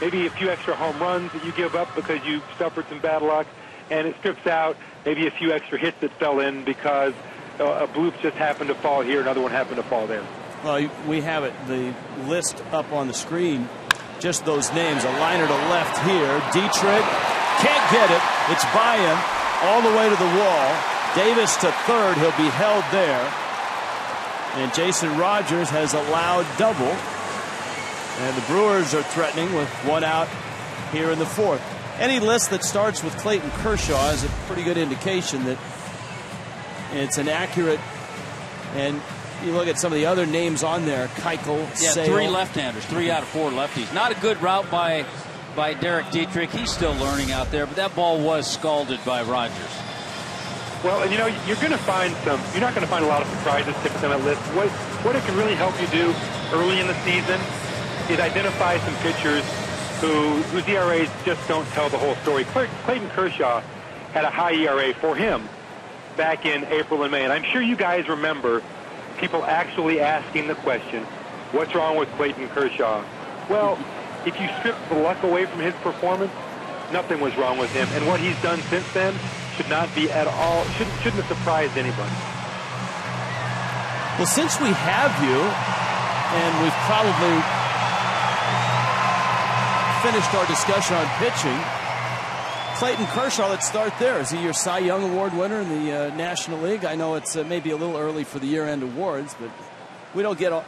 maybe a few extra home runs that you give up because you suffered some bad luck, and it strips out maybe a few extra hits that fell in because a bloop just happened to fall here, another one happened to fall there. Well, we have it, the list up on the screen, just those names. A liner to left here. Dietrich can't get it. It's by him all the way to the wall. Davis to third. He'll be held there. And Jason Rogers has allowed double. And the Brewers are threatening with one out here in the fourth. Any list that starts with Clayton Kershaw is a pretty good indication that it's an accurate, and you look at some of the other names on there, Keuchel, Sale. 3 left-handers, 3 out of 4 lefties. Not a good route by Derek Dietrich. He's still learning out there, but that ball was scalded by Rogers. Well, and you're going to find you're not going to find a lot of surprises typically on that list. What it can really help you do early in the season is identify some pitchers whose ERAs just don't tell the whole story. Clayton Kershaw had a high ERA for him back in April and May, and I'm sure you guys remember people actually asking the question, what's wrong with Clayton Kershaw? Well, if you strip the luck away from his performance, nothing was wrong with him, and what he's done since then should not be at all, shouldn't have surprised anybody. Well, since we have you, and we've probably finished our discussion on pitching, Clayton Kershaw, let's start there. Is he your Cy Young Award winner in the National League? I know it's maybe a little early for the year-end awards, but we don't get a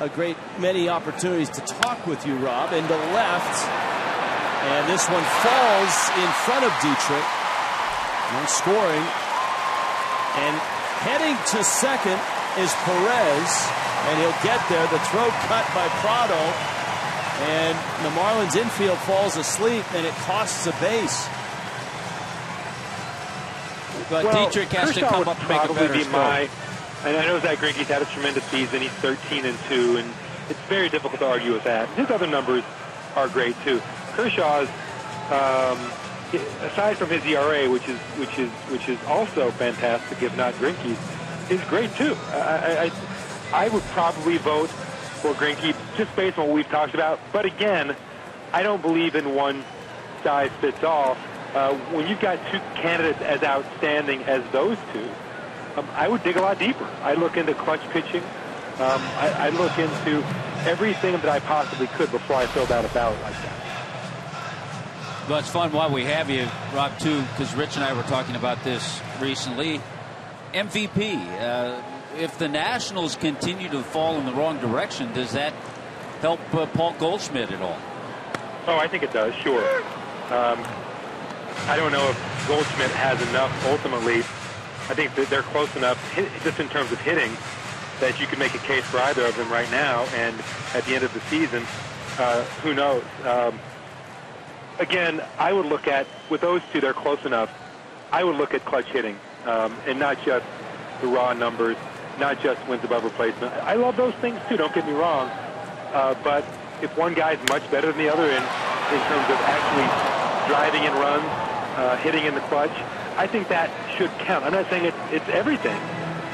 great many opportunities to talk with you, Rob. Into left, and this one falls in front of Dietrich. No scoring. And heading to second is Perez, and he'll get there. The throw cut by Prado. And the Marlins infield falls asleep, and it costs a base. But Dietrich has to come up and make a better score. And I know Zach Greinke's had a tremendous season. He's 13-2, and it's very difficult to argue with that. His other numbers are great too. Kershaw's, aside from his ERA, which is also fantastic, if not Greinke's, is great too. I would probably vote for Greinke just based on what we've talked about. But again, I don't believe in one size fits all. When you've got two candidates as outstanding as those two, I would dig a lot deeper. I look into clutch pitching. I look into everything that I possibly could before I filled out a ballot like that. Well, it's fun while we have you, Rob, too, because Rich and I were talking about this recently. MVP. If the Nationals continue to fall in the wrong direction, does that help Paul Goldschmidt at all? Oh, I think it does, sure. I don't know if Goldschmidt has enough ultimately. I think that they're close enough, just in terms of hitting, that you can make a case for either of them right now. And at the end of the season, who knows? Again, I would look at, with those two, they're close enough. I would look at clutch hitting, and not just the raw numbers, not just wins above replacement. I love those things too, don't get me wrong. But if one guy's much better than the other in terms of actually driving in runs, hitting in the clutch, I think that should count. I'm not saying it's everything,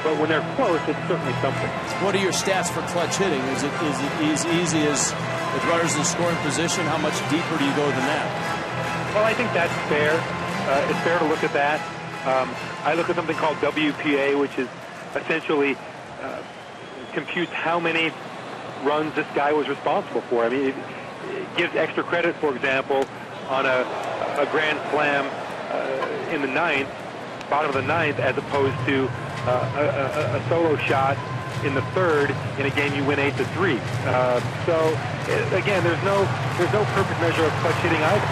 but when they're close, it's certainly something. What are your stats for clutch hitting? Is it as easy as with runners in scoring position? How much deeper do you go than that? Well, I think that's fair. It's fair to look at that. I look at something called WPA, which is essentially computes how many runs this guy was responsible for. I mean, it gives extra credit, for example, on a grand slam in the ninth, bottom of the ninth, as opposed to a solo shot in the third in a game you win 8-3. So again, there's no perfect measure of clutch hitting either.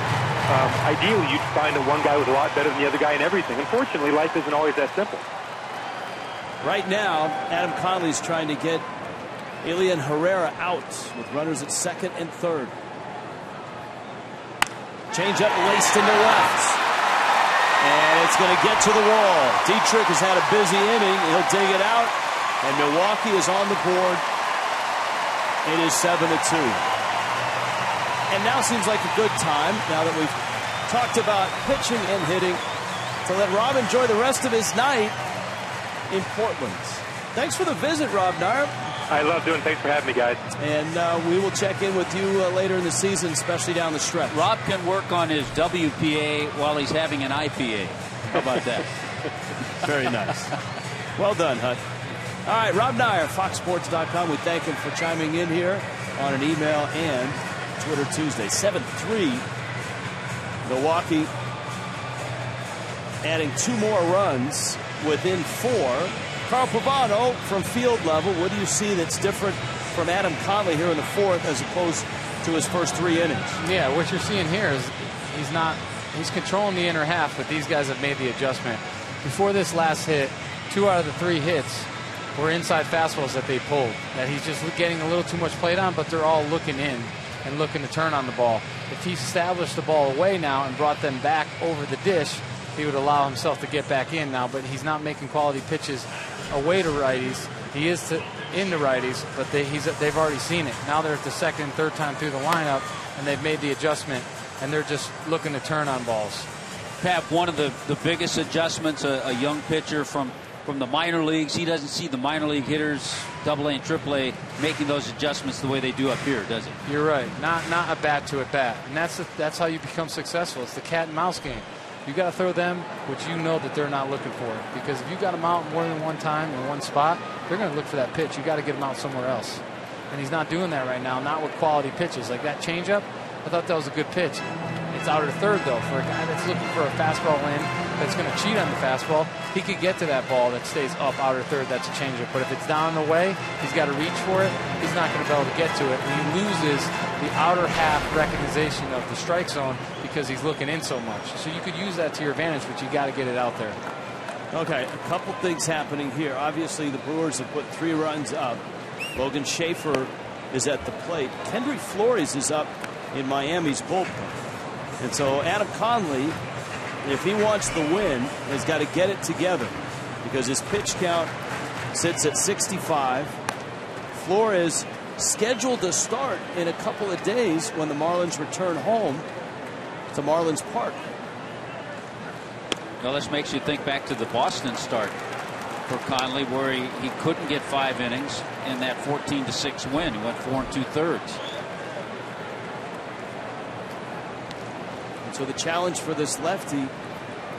Ideally, you'd find that one guy was a lot better than the other guy in everything. Unfortunately, life isn't always that simple. Right now, Adam Conley's trying to get Elian Herrera out with runners at second and third. Change up laced into left. And it's going to get to the wall. Dietrich has had a busy inning. He'll dig it out. And Milwaukee is on the board. It is 7-2. And now seems like a good time, now that we've talked about pitching and hitting, to let Rob enjoy the rest of his night in Portland. Thanks for the visit, Rob Nair. I love doing it. Thanks for having me, guys. And we will check in with you later in the season, especially down the stretch. Rob can work on his WPA while he's having an IPA. How about that? Very nice. Well done, Hut. All right, Rob Nair, FoxSports.com. We thank him for chiming in here on an email and Twitter Tuesday. 7-3. Milwaukee adding 2 more runs within 4. Carl Pavano from field level, what do you see that's different from Adam Conley here in the 4th as opposed to his first 3 innings? Yeah, what you're seeing here is he's controlling the inner half, but these guys have made the adjustment. Before this last hit, 2 out of the 3 hits were inside fastballs that they pulled, that he's just getting a little too much plate on, but they're all looking in and looking to turn on the ball. If he established the ball away now and brought them back over the dish, he would allow himself to get back in now, but he's not making quality pitches away to righties. He is in the righties, but they've already seen it. Now they're at the second and third time through the lineup, and they've made the adjustment, and they're just looking to turn on balls. Pap, one of the biggest adjustments, a young pitcher from the minor leagues, he doesn't see the minor league hitters, AA and AAA, making those adjustments the way they do up here, does he? You're right. Not a bat to a bat, and that's how you become successful. It's the cat and mouse game. You got to throw them what you know that they're not looking for. Because if you got them out more than one time in one spot, they're going to look for that pitch. You got to get them out somewhere else. And he's not doing that right now, not with quality pitches. Like that changeup, I thought that was a good pitch. It's out of third, though, for a guy that's looking for a fastball in that's going to cheat on the fastball. He could get to that ball that stays up out of third. That's a changeup. But if it's down and away, he's got to reach for it. He's not going to be able to get to it. And he loses the outer half recognition of the strike zone because he's looking in so much. So you could use that to your advantage, but you got to get it out there. Okay, a couple things happening here. Obviously, the Brewers have put 3 runs up. Logan Schaefer is at the plate. Kendrick Flores is up in Miami's bullpen. And so Adam Conley, if he wants the win, has got to get it together because his pitch count sits at 65. Flores scheduled to start in a couple of days when the Marlins return home to Marlins Park. Well, this makes you think back to the Boston start for Conley, where he couldn't get 5 innings in that 14-6 win. He went 4 2/3. So the challenge for this lefty,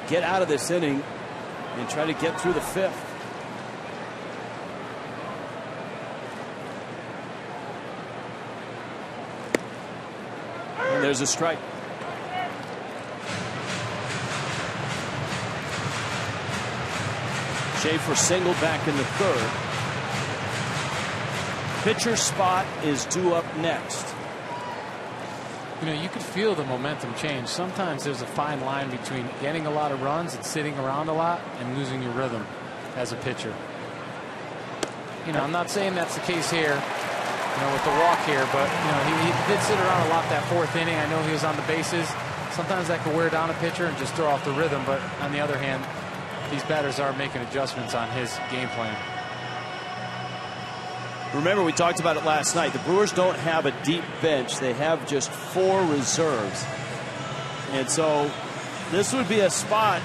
get out of this inning and try to get through the 5th. And there's a strike. Schaefer singled back in the 3rd. Pitcher spot is due up next. You know, you could feel the momentum change. Sometimes there's a fine line between getting a lot of runs and sitting around a lot and losing your rhythm as a pitcher. You know, I'm not saying that's the case here, you know, with the walk here, but, you know, he did sit around a lot that 4th inning. I know he was on the bases. Sometimes that could wear down a pitcher and just throw off the rhythm, but on the other hand, these batters are making adjustments on his game plan. Remember, we talked about it last night. The Brewers don't have a deep bench. They have just 4 reserves. And so this would be a spot,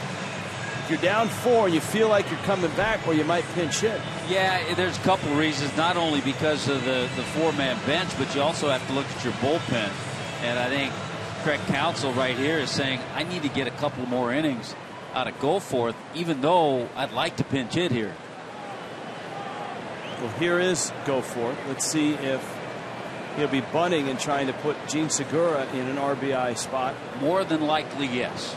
if you're down 4 and you feel like you're coming back, where you might pinch hit. Yeah, there's a couple reasons, not only because of the 4-man bench, but you also have to look at your bullpen. And I think Craig Counsell right here is saying, I need to get a couple more innings out of Goforth, even though I'd like to pinch hit here. Well, here is Goforth. Let's see if he'll be bunting and trying to put Gene Segura in an RBI spot. More than likely, yes.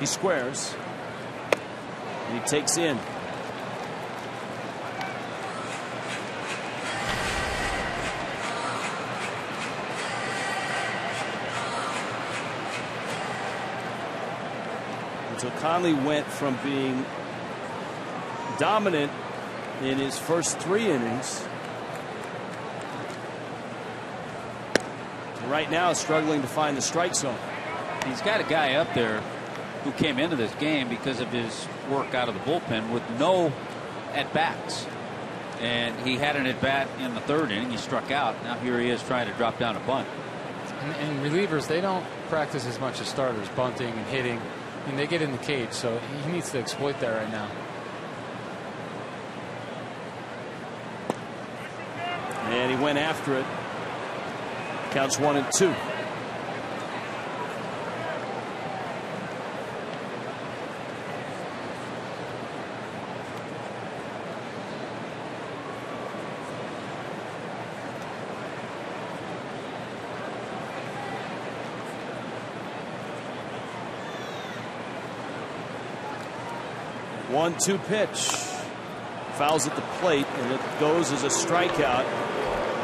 He squares. And he takes in. And so Conley went from being dominant in his first 3 innings to right now struggling to find the strike zone. He's got a guy up there who came into this game because of his work out of the bullpen with no at-bats. And he had an at-bat in the 3rd inning. He struck out. Now here he is trying to drop down a bunt. And relievers, they don't practice as much as starters, bunting and hitting. And they get in the cage, so he needs to exploit that right now. And he went after it. Counts 1-2. One-two pitch. Fouls at the plate, and it goes as a strikeout.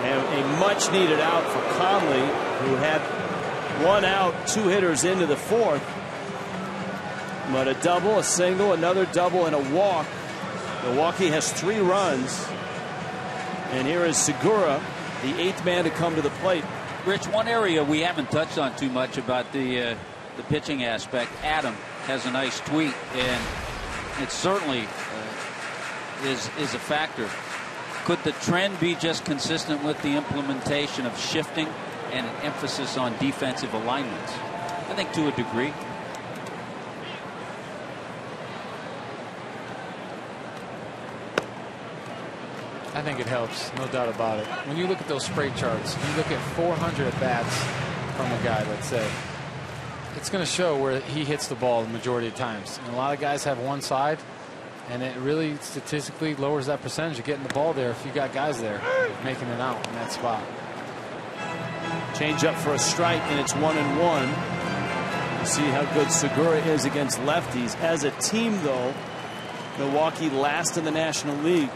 And a much needed out for Conley, who had 1 out, 2 hitters into the 4th. But a double, a single, another double, and a walk. Milwaukee has 3 runs. And here is Segura, the 8th man to come to the plate. Rich, one area we haven't touched on too much about the pitching aspect. Adam has a nice tweet, and it certainly is a factor. Could the trend be just consistent with the implementation of shifting and an emphasis on defensive alignments? I think to a degree. I think it helps, no doubt about it. When you look at those spray charts, you look at 400 at-bats from a guy, let's say, it's going to show where he hits the ball the majority of times. And a lot of guys have one side, and it really statistically lowers that percentage of getting the ball there if you got guys there making it out in that spot. Change up for a strike, and it's 1-1. You see how good Segura is against lefties. As a team, though, Milwaukee last in the National League,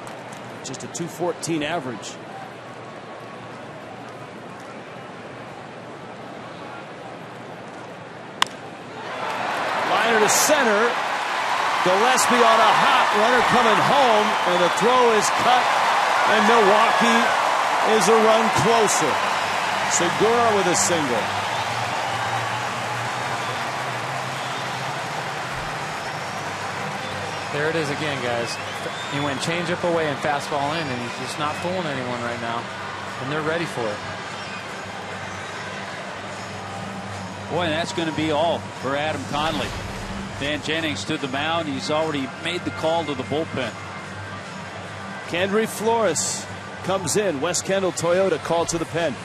just a .214 average. Liner to center. Gillespie on a hot runner coming home, and the throw is cut, and Milwaukee is a run closer. Segura with a single. There it is again, guys. He went changeup away and fastball in, and he's just not fooling anyone right now, and they're ready for it. Boy, that's going to be all for Adam Conley. Dan Jennings to the mound. He's already made the call to the bullpen. Kendry Flores comes in. West Kendall Toyota called to the pen.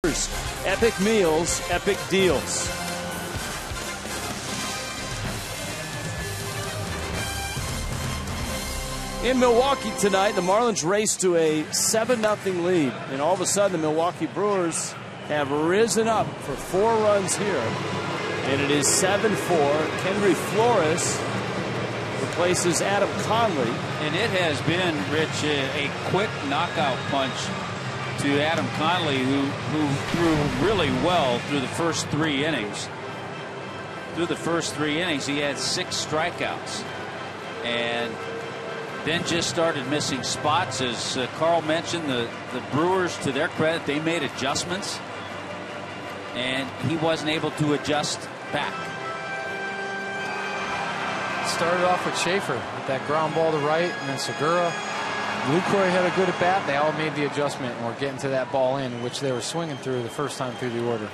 Brewers. Epic meals, epic deals. In Milwaukee tonight, the Marlins race to a 7-0 lead. And all of a sudden, the Milwaukee Brewers have risen up for 4 runs here. And it is 7-4. Henry Flores replaces Adam Conley. And it has been, Rich, a quick knockout punch to Adam Conley, who threw really well through the first 3 innings. Through the first 3 innings, he had 6 strikeouts. And then just started missing spots. As Carl mentioned, the Brewers, to their credit, they made adjustments, and he wasn't able to adjust back. Started off with Schaefer with that ground ball to right, and then Segura. Lucroy had a good at bat. They all made the adjustment and were getting to that ball in, which they were swinging through the first time through the order.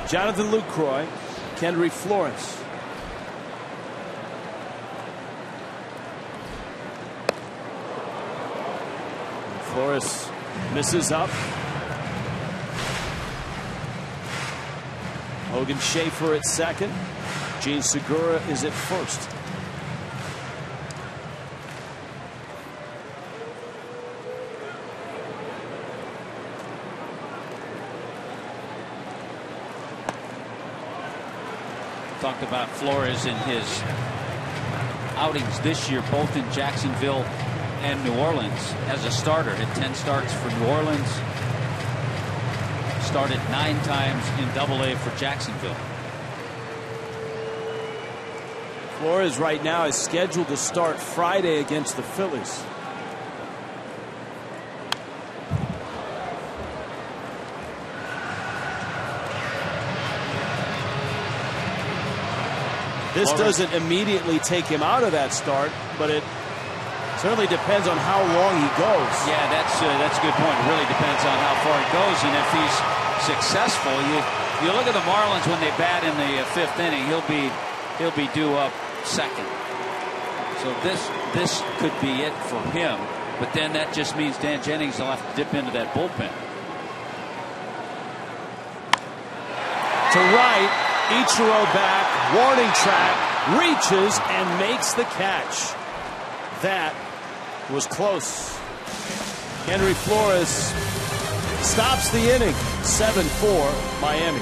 Jonathan Lucroy, Henry Flores. Flores misses up. Hogan Schaefer at second. Gene Segura is at first. Talked about Flores in his outings this year, both in Jacksonville and New Orleans as a starter. Had 10 starts for New Orleans. Started 9 times in Double-A for Jacksonville. Flores right now is scheduled to start Friday against the Phillies. This doesn't immediately take him out of that start, but it certainly depends on how long he goes. Yeah, that's a good point. It really depends on how far he goes, and if he's successful, you look at the Marlins when they bat in the 5th inning, he'll be due up second. So this could be it for him, but then that just means Dan Jennings will have to dip into that bullpen. To right. Ichiro back, warning track, reaches and makes the catch. That was close. Henry Flores stops the inning. 7-4 Miami.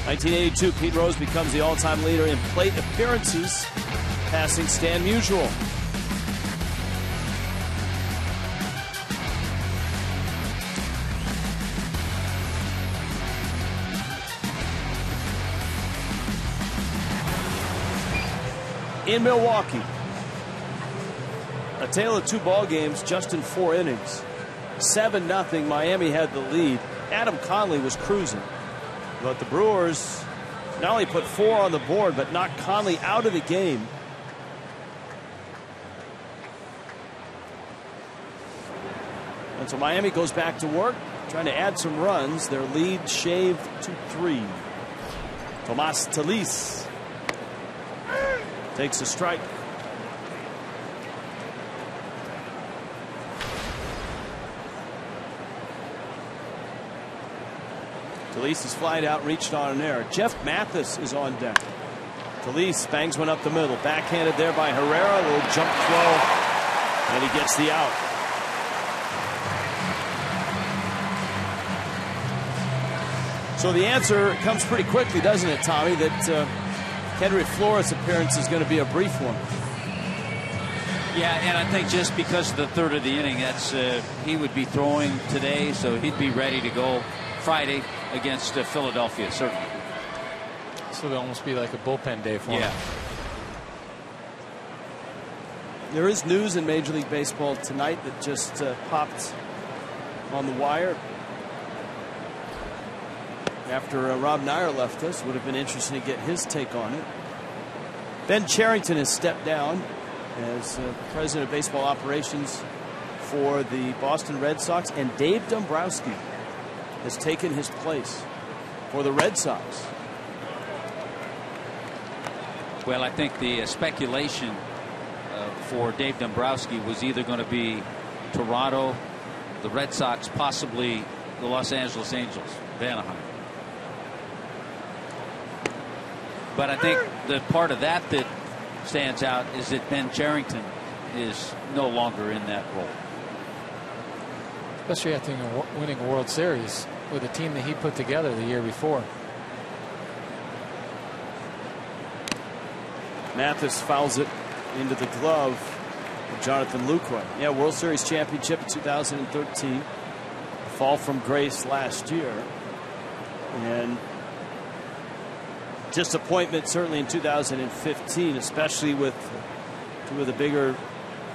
'82, Pete Rose becomes the all-time leader in plate appearances, passing Stan Musial. In Milwaukee, tale of two ball games just in 4 innings. 7-0, Miami had the lead. Adam Conley was cruising. But the Brewers not only put 4 on the board, but knocked Conley out of the game. And so Miami goes back to work, trying to add some runs. Their lead shaved to 3. Tomas Talis takes a strike. Talis is flying out, reached on an error. Jeff Mathis is on deck. Talis bangs one up the middle. Backhanded there by Herrera. A little jump throw. And he gets the out. So the answer comes pretty quickly, doesn't it, Tommy, that Kendrick Flores' appearance is going to be a brief one. Yeah, and I think just because of the third of the inning, he would be throwing today, so he'd be ready to go Friday against Philadelphia, certainly. So it'll almost be like a bullpen day for him. There is news in Major League Baseball tonight that just popped on the wire. After Rob Nair left us, would have been interesting to get his take on it. Ben Cherington has stepped down as president of baseball operations for the Boston Red Sox, and Dave Dombrowski has taken his place for the Red Sox. Well, I think the speculation for Dave Dombrowski was either going to be Toronto, the Red Sox, possibly the Los Angeles Angels of Anaheim. But I think the part of that stands out is that Ben Cherington is no longer in that role. Especially after winning a World Series with a team that he put together the year before. Mathis fouls it into the glove of Jonathan Lucroy. Yeah, World Series championship in 2013. Fall from grace last year. And disappointment certainly in 2015, especially with 2 of the bigger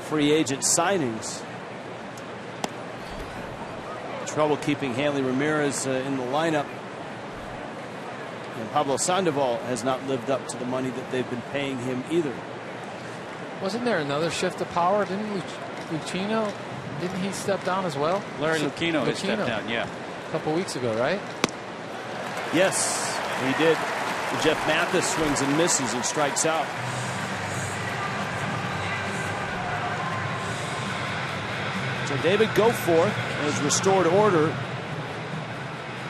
free agent signings. Trouble keeping Hanley Ramirez in the lineup. And Pablo Sandoval has not lived up to the money that they've been paying him either. Wasn't there another shift of power? Didn't Lucchino, didn't he step down as well? Larry Lucchino has stepped down, yeah. A couple weeks ago, right? Yes, he did. Jeff Mathis swings and misses and strikes out. So David Goforth has restored order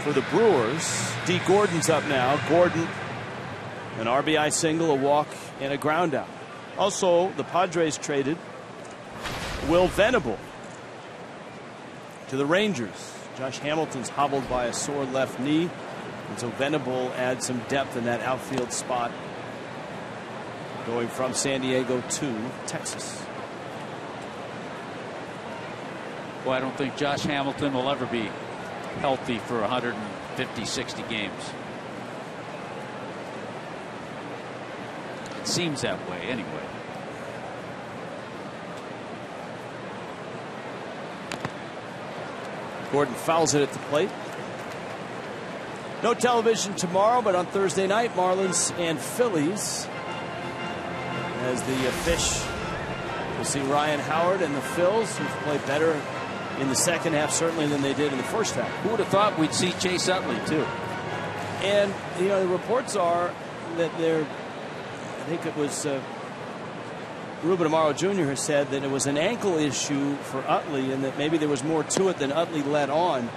for the Brewers. D. Gordon's up now. Gordon, an RBI single, a walk, and a ground out. Also, the Padres traded Will Venable to the Rangers. Josh Hamilton's hobbled by a sore left knee. And so Venable adds some depth in that outfield spot, going from San Diego to Texas. Well, I don't think Josh Hamilton will ever be healthy for 150, 60 games. It seems that way anyway. Gordon fouls it at the plate. No television tomorrow, but on Thursday night, Marlins and Phillies. As the fish, we'll see Ryan Howard and the Phils, who've played better in the second half, certainly, than they did in the first half. Who would have thought we'd see Chase Utley, too? And, you know, the reports are that I think it was Ruben Amaro Jr. has said that it was an ankle issue for Utley, and that maybe there was more to it than Utley let on.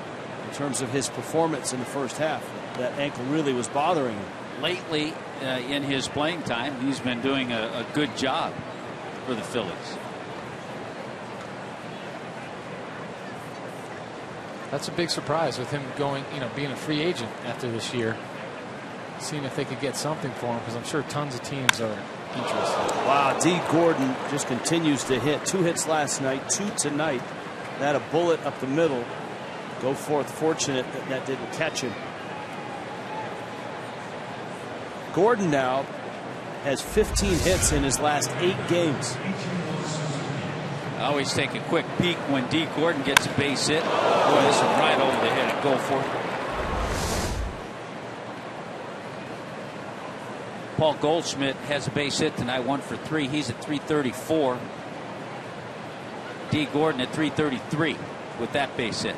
In terms of his performance in the first half, that ankle really was bothering him. Lately, in his playing time, he's been doing a good job for the Phillies. That's a big surprise with him going, being a free agent after this year. Seeing if they could get something for him, because I'm sure tons of teams are interested. Wow, D. Gordon just continues to hit. 2 hits last night, 2 tonight. That a bullet up the middle. Goforth fortunate that didn't catch him. Gordon now has 15 hits in his last 8 games. Always take a quick peek when D. Gordon gets a base hit. Boy, this is right over the head and go for it. Paul Goldschmidt has a base hit tonight, 1 for 3. He's at 334. D. Gordon at 333 with that base hit.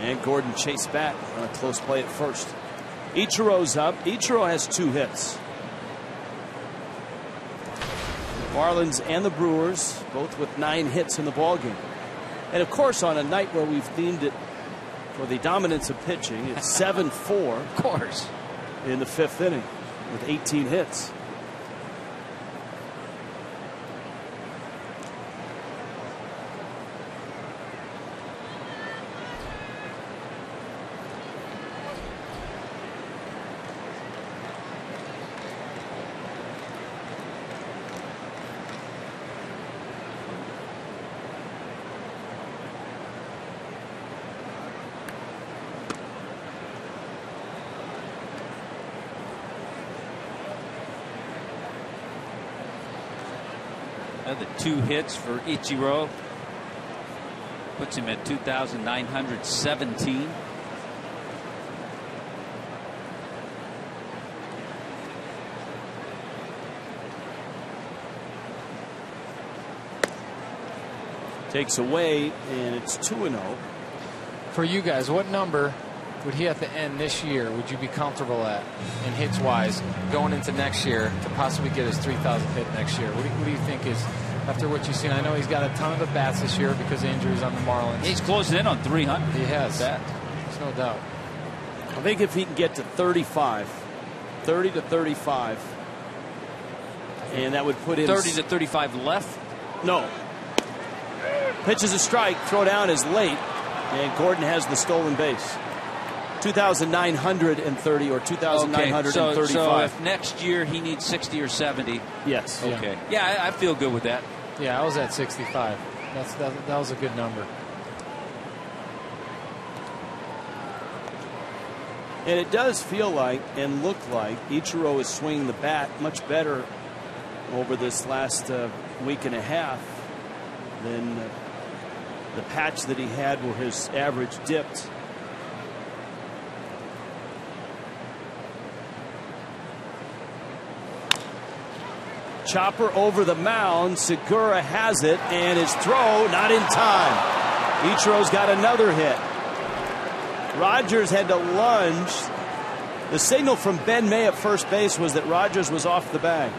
And Gordon chased back on a close play at first. Ichiro's up. Ichiro has 2 hits. Marlins and the Brewers both with 9 hits in the ballgame. And of course, on a night where we've themed it for the dominance of pitching, it's 7-4. Of course. In the 5th inning with 18 hits. The 2 hits for Ichiro puts him at 2,917. Takes away, and it's 2-0. For you guys, what number would he have to end this year? Would you be comfortable at in hits wise going into next year to possibly get his 3,000 hit next year? What do you think is, after what you've seen? I know he's got a ton of the bats this year because of injuries on the Marlins. He's closing in on 300. He has. That. There's no doubt. I think if he can get to 35, 30 to 35, and that would put him 30 to 35 left. No. Pitches a strike, throw down is late, and Gordon has the stolen base. 2,930 or 2,935. Okay, so if next year he needs 60 or 70. Yes. Okay. Yeah, I feel good with that. Yeah, I was at 65. That was a good number. And it does feel like and look like Ichiro is swinging the bat much better over this last week and a half than the patch that he had where his average dipped. Chopper over the mound. Segura has it, and his throw not in time. Ichiro's got another hit. Rogers had to lunge. The signal from Ben May at first base was that Rogers was off the bag.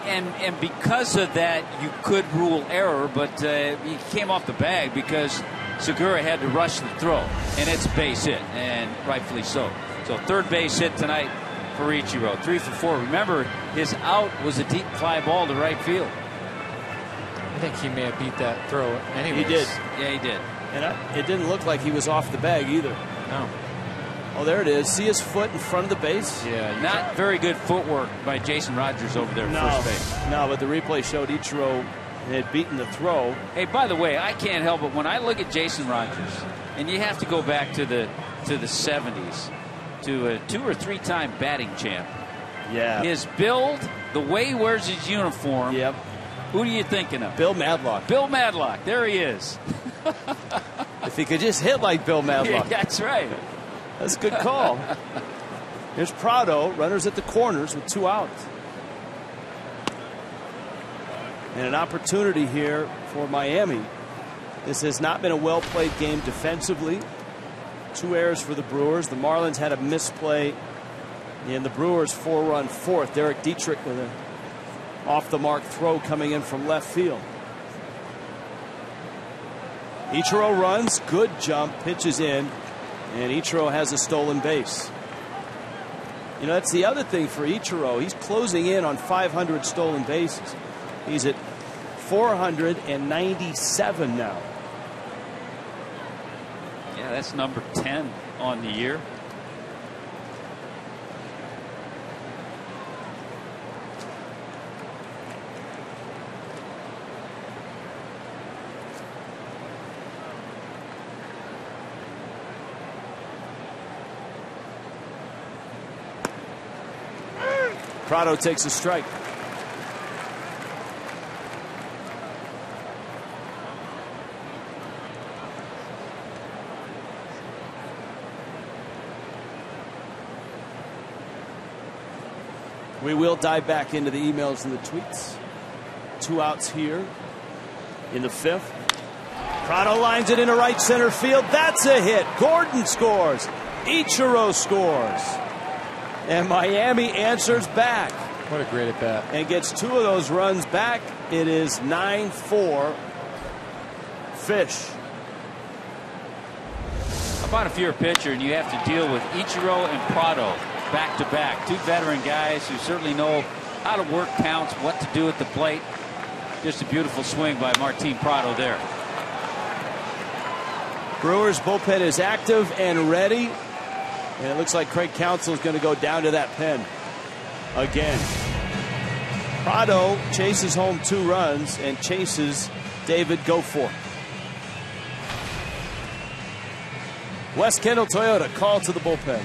And because of that, you could rule error, but he came off the bag because Segura had to rush the throw, and it's base hit, and rightfully so. So third base hit tonight for Ichiro, 3 for 4. Remember, his out was a deep fly ball to right field. I think he may have beat that throw anyways. He did. Yeah, he did. And it didn't look like he was off the bag either. No. Oh, there it is. See his foot in front of the base? Yeah. Not very good footwork by Jason Rogers over there at first base. No, but the replay showed Ichiro had beaten the throw. Hey, by the way, I can't help it when I look at Jason Rogers, and you have to go back to the 70s, to a 2 or 3 time batting champ. Yeah. His build, the way he wears his uniform. Yep. Who are you thinking of? Bill Madlock. Bill Madlock. There he is. If he could just hit like Bill Madlock. Yeah, that's right. That's a good call. Here's Prado, runners at the corners with 2 outs. And an opportunity here for Miami. This has not been a well-played game defensively. 2 errors for the Brewers. The Marlins had a misplay in the Brewers' 4-run fourth. Derek Dietrich with an off-the-mark throw coming in from left field. Ichiro runs, good jump, pitches in, and Ichiro has a stolen base. You know, that's the other thing for Ichiro. He's closing in on 500 stolen bases. He's at 497 now. Yeah, that's number 10 on the year. Prado takes a strike. We will dive back into the emails and the tweets. 2 outs here in the 5th. Prado lines it into right center field. That's a hit. Gordon scores. Ichiro scores. And Miami answers back. What a great at bat. And gets 2 of those runs back. It is 9-4 Fish. How about if you're a pitcher and you have to deal with Ichiro and Prado back to back? 2 veteran guys who certainly know how to work counts, what to do at the plate. Just a beautiful swing by Martin Prado there. Brewers bullpen is active and ready. And it looks like Craig Counsell is going to go down to that pen again. Prado chases home 2 runs and chases David Goforth. West Kendall Toyota call to the bullpen.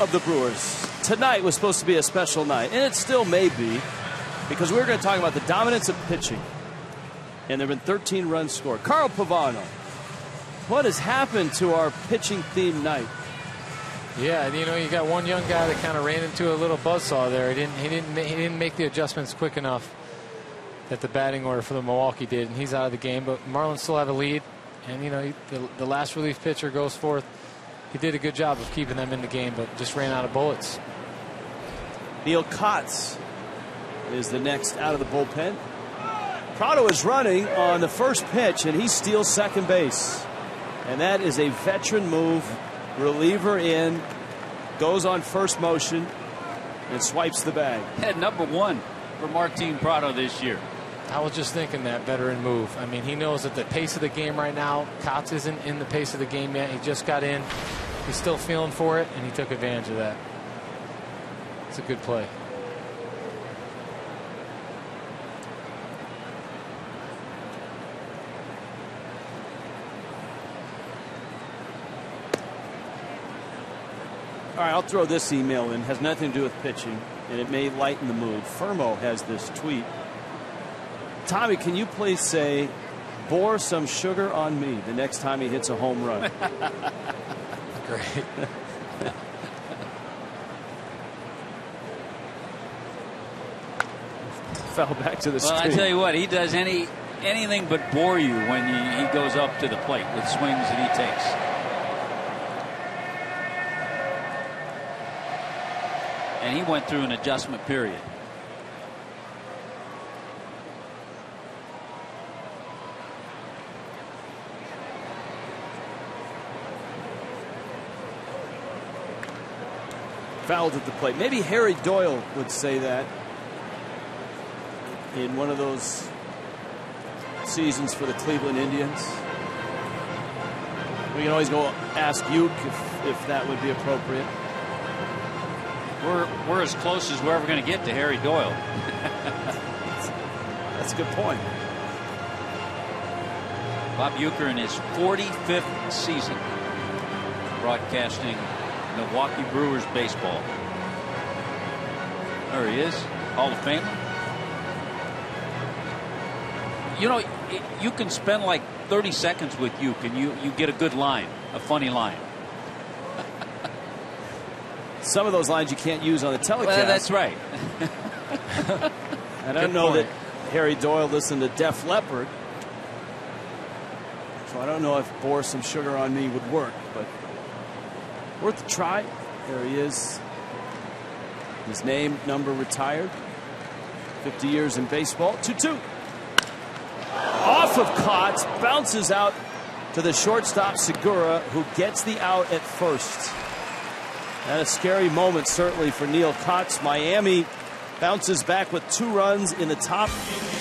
Of the Brewers. Tonight was supposed to be a special night, and it still may be, because we're going to talk about the dominance of pitching. And there have been 13 runs scored. Carl Pavano, what has happened to our pitching themed night? Yeah, you know, you got one young guy that kind of ran into a little buzzsaw there. He didn't make the adjustments quick enough that the batting order for the Milwaukee did, and he's out of the game. But Marlins still have a lead, and you know, the last relief pitcher goes forth. He did a good job of keeping them in the game, but just ran out of bullets. Neil Kotz is the next out of the bullpen. Prado is running on the first pitch, and he steals second base. And that is a veteran move. Reliever in, goes on first motion, and swipes the bag. Head number 1 for Martin Prado this year. I was just thinking that veteran move. I mean, he knows that the pace of the game right now, Kotz isn't in the pace of the game yet. He just got in. He's still feeling for it, and he took advantage of that. It's a good play. All right, I'll throw this email in. It has nothing to do with pitching, and it may lighten the mood. Fermo has this tweet. Tommy, can you please say, "Pour some sugar on me" the next time he hits a home run? Great. Fell back to the screen. Well, I tell you what, he does anything but bore you when he goes up to the plate with swings that he takes. And he went through an adjustment period. Fouled at the plate. Maybe Harry Doyle would say that in one of those seasons for the Cleveland Indians? We can always go ask Uke if that would be appropriate. We're as close as we're ever going to get to Harry Doyle. That's a good point. Bob Uecker in his 45th season broadcasting Milwaukee Brewers baseball. There he is, Hall of Famer. You know, you can spend like 30 seconds with Uke and you get a good line, a funny line. Some of those lines you can't use on the telecast. Well, that's right. And I don't know that Harry Doyle listened to Def Leppard, so I don't know if Pour Some Sugar on Me would work, but worth a try. There he is. His name, number retired. 50 years in baseball. 2-2. Off of Kotz, bounces out to the shortstop Segura, who gets the out at first. And a scary moment, certainly, for Neil Kotz. Miami bounces back with 2 runs in the top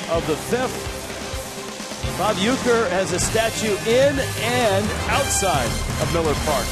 of the 5th. Bob Uecker has a statue in and outside of Miller Park.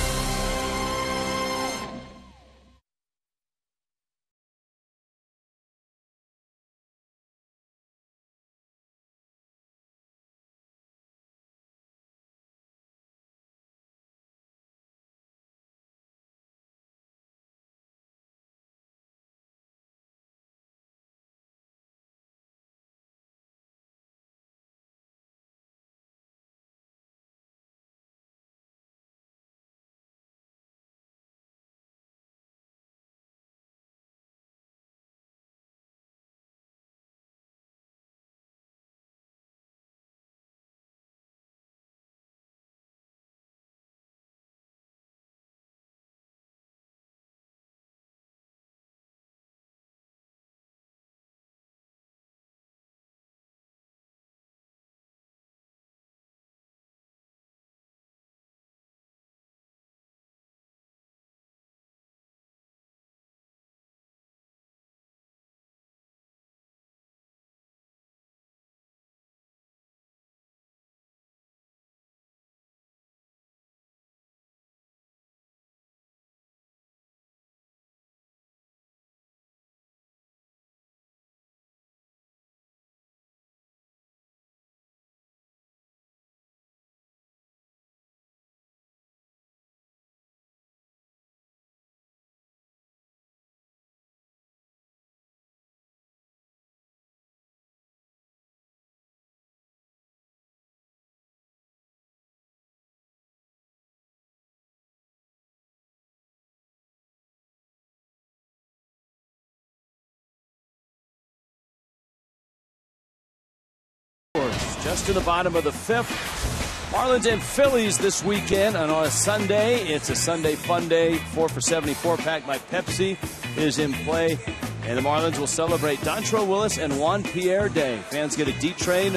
Just to the bottom of the 5th. Marlins and Phillies this weekend, and on a Sunday, it's a Sunday fun day. 4 for 74 packed by Pepsi is in play, and the Marlins will celebrate Dontrelle Willis and Juan Pierre Day. Fans get a D-Train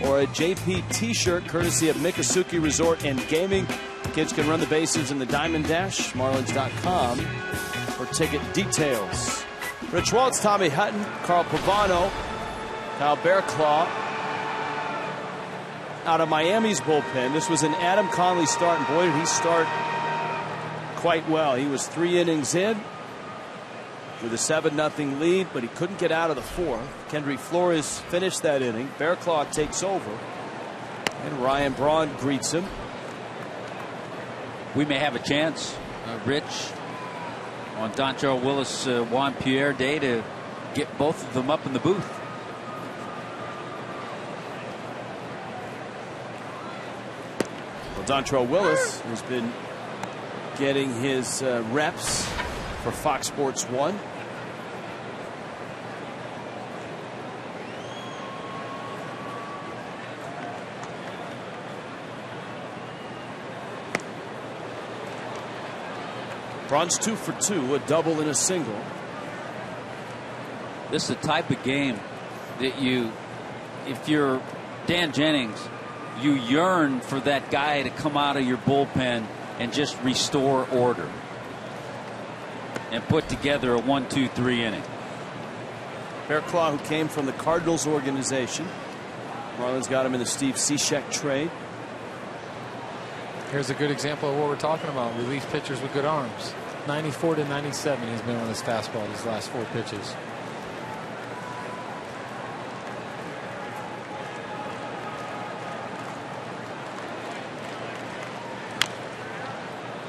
or a JP T-shirt courtesy of Miccosukee Resort and Gaming. Kids can run the bases in the Diamond Dash, Marlins.com for ticket details. Rich Waltz, Tommy Hutton, Carl Pavano, Kyle Bearclaw. Out of Miami's bullpen. This was an Adam Conley start, and boy, did he start quite well. He was 3 innings in with a 7-0 lead, but he couldn't get out of the 4th. Kendrick Flores finished that inning. Bearclaw takes over, and Ryan Braun greets him. We may have a chance, Rich, on Dontrelle Willis, Juan Pierre Day to get both of them up in the booth. Dontrelle Willis has been getting his reps for Fox Sports 1. Braun's 2 for 2, a double and a single. This is the type of game that if you're Dan Jennings, you yearn for that guy to come out of your bullpen and just restore order and put together a 1-2-3 inning. Bearclaw, who came from the Cardinals organization. Marlins got him in the Steve Cishek trade. Here's a good example of what we're talking about. Relief pitchers with good arms. 94 to 97 he's been on his fastball these last 4 pitches.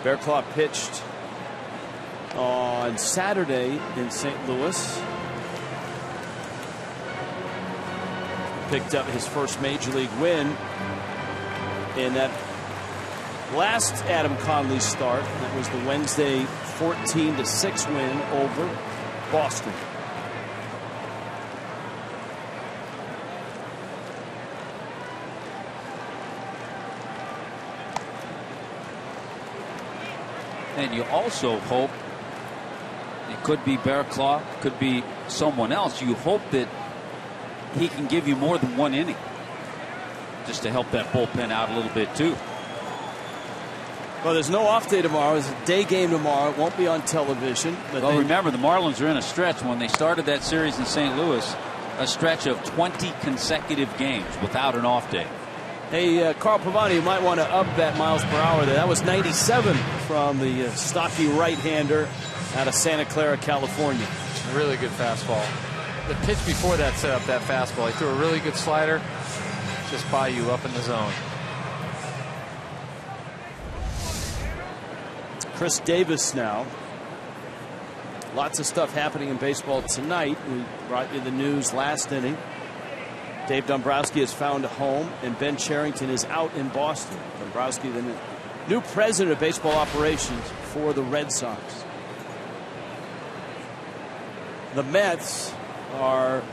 Bearclaw pitched on Saturday in St. Louis. Picked up his first major league win in that last Adam Conley start. That was the Wednesday 14-6 win over Boston. And you also hope, it could be Bearclaw, could be someone else, you hope that he can give you more than 1 inning just to help that bullpen out a little bit too. Well, there's no off day tomorrow. It's a day game tomorrow. It won't be on television. But well, remember, the Marlins are in a stretch. When they started that series in St. Louis, a stretch of 20 consecutive games without an off day. Hey, Carl Pavani, you might want to up that miles per hour there. That was 97 from the stocky right-hander out of Santa Clara, California. Really good fastball. The pitch before that set up that fastball. He threw a really good slider just by you up in the zone. Chris Davis now. Lots of stuff happening in baseball tonight. We brought you the news last inning. Dave Dombrowski has found a home, and Ben Cherington is out in Boston. Dombrowski, the new president of baseball operations for the Red Sox. The Mets are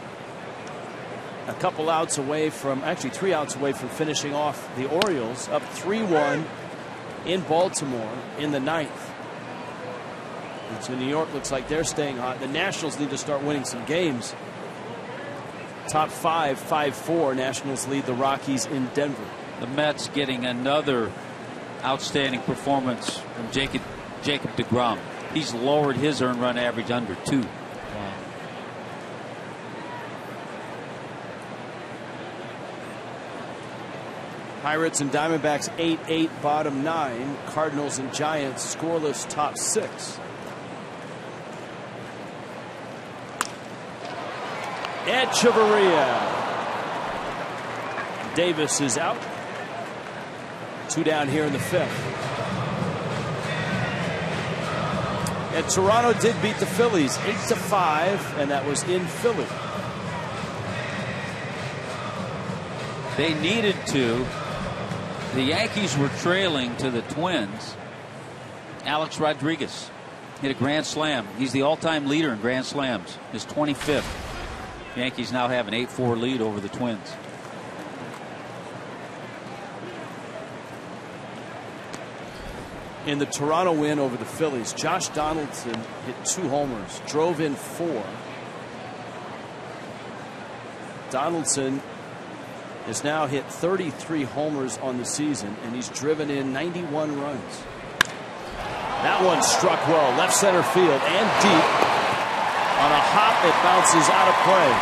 a couple outs away from, actually 3 outs away from finishing off the Orioles, up 3-1 in Baltimore in the 9th. And so New York looks like they're staying hot. The Nationals need to start winning some games. Top 5, 5-4. Nationals lead the Rockies in Denver. The Mets getting another outstanding performance from Jacob deGrom. He's lowered his earned run average under 2. Wow. Pirates and Diamondbacks 8-8 bottom 9. Cardinals and Giants scoreless top 6. Echeverria. Davis is out. 2 down here in the 5th. And Toronto did beat the Phillies 8-5, and that was in Philly. They needed to. The Yankees were trailing to the Twins. Alex Rodriguez hit a grand slam. He's the all-time leader in grand slams. His 25th. Yankees now have an 8-4 lead over the Twins. In the Toronto win over the Phillies, Josh Donaldson hit 2 homers, drove in 4. Donaldson has now hit 33 homers on the season, and he's driven in 91 runs. That one struck well, left center field and deep. On a hop, it bounces out of play.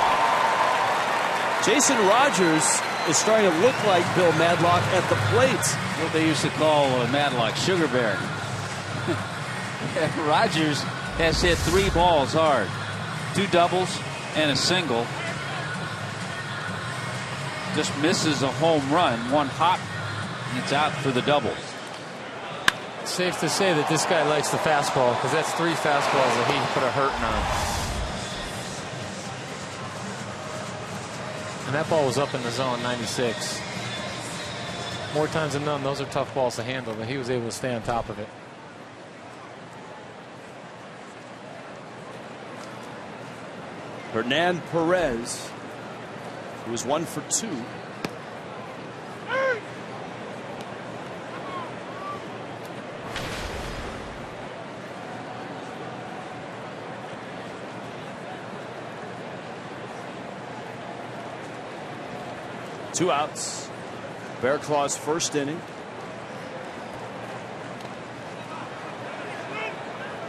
Jason Rogers is starting to look like Bill Madlock at the plate. What they used to call Madlock, Sugar Bear. Rogers has hit 3 balls hard. 2 doubles and a single. Just misses a home run. 1 hop, and it's out for the double. It's safe to say that this guy likes the fastball, because that's 3 fastballs that he put a hurting on. And that ball was up in the zone, 96. More times than none, those are tough balls to handle, but he was able to stay on top of it. Hernan Perez, who was 1 for 2. Two outs. Bearclaw's first inning.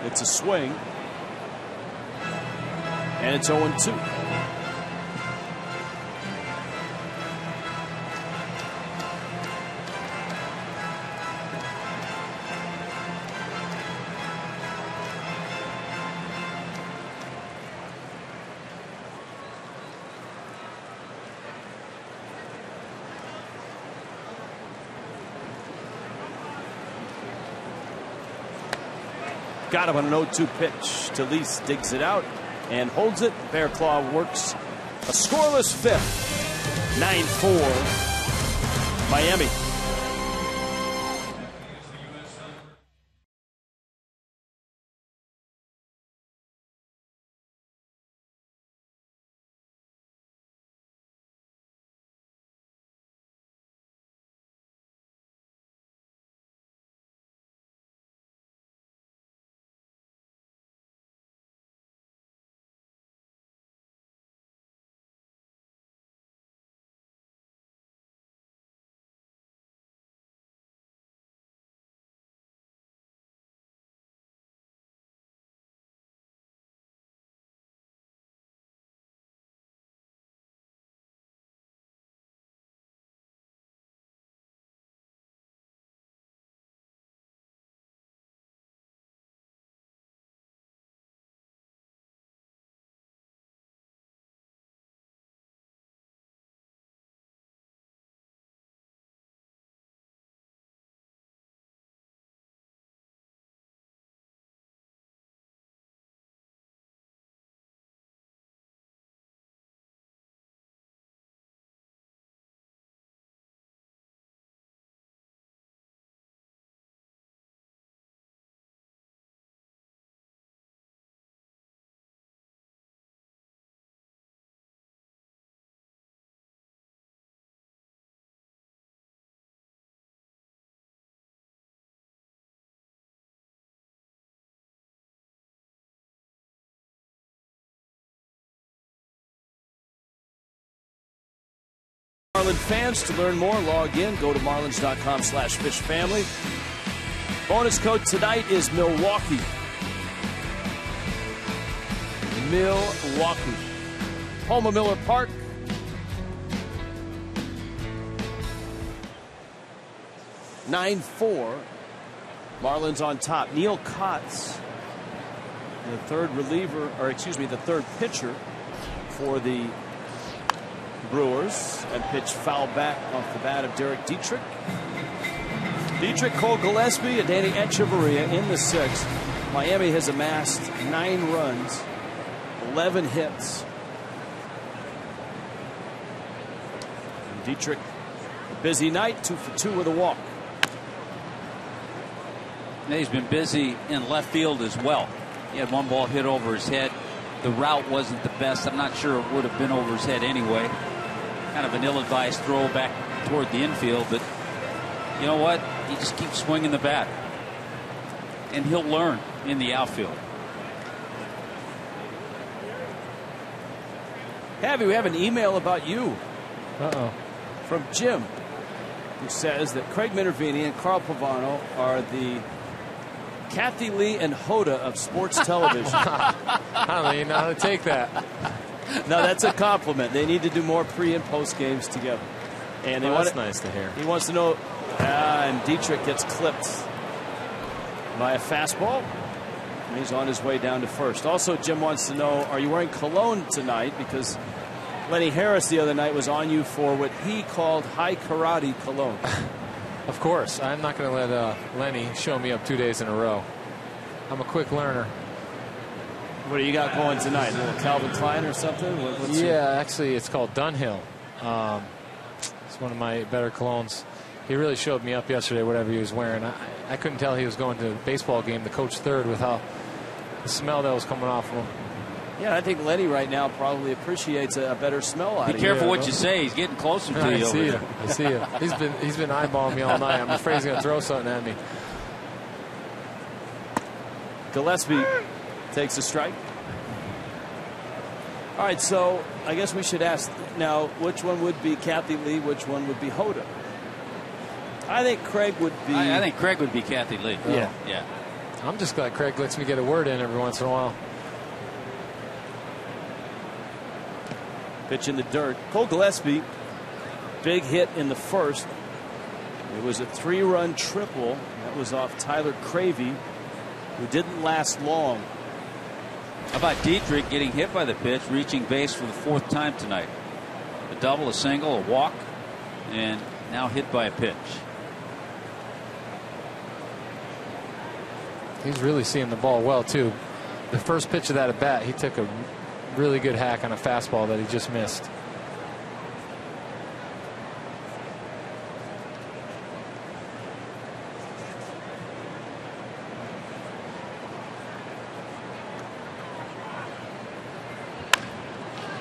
It's a swing. And it's 0-2. got him on an 0-2 pitch. Talise digs it out and holds it. Bear Claw works a scoreless fifth. 9-4 Miami. Marlin fans, to learn more, log in. Go to marlins.com/fishfamily. Bonus code tonight is Milwaukee. Milwaukee. Home of Miller Park. (9-4). Marlins on top. Neil Kotz, the third pitcher for the Brewers, and pitch foul back off the bat of Derek Dietrich. Cole Gillespie, and Danny Echeverria in the sixth. Miami has amassed 9 runs, 11 hits. And Dietrich, a busy night, 2 for 2 with a walk. He's been busy in left field as well. He had one ball hit over his head. The route wasn't the best. I'm not sure it would have been over his head anyway. Kind of an ill-advised throw back toward the infield, but you know what? He just keeps swinging the bat, and he'll learn in the outfield. Havy, we have an email about you. Uh-oh. From Jim, who says that Craig Minervini and Carl Pavano are the Kathy Lee and Hoda of sports television. I don't even know how to take that. No, that's a compliment. They need to do more pre and post games together. And that's nice to hear. He wants to know, and Dietrich gets clipped by a fastball. And he's on his way down to first. Also, Jim wants to know, are you wearing cologne tonight? Because Lenny Harris the other night was on you for what he called high karate cologne. Of course. I'm not going to let Lenny show me up 2 days in a row. I'm a quick learner. What do you got going tonight? A little Calvin Klein or something? Actually, it's called Dunhill. It's one of my better colognes. He really showed me up yesterday, whatever he was wearing. I couldn't tell he was going to a baseball game to coach third with how the smell that was coming off of him. Yeah, I think Lenny right now probably appreciates a better smell out of you. Be careful what you say. He's getting closer to you. I see you. He's been eyeballing me all night. I'm afraid he's going to throw something at me. Gillespie takes a strike. All right, so I guess we should ask now, which one would be Kathy Lee, which one would be Hoda? I think Craig would be. I think Craig would be Kathy Lee. Yeah. Yeah. I'm just glad Craig lets me get a word in every once in a while. Pitch in the dirt. Cole Gillespie, big hit in the first. It was a 3-run triple. That was off Tyler Cravey, who didn't last long. How about Dietrich getting hit by the pitch, reaching base for the 4th time tonight? A double, a single, a walk, and now hit by a pitch. He's really seeing the ball well, too. The first pitch of that at bat, he took a really good hack on a fastball that he just missed.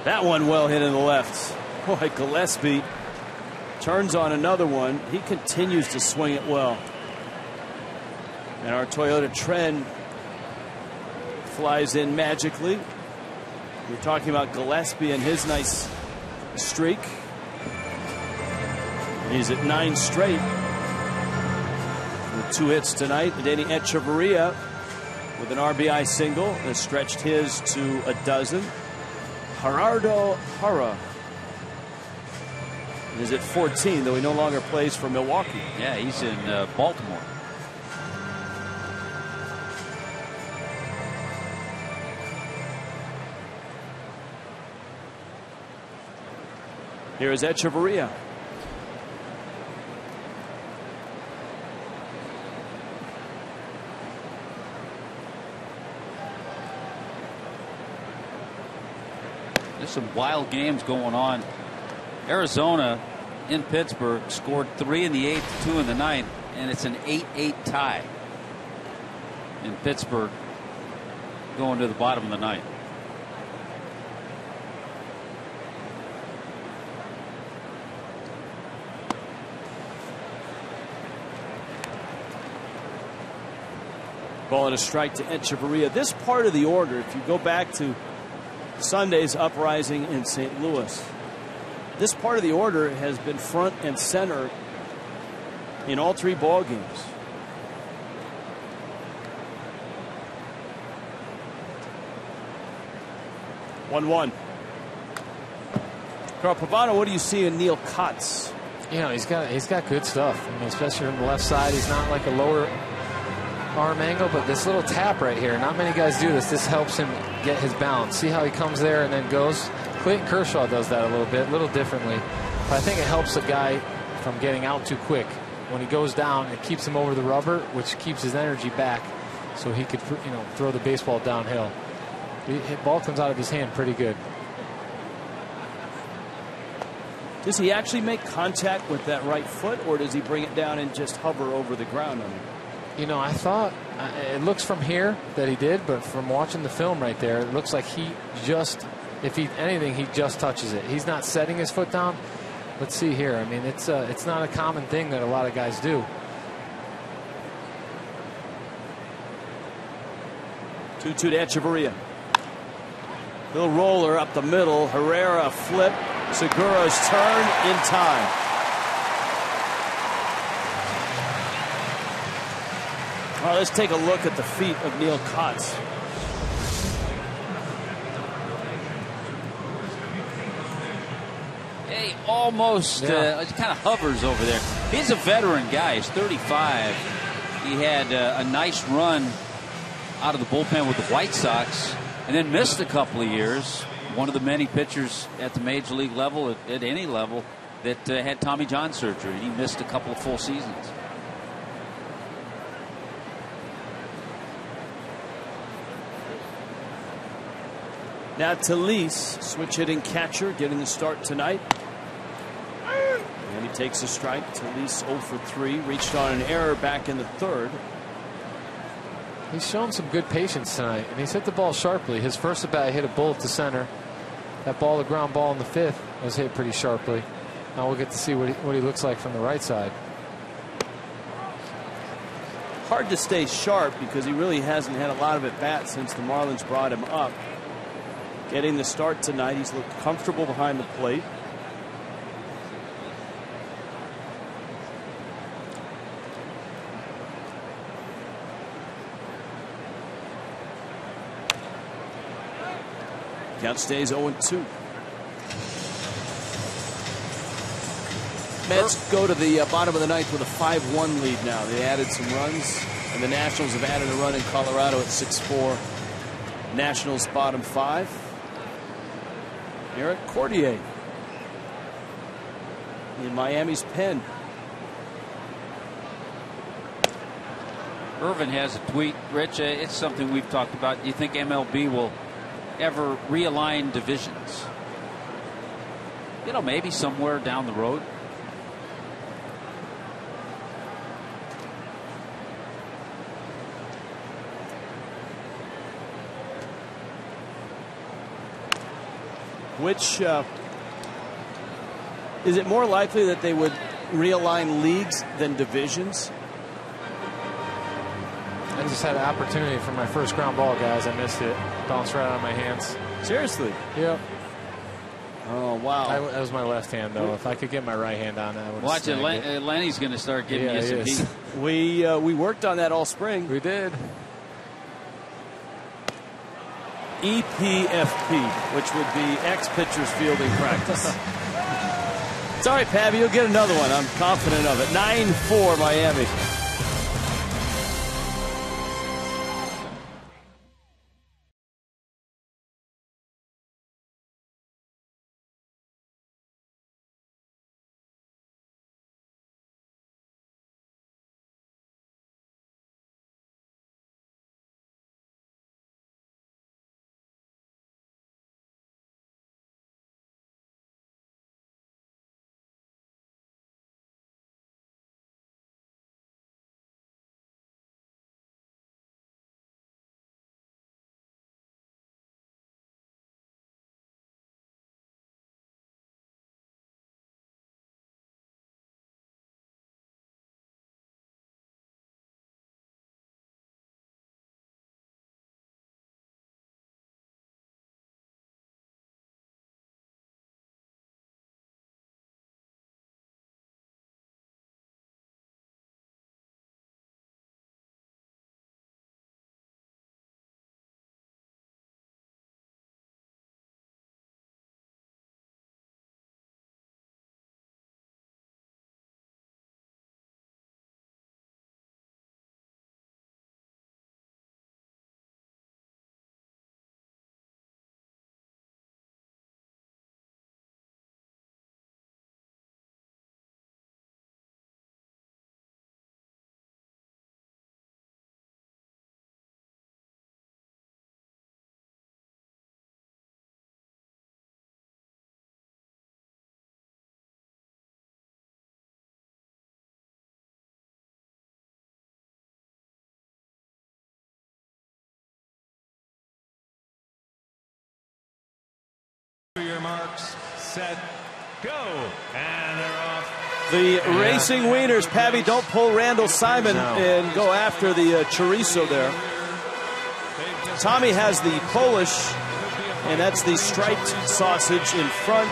That one well hit in the left. Boy, Gillespie turns on another one. He continues to swing it well. And our Toyota Trend flies in magically. We're talking about Gillespie and his nice streak. He's at 9 straight with 2 hits tonight. Danny Echeverria with an RBI single has stretched his to a dozen. Gerardo Parra is at 14, though he no longer plays for Milwaukee. Yeah, he's in Baltimore. Here is Echeverria. There's some wild games going on. Arizona in Pittsburgh scored 3 in the 8th, 2 in the 9th, and it's an 8-8 tie in Pittsburgh going to the bottom of the 9th. Ball and a strike to Echeverria. This part of the order, if you go back to Sunday's uprising in St. Louis, this part of the order has been front and center in all 3 ball games. One. Carl Pavano, what do you see in Neil Kotz? You know, he's got good stuff. I mean, especially from the left side. He's not like a lower arm angle, but this little tap right here, not many guys do this. This helps him get his balance. See how he comes there and then goes? Clayton Kershaw does that a little differently. But I think it helps a guy from getting out too quick. When he goes down, it keeps him over the rubber, which keeps his energy back so he could, throw the baseball downhill. The ball comes out of his hand pretty good. Does he actually make contact with that right foot, or does he bring it down and just hover over the ground on it? I thought it looks from here that he did, but from watching the film right there, it looks like he just, if anything, he just touches it. He's not setting his foot down. Let's see here. I mean, it's not a common thing that a lot of guys do. 2-2 to Echeverria. Little roller up the middle. Herrera flip. Segura's turn in time. All right, let's take a look at the feet of Neil Kotz. Hey, almost it kind of hovers over there. He's a veteran guy. He's 35. He had a nice run out of the bullpen with the White Sox and then missed a couple of years. One of the many pitchers at the major league level, at any level, that had Tommy John surgery. He missed a couple of full seasons. Now Talise, switch hitting catcher, getting the start tonight. And he takes a strike. Talise 0 for 3, reached on an error back in the 3rd. He's shown some good patience tonight, and he's hit the ball sharply. His first at bat hit a bullet to center. That ball, the ground ball in the 5th, was hit pretty sharply. Now we'll get to see what he looks like from the right side. Hard to stay sharp because he really hasn't had a lot of at bats since the Marlins brought him up. Getting the start tonight, he's looked comfortable behind the plate. Count stays 0-2. Mets go to the bottom of the 9th with a 5-1 lead now. They added some runs, and the Nationals have added a run in Colorado at 6-4. Nationals bottom 5. Eric Cordier in Miami's pen. Irvin has a tweet, Rich. It's something we've talked about. Do you think MLB will ever realign divisions? You know, maybe somewhere down the road. Which is it more likely that they would realign leagues than divisions? I just had an opportunity for my first ground ball, guys. I missed it. Bounced right out of my hands. Seriously? Yep. Oh, wow. That was my left hand, though. If I could get my right hand on that, I would. Watch it. Lenny's going to start giving you some heat. We worked on that all spring. We did. EPFP, which would be ex-pitchers fielding practice. It's all right, Pabby. You'll get another one. I'm confident of it. 9-4 Miami. Your marks, set, go, and they're off. The Racing Wieners, Pabby, don't pull Randall Simon and go after the chorizo there. Tommy has the Polish, and that's the striped sausage in front.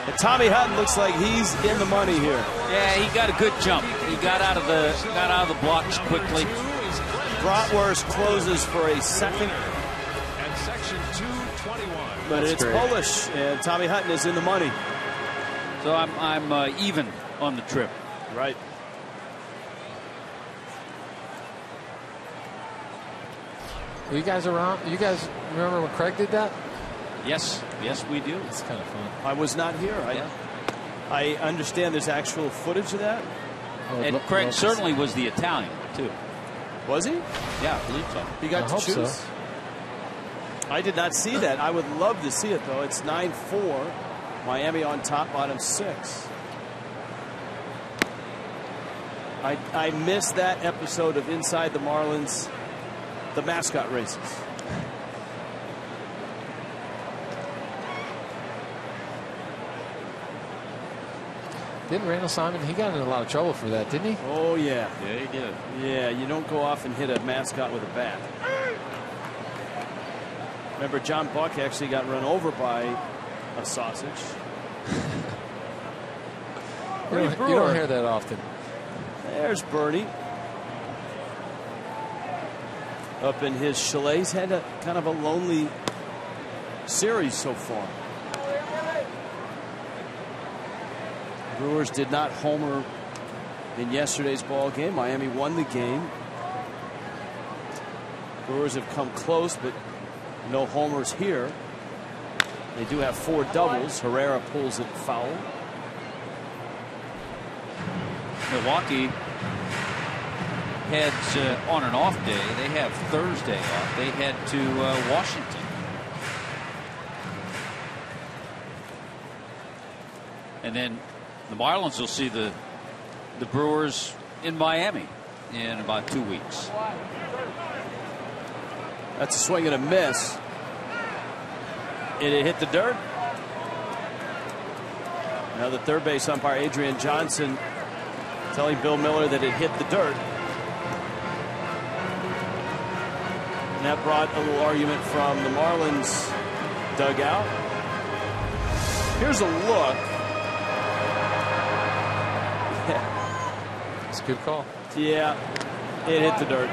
And Tommy Hutton looks like he's in the money here. Yeah, he got a good jump. He got out of the blocks quickly. Bratwurst closes for a second. And section 221. But it's Polish, and Tommy Hutton is in the money. So I'm even on the trip. Right. Are you guys around? You guys remember when Craig did that? Yes, we do. It's kind of fun. I was not here. I understand there's actual footage of that. And Craig certainly was the Italian, too. Was he? Yeah, I believe so. He got to choose? So. I did not see that. I would love to see it, though. It's 9-4. Miami on top, bottom 6. I missed that episode of Inside the Marlins, the mascot races. Didn't Randall Simon, he got in a lot of trouble for that, didn't he? Oh, yeah. Yeah, he did. Yeah, you don't go off and hit a mascot with a bat. Remember, John Buck actually got run over by a sausage. You don't hear that often. There's Bernie. Up in his chalet. He's had a kind of a lonely series so far. Brewers did not homer in yesterday's ball game. Miami won the game. Brewers have come close, but no homers here. They do have 4 doubles. Herrera pulls it foul. heads on an off day. They have Thursday off. They head to Washington. And then the Marlins will see the Brewers in Miami in about 2 weeks. That's a swing and a miss. It hit the dirt. Now the third base umpire, Adrian Johnson, telling Bill Miller that it hit the dirt. And that brought a little argument from the Marlins dugout. Here's a look. It's a good call. Yeah, it hit the dirt.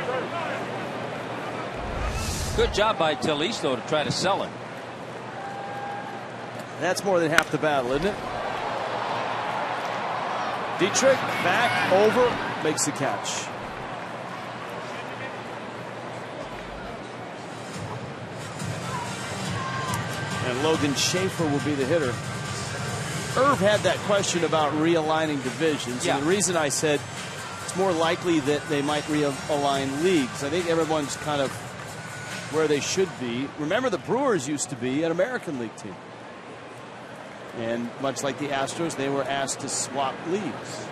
Good job by Talise, though, to try to sell it. That's more than half the battle, isn't it? Dietrich back over, makes the catch. And Logan Schaefer will be the hitter. Irv had that question about realigning divisions. Yeah. And the reason I said it's more likely that they might realign leagues. I think everyone's kind of where they should be. Remember, the Brewers used to be an American League team. And much like the Astros, they were asked to swap leagues.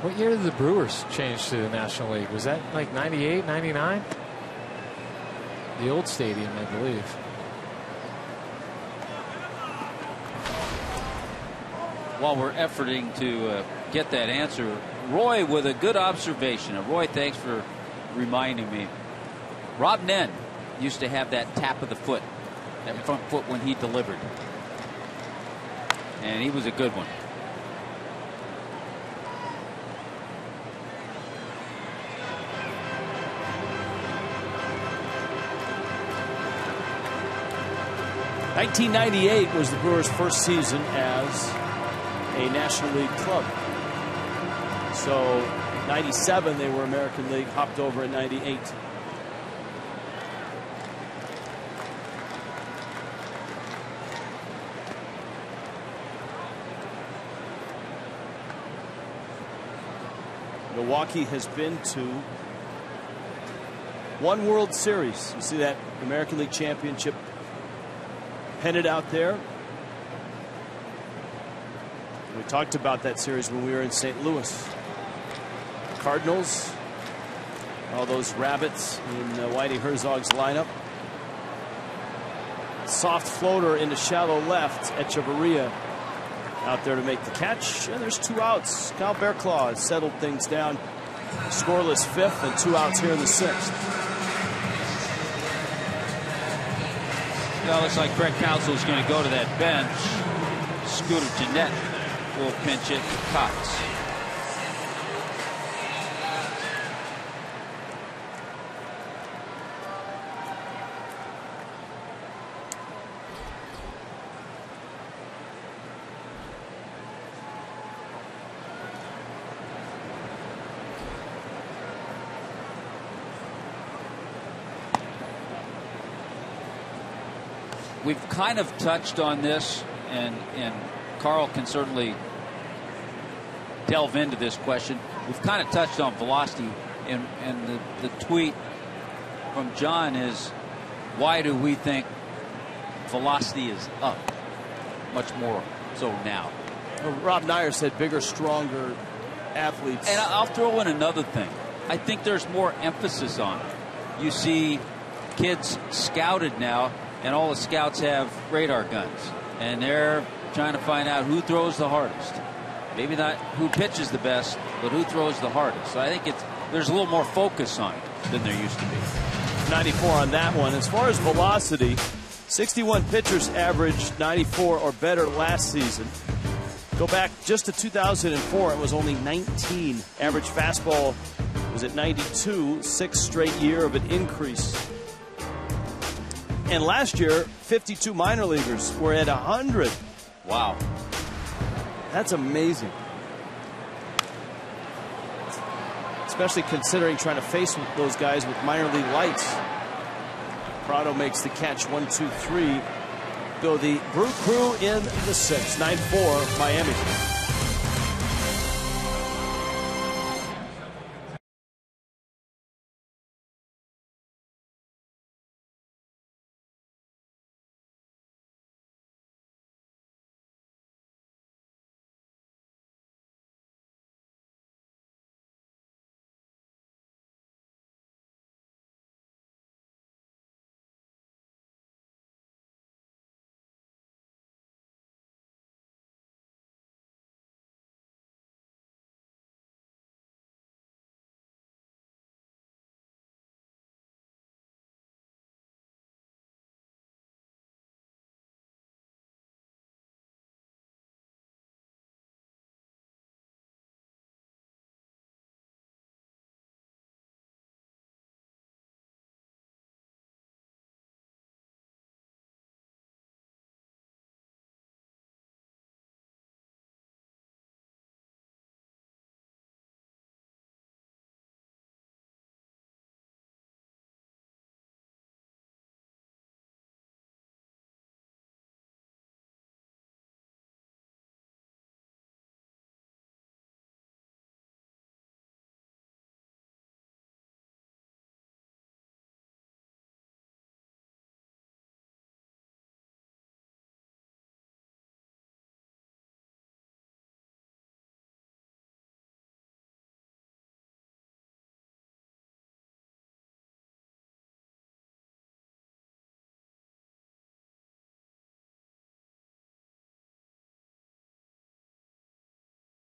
What year did the Brewers change to the National League? Was that like 98, 99? The old stadium, I believe. While we're efforting to get that answer, Roy with a good observation. And Roy, thanks for reminding me. Rob Nen used to have that tap of the foot, that front foot when he delivered. And he was a good one. '98 was the Brewers' first season as a National League club. So 97 they were American League, hopped over in 98. Milwaukee has been to one World Series. You see that American League championship pennant out there. We talked about that series when we were in St. Louis. Cardinals, all those rabbits in Whitey Herzog's lineup. Soft floater into shallow left. Echeverria out there to make the catch. And there's 2 outs. Kyle Bearclaw has settled things down. Scoreless 5th and 2 outs here in the 6th. Well, looks like Craig Counsell is going to go to that bench. Scooter Gennett will pinch it to Cox. We've kind of touched on this, and Carl can certainly delve into this question. We've kind of touched on velocity, and the tweet from John is, why do we think velocity is up much more so now? Well, Rob Nyer said bigger, stronger athletes. And I'll throw in another thing. I think there's more emphasis on it. You see kids scouted now, and all the scouts have radar guns, and they're trying to find out who throws the hardest. Maybe not who pitches the best, but who throws the hardest. So I think there's a little more focus on it than there used to be. 94 on that one. As far as velocity, 61 pitchers averaged 94 or better last season. Go back just to 2004, it was only 19. Average fastball was at 92, 6th straight year of an increase. And last year, 52 minor leaguers were at 100. Wow. That's amazing. Especially considering trying to face those guys with minor league lights. Prado makes the catch, 1-2-3. Go the Brew Crew in the 6th, 9-4 Miami.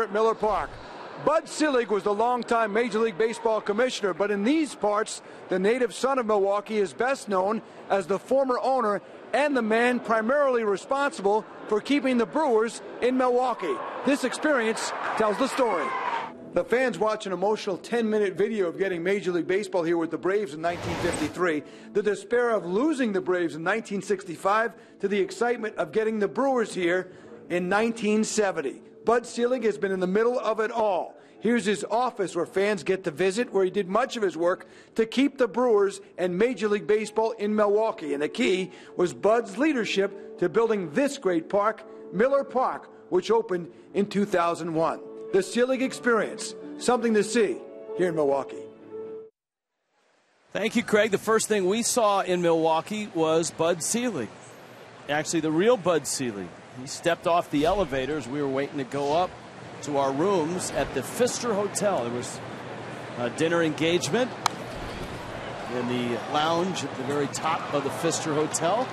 at Miller Park. Bud Selig was the longtime Major League Baseball commissioner, but in these parts, the native son of Milwaukee is best known as the former owner and the man primarily responsible for keeping the Brewers in Milwaukee. This experience tells the story. The fans watch an emotional 10-minute video of getting Major League Baseball here with the Braves in 1953, the despair of losing the Braves in 1965, to the excitement of getting the Brewers here in 1970. Bud Selig has been in the middle of it all. Here's his office where fans get to visit, where he did much of his work to keep the Brewers and Major League Baseball in Milwaukee. And the key was Bud's leadership to building this great park, Miller Park, which opened in 2001. The Selig experience, something to see here in Milwaukee. Thank you, Craig. The first thing we saw in Milwaukee was Bud Selig. Actually, the real Bud Selig. He stepped off the elevator as we were waiting to go up to our rooms at the Pfister Hotel. There was a dinner engagement in the lounge at the very top of the Pfister Hotel.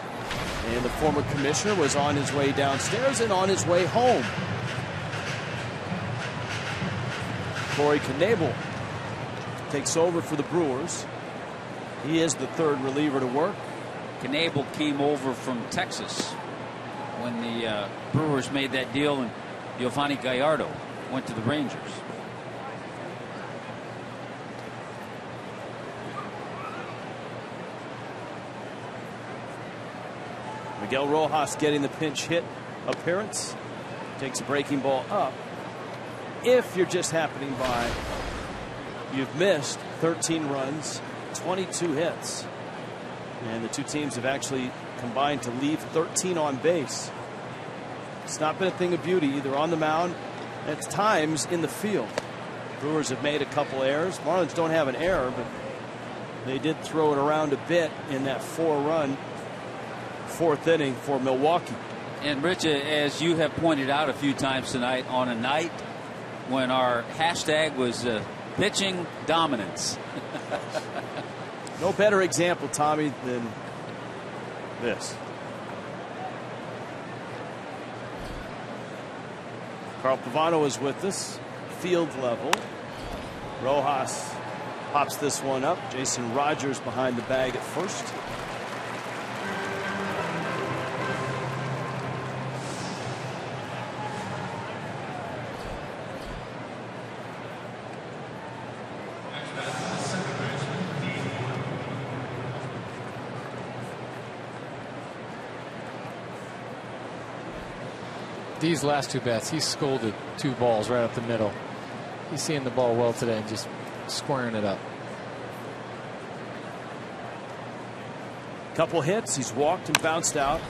And the former commissioner was on his way downstairs and on his way home. Corey Knebel takes over for the Brewers. He is the third reliever to work. Knebel came over from Texas when the Brewers made that deal, and Giovanni Gallardo went to the Rangers. Miguel Rojas getting the pinch hit appearance. Takes a breaking ball up. If you're just happening by, you've missed 13 runs, 22 hits. And the two teams have actually combined to leave 13 on base. It's not been a thing of beauty either on the mound, at times in the field. Brewers have made a couple errors. Marlins don't have an error, but they did throw it around a bit in that 4-run fourth inning for Milwaukee. And Rich, as you have pointed out a few times tonight, on a night when our hashtag was pitching dominance. No better example, Tommy, than this. Carl Pavano is with us, field level. Rojas pops this one up. Jason Rogers behind the bag at first. These last two bats, he scolded two balls right up the middle. He's seeing the ball well today and just squaring it up. Couple hits. He's walked and bounced out.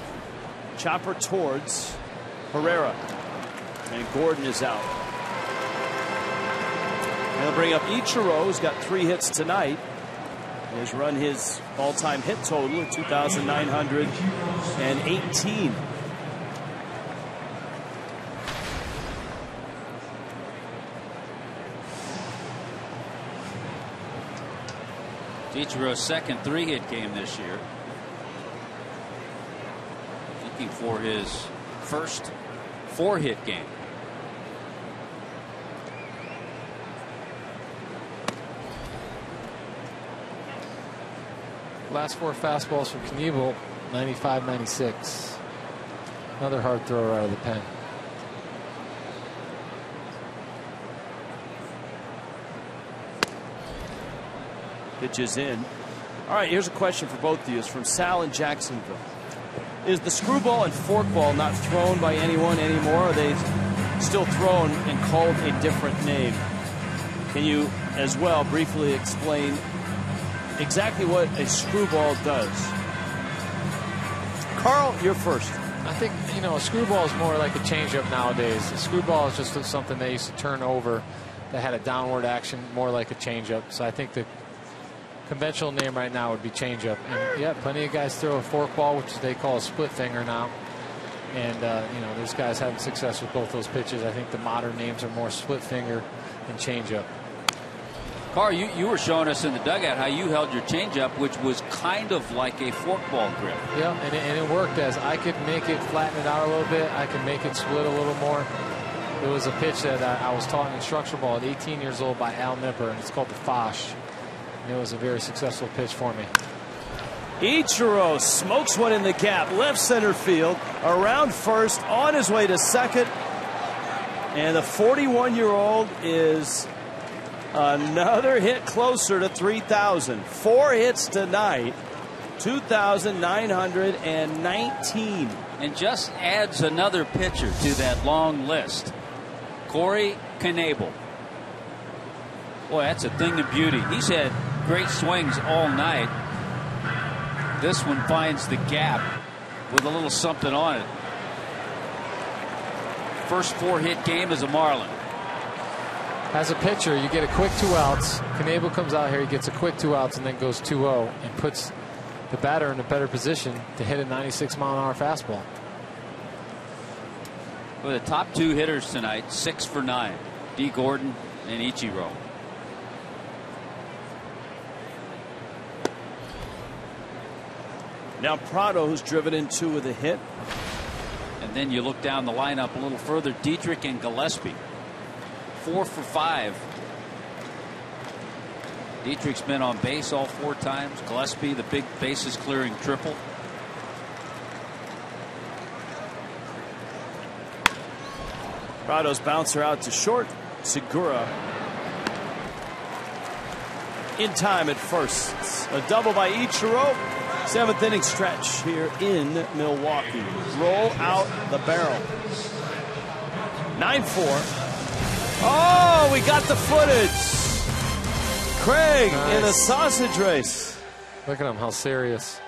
Chopper towards Herrera. And Gordon is out. And they'll bring up Ichiro, who's got 3 hits tonight. He has run his all-time hit total of 2,918. Ichiro's second 3-hit game this year. Looking for his first 4-hit game. Last 4 fastballs from Knebel, 95, 96. Another hard thrower out of the pen. Pitches in. All right, here's a question for both of you. It's from Sal in Jacksonville. Is the screwball and forkball not thrown by anyone anymore? Are they still thrown and called a different name? Can you, as well, briefly explain exactly what a screwball does? Carl, you're first. I think, a screwball is more like a changeup nowadays. A screwball is just something they used to turn over that had a downward action, more like a changeup. So I think the conventional name right now would be changeup. And yeah, plenty of guys throw a forkball, which they call a split finger now. And those guys having success with both those pitches. I think the modern names are more split finger and changeup. Carl, you were showing us in the dugout how you held your changeup, which was kind of like a forkball grip. Yeah, and it worked, as I could make it flatten it out a little bit. I could make it split a little more. It was a pitch that I was taught in instructional ball at 18 years old by Al Nipper, and it's called the Fosh. And it was a very successful pitch for me. Ichiro smokes one in the gap, left center field, around first, on his way to second. And the 41-year-old is another hit closer to 3,000. 4 hits tonight, 2,919. And just adds another pitcher to that long list. Corey Knebel. Boy, that's a thing of beauty. He's had great swings all night. This one finds the gap with a little something on it. First 4-hit game as a Marlin. As a pitcher, you get a quick 2 outs. Knebel comes out here, he gets a quick 2 outs and then goes 2-0 and puts the batter in a better position to hit a 96-mile-an-hour fastball. Well, the top 2 hitters tonight, 6 for 9. D. Gordon and Ichiro. Now Prado, who's driven in 2 with a hit. And then you look down the lineup a little further. Dietrich and Gillespie. 4 for 5. Dietrich's been on base all 4 times. Gillespie, the big bases clearing triple. Prado's bouncer out to short. Segura in time at first. A double by Ichiro. 7th inning stretch here in Milwaukee. Roll out the barrel. 9-4. Oh, we got the footage. Craig in a sausage race. Look at him, how serious.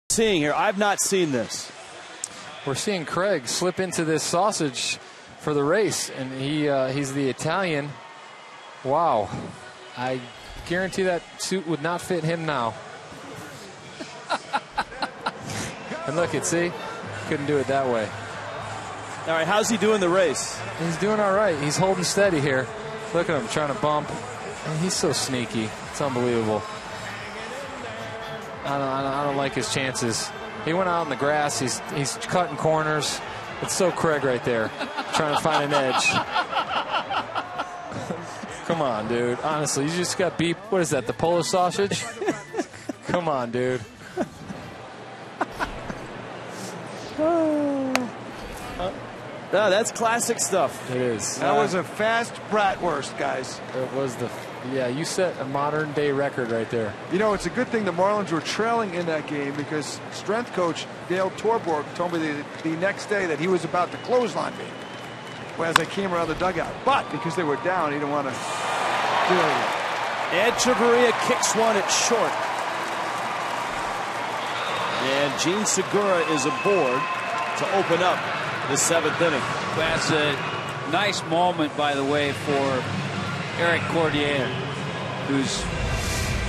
Seeing here, I've not seen this. We're seeing Craig slip into this sausage for the race, and he's the Italian. Wow, I guarantee that suit would not fit him now. And look, see, couldn't do it that way. All right, how's he doing the race? He's doing all right. He's holding steady here. Look at him trying to bump. And he's so sneaky. It's unbelievable. I don't like his chances. He went out in the grass. He's cutting corners. It's so Craig right there, trying to find an edge. Come on, dude. Honestly, you just got beep. What is that? The Polish sausage? Come on, dude. No, that's classic stuff. It is. That was a fast bratwurst, guys. It was yeah, you set a modern day record right there. You know, it's a good thing the Marlins were trailing in that game, because strength coach Dale Torborg told me the next day that he was about to clothesline me as I came around the dugout. But because they were down, he didn't want to do anything. Echeverria kicks one at short. And Gene Segura is aboard to open up the 7th inning. That's a nice moment, by the way, for Eric Cordier, who's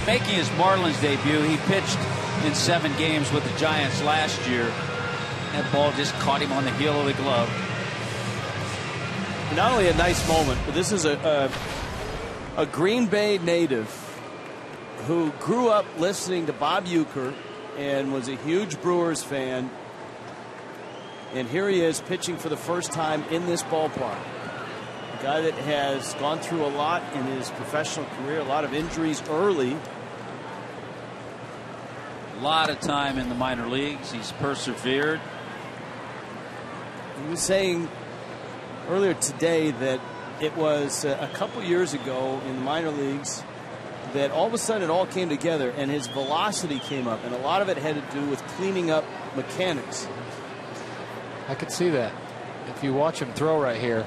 making his Marlins debut. He pitched in 7 games with the Giants last year. That ball just caught him on the heel of the glove. Not only a nice moment, but this is a Green Bay native who grew up listening to Bob Uecker and was a huge Brewers fan. And here he is pitching for the first time in this ballpark. A guy that has gone through a lot in his professional career, a lot of injuries early. A lot of time in the minor leagues. He's persevered. He was saying earlier today that it was a couple years ago in the minor leagues that all of a sudden it all came together and his velocity came up, and a lot of it had to do with cleaning up mechanics. I could see that. If you watch him throw right here,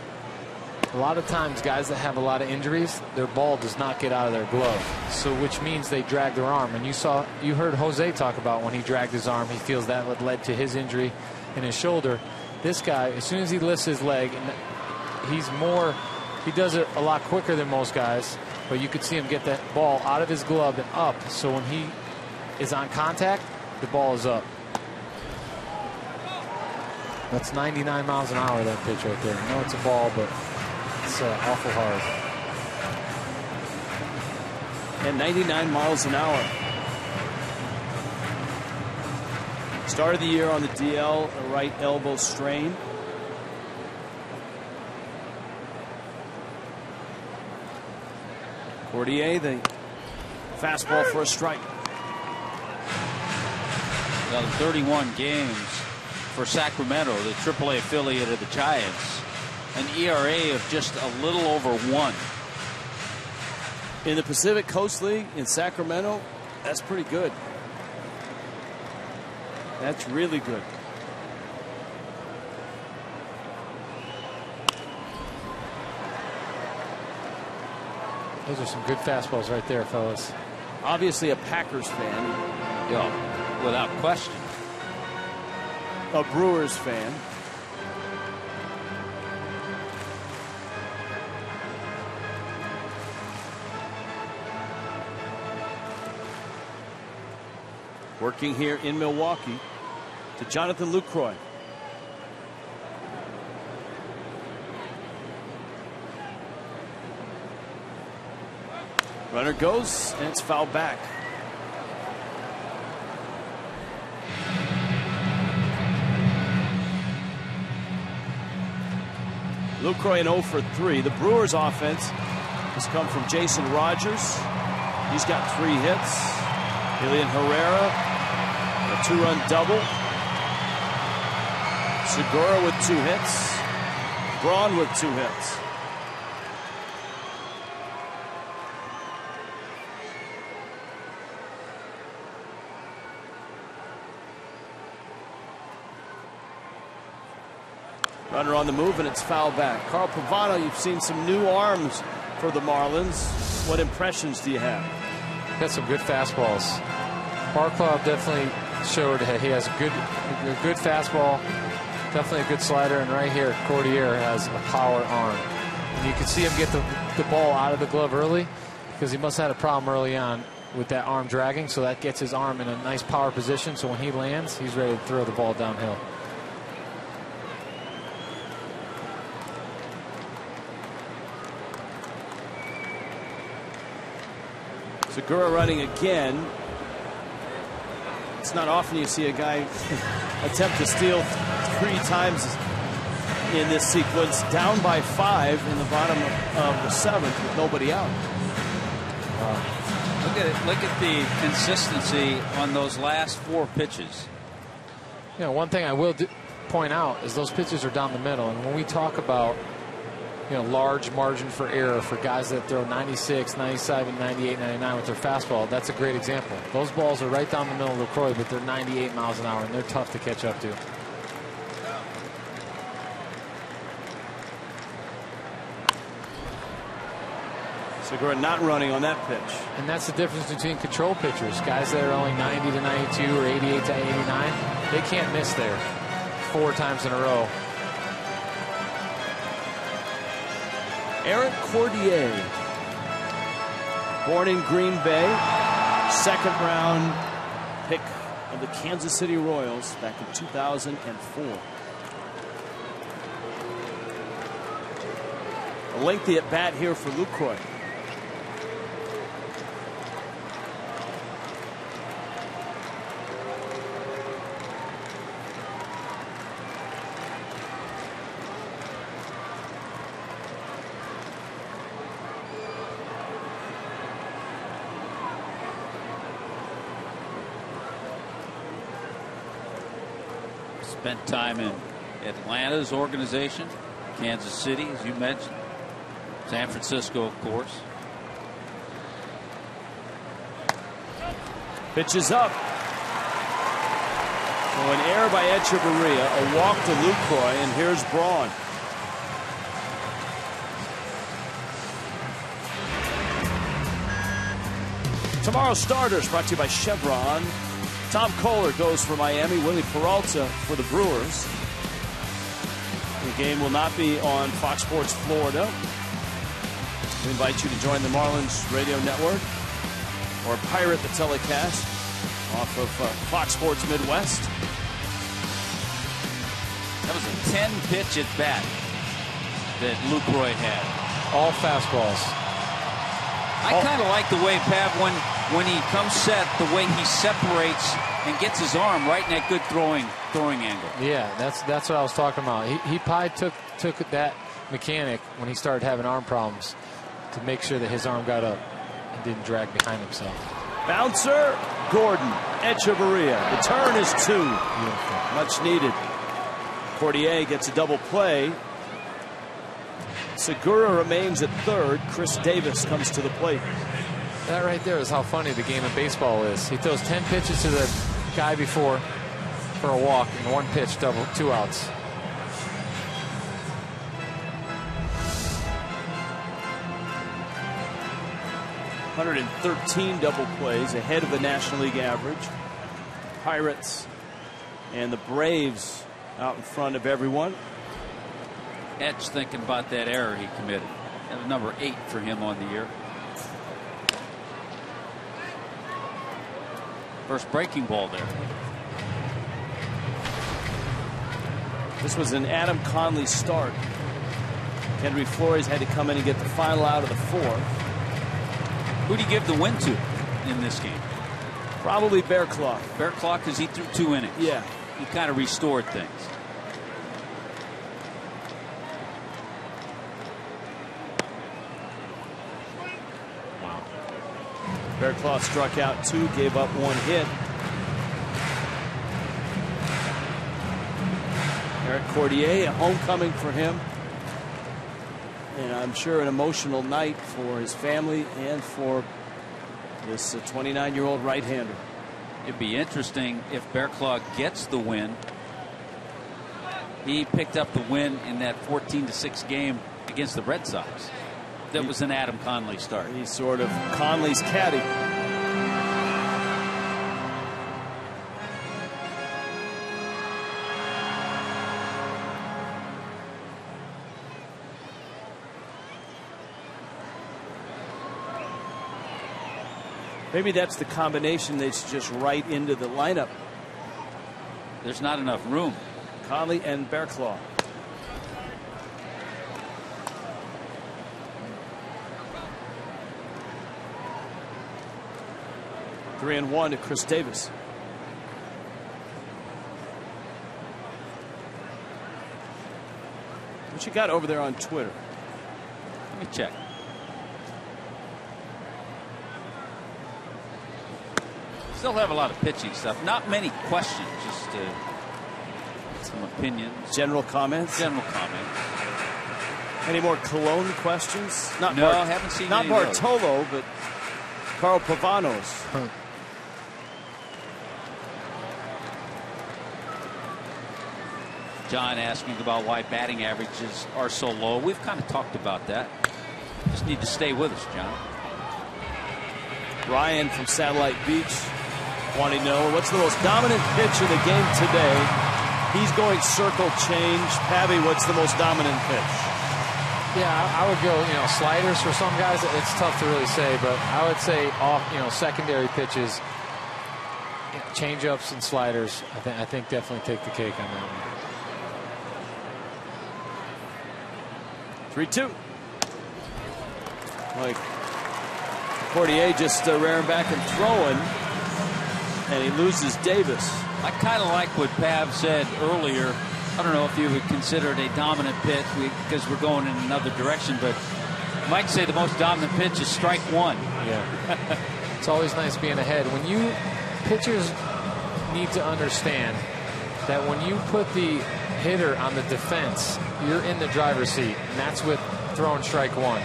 a lot of times guys that have a lot of injuries, their ball does not get out of their glove, so which means they drag their arm. And you heard Jose talk about when he dragged his arm, he feels that led to his injury in his shoulder. This guy, as soon as he lifts his leg, he does it a lot quicker than most guys, but you could see him get that ball out of his glove and up, so when he is on contact, the ball is up. That's 99 miles an hour, that pitch right there. I know it's a ball, but it's awful hard. And 99 miles an hour. Started the year on the DL, a right elbow strain. Cordier, the fastball for a strike. Well, 31 games for Sacramento, the AAA affiliate of the Giants. An ERA of just a little over 1. In the Pacific Coast League in Sacramento, that's pretty good. That's really good. Those are some good fastballs right there, fellas. Obviously a Packers fan. Yeah, without question. A Brewers fan. Working here in Milwaukee to Jonathan Lucroy. Runner goes, and it's fouled back. Lucroy an 0 for 3. The Brewers offense has come from Jason Rogers. He's got 3 hits. Julian Herrera, a 2-run double. Segura with 2 hits. Braun with 2 hits. Runner on the move, and it's fouled back. Carl Pavano, you've seen some new arms for the Marlins. What impressions do you have? Got some good fastballs. Barclaw definitely showed that he has a good fastball, definitely a good slider, and right here, Cordier has a power arm. And you can see him get the ball out of the glove early because he must have had a problem early on with that arm dragging, so that gets his arm in a nice power position, so when he lands, he's ready to throw the ball downhill. Segura running again. It's not often you see a guy attempt to steal 3 times in this sequence. Down by 5 in the bottom of the 7th with nobody out. Look at it. Look at the consistency on those last 4 pitches. You know, one thing I will point out is those pitches are down the middle, and when we talk about large margin for error for guys that throw 96, 97, 98, 99 with their fastball, that's a great example. Those balls are right down the middle of LaCroix, but they're 98 miles an hour, and they're tough to catch up to. Segura not running on that pitch. And that's the difference between control pitchers. Guys that are only 90 to 92 or 88 to 89, they can't miss there 4 times in a row. Eric Cordier, born in Green Bay, Second round pick of the Kansas City Royals back in 2004. A lengthy at bat here for Lucroy. Spent time in Atlanta's organization, Kansas City, as you mentioned, San Francisco, of course. Pitch is up. So an error by Echeverria, a walk to Lucroy, and here's Braun. Tomorrow's starters brought to you by Chevron. Tom Kohler goes for Miami. Willie Peralta for the Brewers. The game will not be on Fox Sports Florida. We invite you to join the Marlins radio network or pirate the telecast off of Fox Sports Midwest. That was a 10-pitch at bat that Lucroy had. All fastballs. I kind of like the way, Pav, when he comes set, the way he separates and gets his arm right in that good throwing angle. Yeah, that's what I was talking about. He probably took that mechanic when he started having arm problems to make sure that his arm got up and didn't drag behind himself. Bouncer, Gordon, Echeverria. The turn is 2. Beautiful. Much needed. Cordier gets a double play. Segura remains at third. Chris Davis comes to the plate. That right there is how funny the game of baseball is. He throws 10 pitches to the guy before for a walk and 1 pitch, 2 outs. .113 double plays, ahead of the National League average. Pirates and the Braves out in front of everyone. Etch thinking about that error he committed. That was number 8 for him on the year. First breaking ball there. This was an Adam Conley start. Henry Flores had to come in and get the final out of the 4th. Who do you give the win to in this game? Probably Bearclaw. Bearclaw, because he threw 2 innings. Yeah. He kind of restored things. Wow. Bearclaw struck out 2, gave up 1 hit. Eric Cordier, a homecoming for him. And I'm sure an emotional night for his family and for this 29-year-old right-hander. It'd be interesting if Bearclaw gets the win. He picked up the win in that 14-6 game against the Red Sox. That was an Adam Conley start. He's sort of Conley's caddy. Maybe that's the combination that's just right into the lineup. There's not enough room. Conley and Bearclaw. Three and 1 to Chris Davis. What you got over there on Twitter? Let me check. Still have a lot of pitching stuff. Not many questions, just some opinions. General comments? General comments. Any more Cologne questions? No, I haven't seen not any of Bartolo, but Carl Pavanos. John asking about why batting averages are so low. We've kind of talked about that. Just need to stay with us, John. Ryan from Satellite Beach wanting to know what's the most dominant pitch of the game today. He's going circle change. Pavy, what's the most dominant pitch? Yeah, I would go, sliders for some guys. It's tough to really say, but I would say off, secondary pitches, change-ups and sliders. I think definitely take the cake on that one. 3-2. Like Cordier just rearing back and throwing, and he loses Davis. I kind of like what Pav said earlier. I don't know if you would consider it a dominant pitch because we're going in another direction, but Mike said the most dominant pitch is strike one. Yeah. It's always nice being ahead. Pitchers need to understand that when you put the hitter on the defense, you're in the driver's seat, and that's with throwing strike one.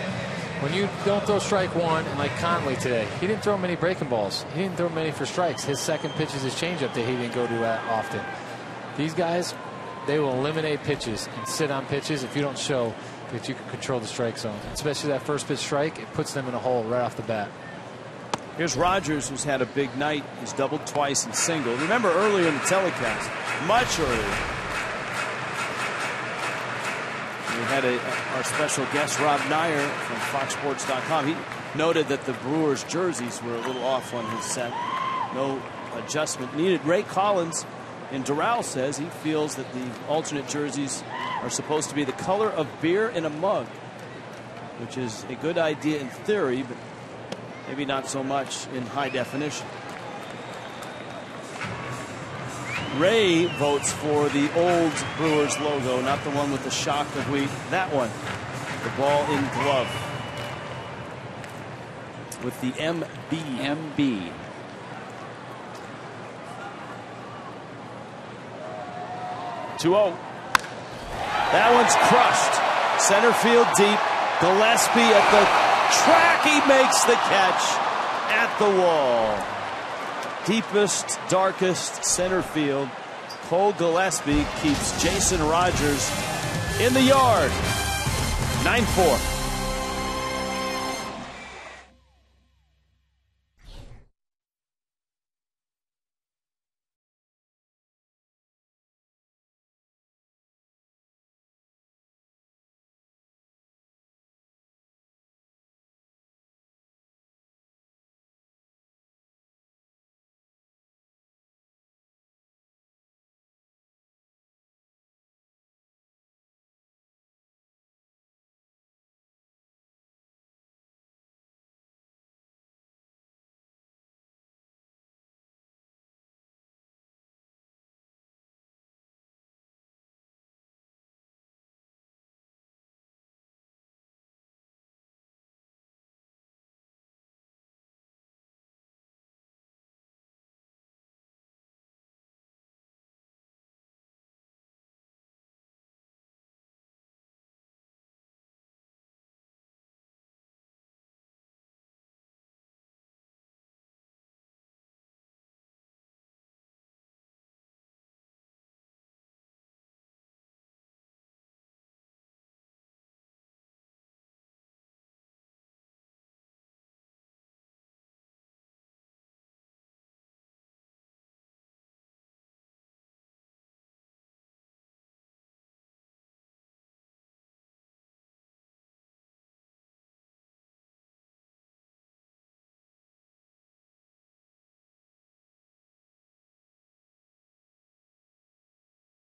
When you don't throw strike one, and like Conley today, he didn't throw many breaking balls. He didn't throw many for strikes. His second pitch is his changeup that he didn't go to often. These guys, they will eliminate pitches and sit on pitches if you don't show that you can control the strike zone. Especially that first pitch strike, it puts them in a hole right off the bat. Here's Rogers, who's had a big night. He's doubled twice and singled. Remember earlier in the telecast, much earlier, we had our special guest, Rob Nyer from FoxSports.com. He noted that the Brewers jerseys were a little off on his set. No adjustment needed. Ray Collins in Doral says he feels that the alternate jerseys are supposed to be the color of beer in a mug, which is a good idea in theory, but maybe not so much in high definition. Ray votes for the old Brewers logo, not the one with the shock of wheat. That one, the ball in glove with the MB. (2-0). That one's crushed. Center field deep. Gillespie at the track. He makes the catch at the wall. Deepest, darkest center field. Cole Gillespie keeps Jason Rogers in the yard. 9-4.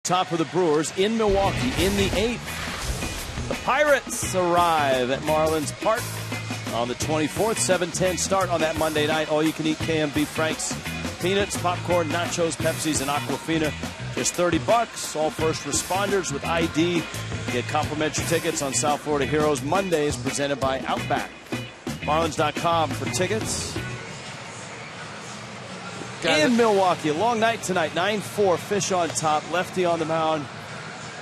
Top of the Brewers in Milwaukee in the 8th. The Pirates arrive at Marlins Park on the 24th. 7:10 start on that Monday night. All you can eat KM beef franks, peanuts, popcorn, nachos, Pepsis, and Aquafina. Just $30. All first responders with ID get complimentary tickets on South Florida Heroes Mondays, presented by Outback. Marlins.com for tickets. In Milwaukee, a long night tonight. 9-4, Fish on top, lefty on the mound.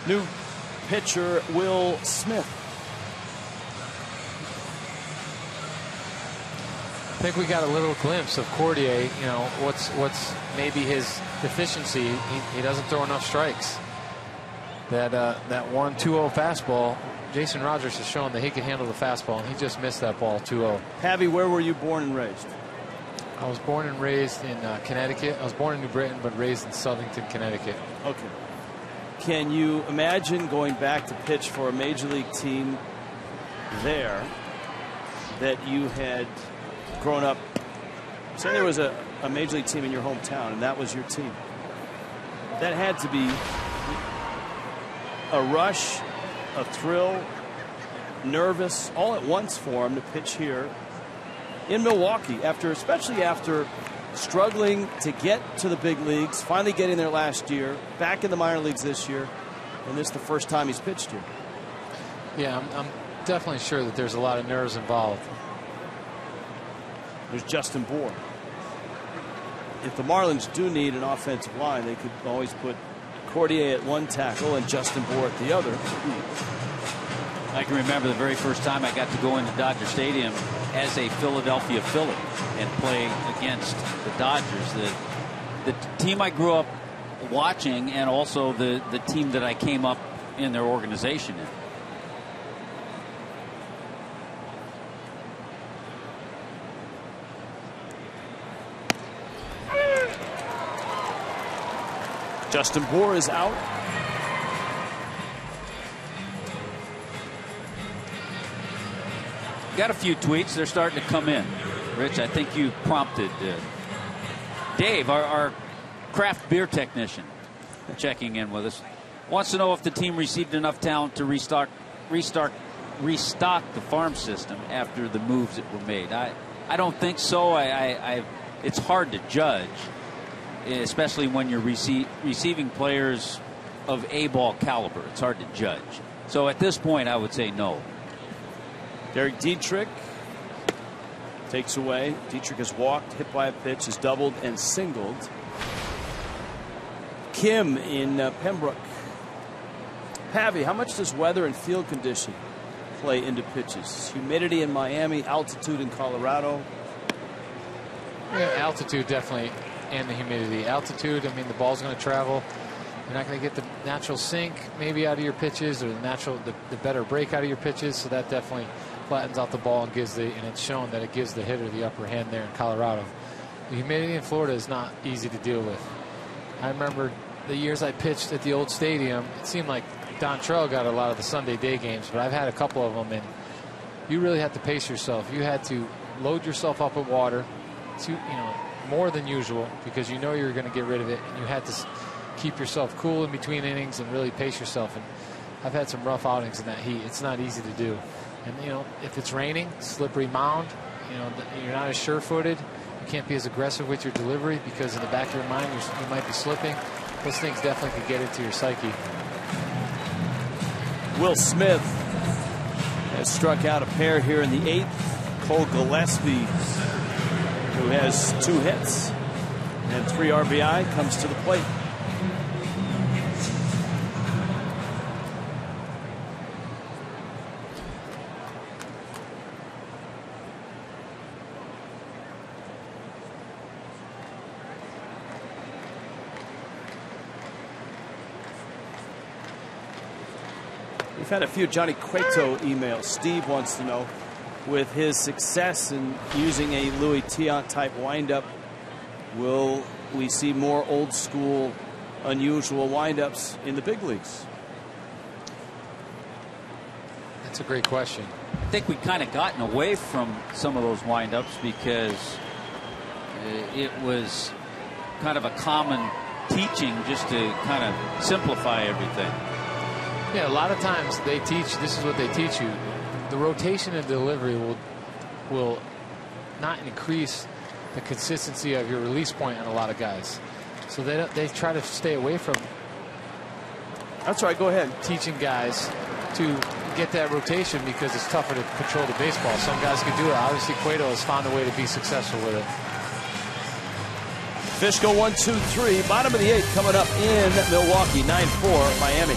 New pitcher Will Smith. I think we got a little glimpse of Cordier. What's maybe his deficiency. He doesn't throw enough strikes. That 1-2-0 fastball. Jason Rogers has shown that he can handle the fastball, and he just missed that ball 2-0. Javi, where were you born and raised? I was born and raised in Connecticut. I was born in New Britain, but raised in Southington, Connecticut. Okay. Can you imagine going back to pitch for a major league team there that you had grown up? Say there was a major league team in your hometown, and that was your team. That had to be a rush, a thrill, nervous, all at once for him to pitch here in Milwaukee, especially after struggling to get to the big leagues, finally getting there last year, back in the minor leagues this year, and this is the first time he's pitched here. Yeah, I'm definitely sure that there's a lot of nerves involved. There's Justin Bour. If the Marlins do need an offensive line, they could always put Cordier at one tackle and Justin Bour at the other. I can remember the very first time I got to go into Dodger Stadium as a Philadelphia Philly and play against the Dodgers, the team I grew up watching, and also the team that I came up in their organization in. Justin Bour is out. Got a few tweets. They're starting to come in. Rich, I think you prompted Dave, our craft beer technician, checking in with us. Wants to know if the team received enough talent to restock the farm system after the moves that were made. I don't think so. It's hard to judge, especially when you're receiving players of A-ball caliber. It's hard to judge. So at this point, I would say no. Derek Dietrich takes away. Dietrich has walked, hit by a pitch, has doubled and singled. Kim in Pembroke. Pavy, how much does weather and field condition play into pitches? Humidity in Miami, altitude in Colorado. Yeah, altitude definitely, and the humidity. Altitude, I mean, the ball's going to travel. You're not going to get the natural sink maybe out of your pitches, or the better break out of your pitches. So that definitely flattens out the ball and and it's shown that it gives the hitter the upper hand there in Colorado. The humidity in Florida is not easy to deal with. I remember the years I pitched at the old stadium, it seemed like Dontrell got a lot of the Sunday day games, but I've had a couple of them, and you really had to pace yourself. You had to load yourself up with water, more than usual, because you know you're going to get rid of it, and you had to keep yourself cool in between innings and really pace yourself. And I've had some rough outings in that heat. It's not easy to do. And if it's raining, slippery mound, you're not as sure-footed. You can't be as aggressive with your delivery because in the back of your mind you might be slipping. Those things definitely could get into your psyche. Will Smith has struck out a pair here in the 8th. Cole Gillespie, who has 2 hits and 3 RBI, comes to the plate. We've had a few Johnny Cueto emails. Steve wants to know, with his success in using a Louis Tiant type windup, will we see more old school, unusual windups in the big leagues? That's a great question. I think we've kind of gotten away from some of those windups because it was kind of a common teaching just to kind of simplify everything. Yeah, a lot of times they teach, this is what they teach you. The rotation and delivery will not increase the consistency of your release point on a lot of guys. So they try to stay away from. That's right, go ahead. Teaching guys to get that rotation because it's tougher to control the baseball. Some guys can do it. Obviously, Cueto has found a way to be successful with it. Fishko 1-2-3. Bottom of the 8th coming up in Milwaukee. 9-4 Miami.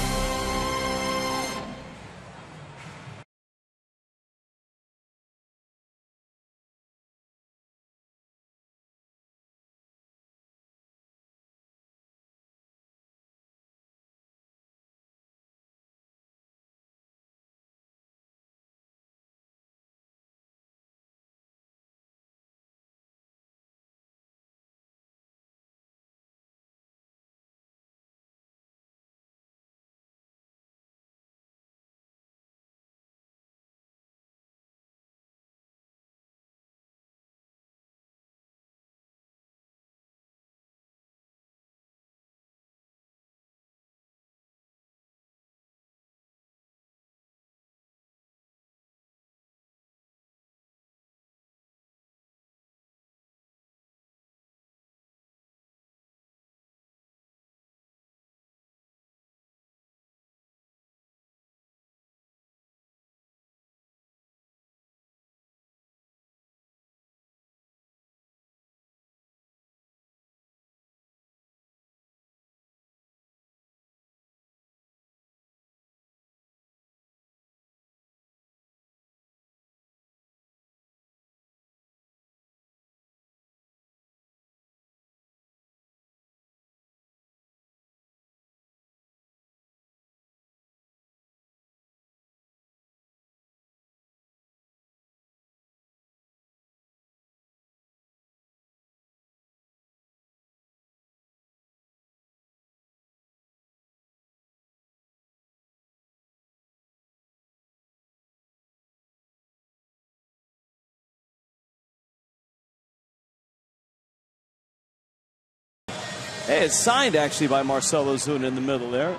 Hey, it's signed actually by Marcell Ozuna in the middle there.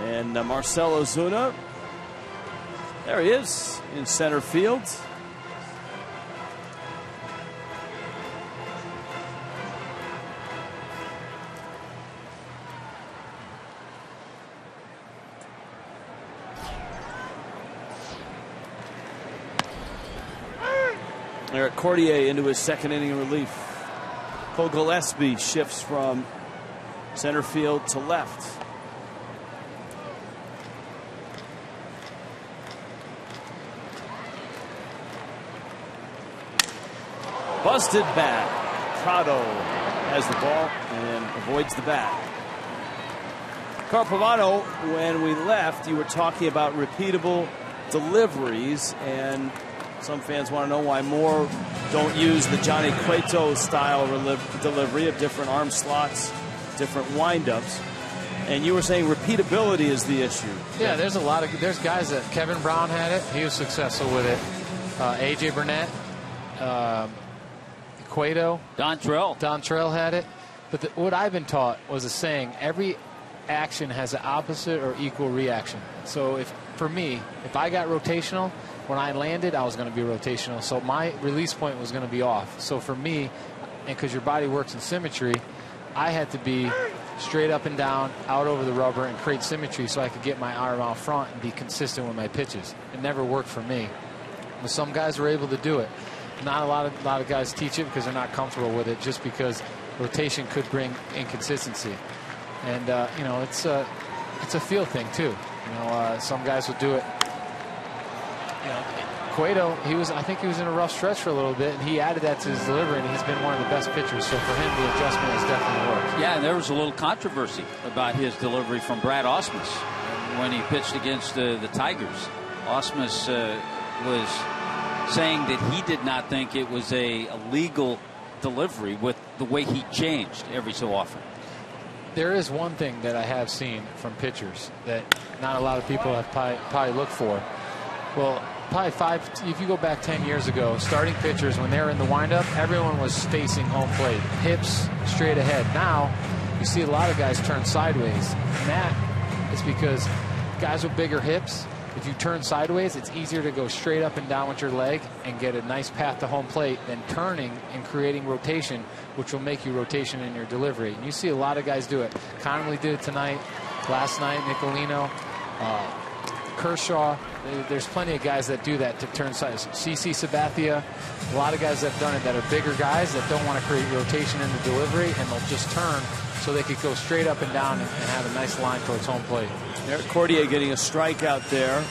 And Marcell Ozuna, there he is in center field. Eric Cordier into his second inning relief. Cole Gillespie shifts from center field to left. Busted bat. Prado has the ball and avoids the bat. Carl Pavano, when we left, you were talking about repeatable deliveries, and some fans want to know why more don't use the Johnny Cueto style delivery of different arm slots, different windups. And you were saying repeatability is the issue. Yeah, there's guys that Kevin Brown had it. He was successful with it. AJ Burnett, Cueto, Dontrell had it. But what I've been taught was a saying: every action has an opposite or equal reaction. So for me, if I got rotational, when I landed, I was going to be rotational. So my release point was going to be off. So for me, and because your body works in symmetry, I had to be straight up and down, out over the rubber, and create symmetry so I could get my arm out front and be consistent with my pitches. It never worked for me. But some guys were able to do it. Not a lot of guys teach it because they're not comfortable with it, just because rotation could bring inconsistency. And it's a feel thing too. Some guys will do it. Cueto, I think he was in a rough stretch for a little bit, and he added that to his delivery, and he's been one of the best pitchers. So for him, the adjustment has definitely worked. Yeah, and there was a little controversy about his delivery from Brad Ausmus when he pitched against the Tigers. Ausmus was saying that he did not think it was a legal delivery with the way he changed every so often. There is one thing that I have seen from pitchers that not a lot of people have probably looked for. Well, if you go back 10 years ago, starting pitchers, when they were in the windup, everyone was facing home plate, hips straight ahead. Now, you see a lot of guys turn sideways, and that is because guys with bigger hips, if you turn sideways, it's easier to go straight up and down with your leg and get a nice path to home plate than turning and creating rotation, which will make you rotation in your delivery. And you see a lot of guys do it. Connolly did it tonight, last night, Nicolino, Kershaw. There's plenty of guys that do that to turn sides. CC Sabathia, a lot of guys that have done it that are bigger guys that don't want to create rotation in the delivery, and they'll just turn so they could go straight up and down and have a nice line towards home plate. Eric Cordier getting a strikeout there.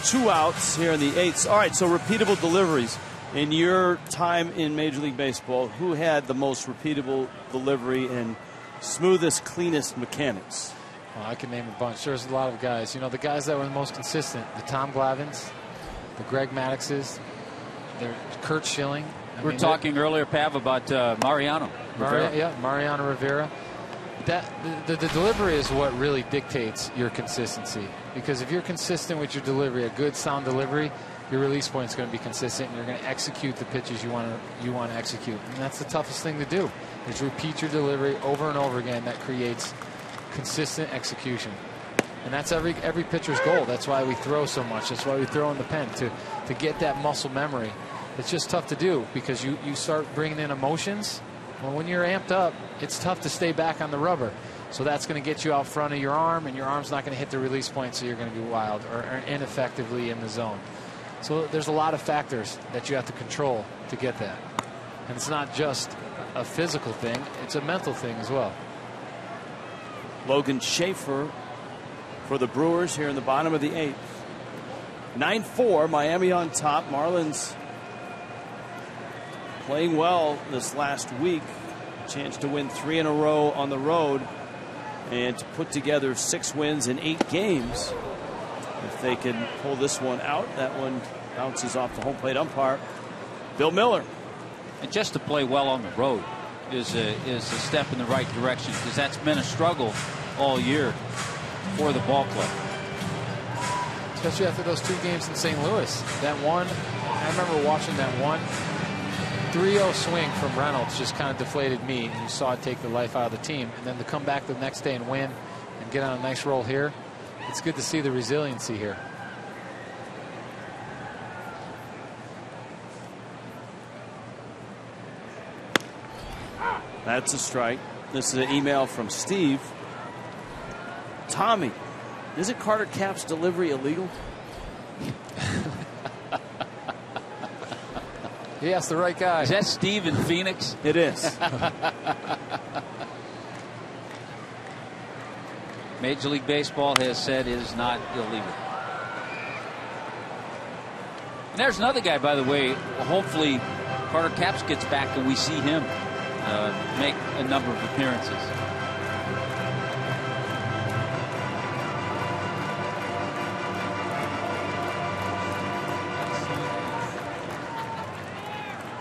2 outs here in the 8th. All right, so repeatable deliveries. In your time in Major League Baseball, who had the most repeatable delivery and smoothest, cleanest mechanics? Well, I can name a bunch. There's a lot of guys. The guys that were the most consistent, the Tom Glavines, the Greg Maddoxes, the Kurt Schilling. We were talking earlier, Pav, about Mariano Rivera. Mariano Rivera. The delivery is what really dictates your consistency. Because if you're consistent with your delivery, a good sound delivery, your release point is going to be consistent, and you're going to execute the pitches you want to execute. And that's the toughest thing to do, is repeat your delivery over and over again. That creates consistent execution, and that's every pitcher's goal. That's why we throw so much. That's why we throw in the pen, to get that muscle memory. It's just tough to do because you start bringing in emotions. Well, when you're amped up, it's tough to stay back on the rubber. So that's going to get you out front of your arm, and your arm's not going to hit the release point, so you're going to be wild or ineffectively in the zone. So there's a lot of factors that you have to control to get that. And it's not just a physical thing, it's a mental thing as well. Logan Schaefer for the Brewers here in the bottom of the 8th. 9-4, Miami on top. Marlins playing well this last week. Chance to win 3 in a row on the road and to put together 6 wins in 8 games. If they can pull this one out, that one bounces off the home plate umpire, Bill Miller. And just to play well on the road is a step in the right direction, because that's been a struggle all year for the ball club. Especially after those 2 games in St. Louis. That one, I remember watching that one. 3-0 swing from Reynolds just kind of deflated me, and you saw it take the life out of the team. And then to come back the next day and win and get on a nice roll here, it's good to see the resiliency here. That's a strike. This is an email from Steve. Tommy, isn't Carter Cap's delivery illegal? He asked the right guy. Is that Steve in Phoenix? It is. Major League Baseball has said it is not illegal. And there's another guy, by the way. Hopefully Carter Capps gets back and we see him make a number of appearances.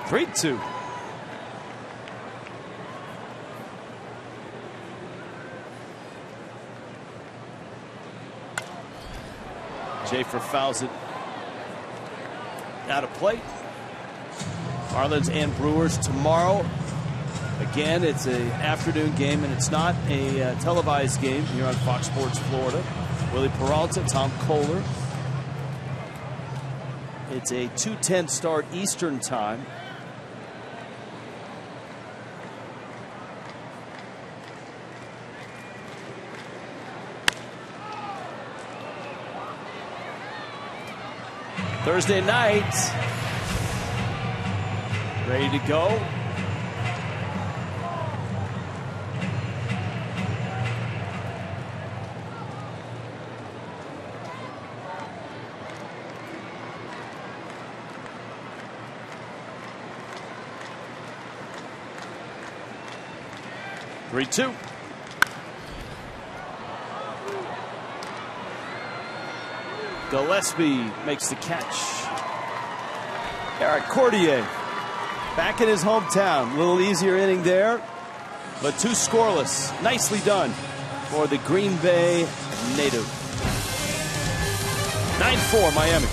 Three-2. Schaefer fouls it out of play. Marlins and Brewers tomorrow. Again, it's an afternoon game, and it's not a televised game here on Fox Sports Florida. Willie Peralta, Tom Kohler. It's a 2:10 start Eastern time. Thursday night, ready to go. Three-two. Gillespie makes the catch. Eric Cordier back in his hometown. A little easier inning there, but two scoreless. Nicely done for the Green Bay native. 9-4 Miami.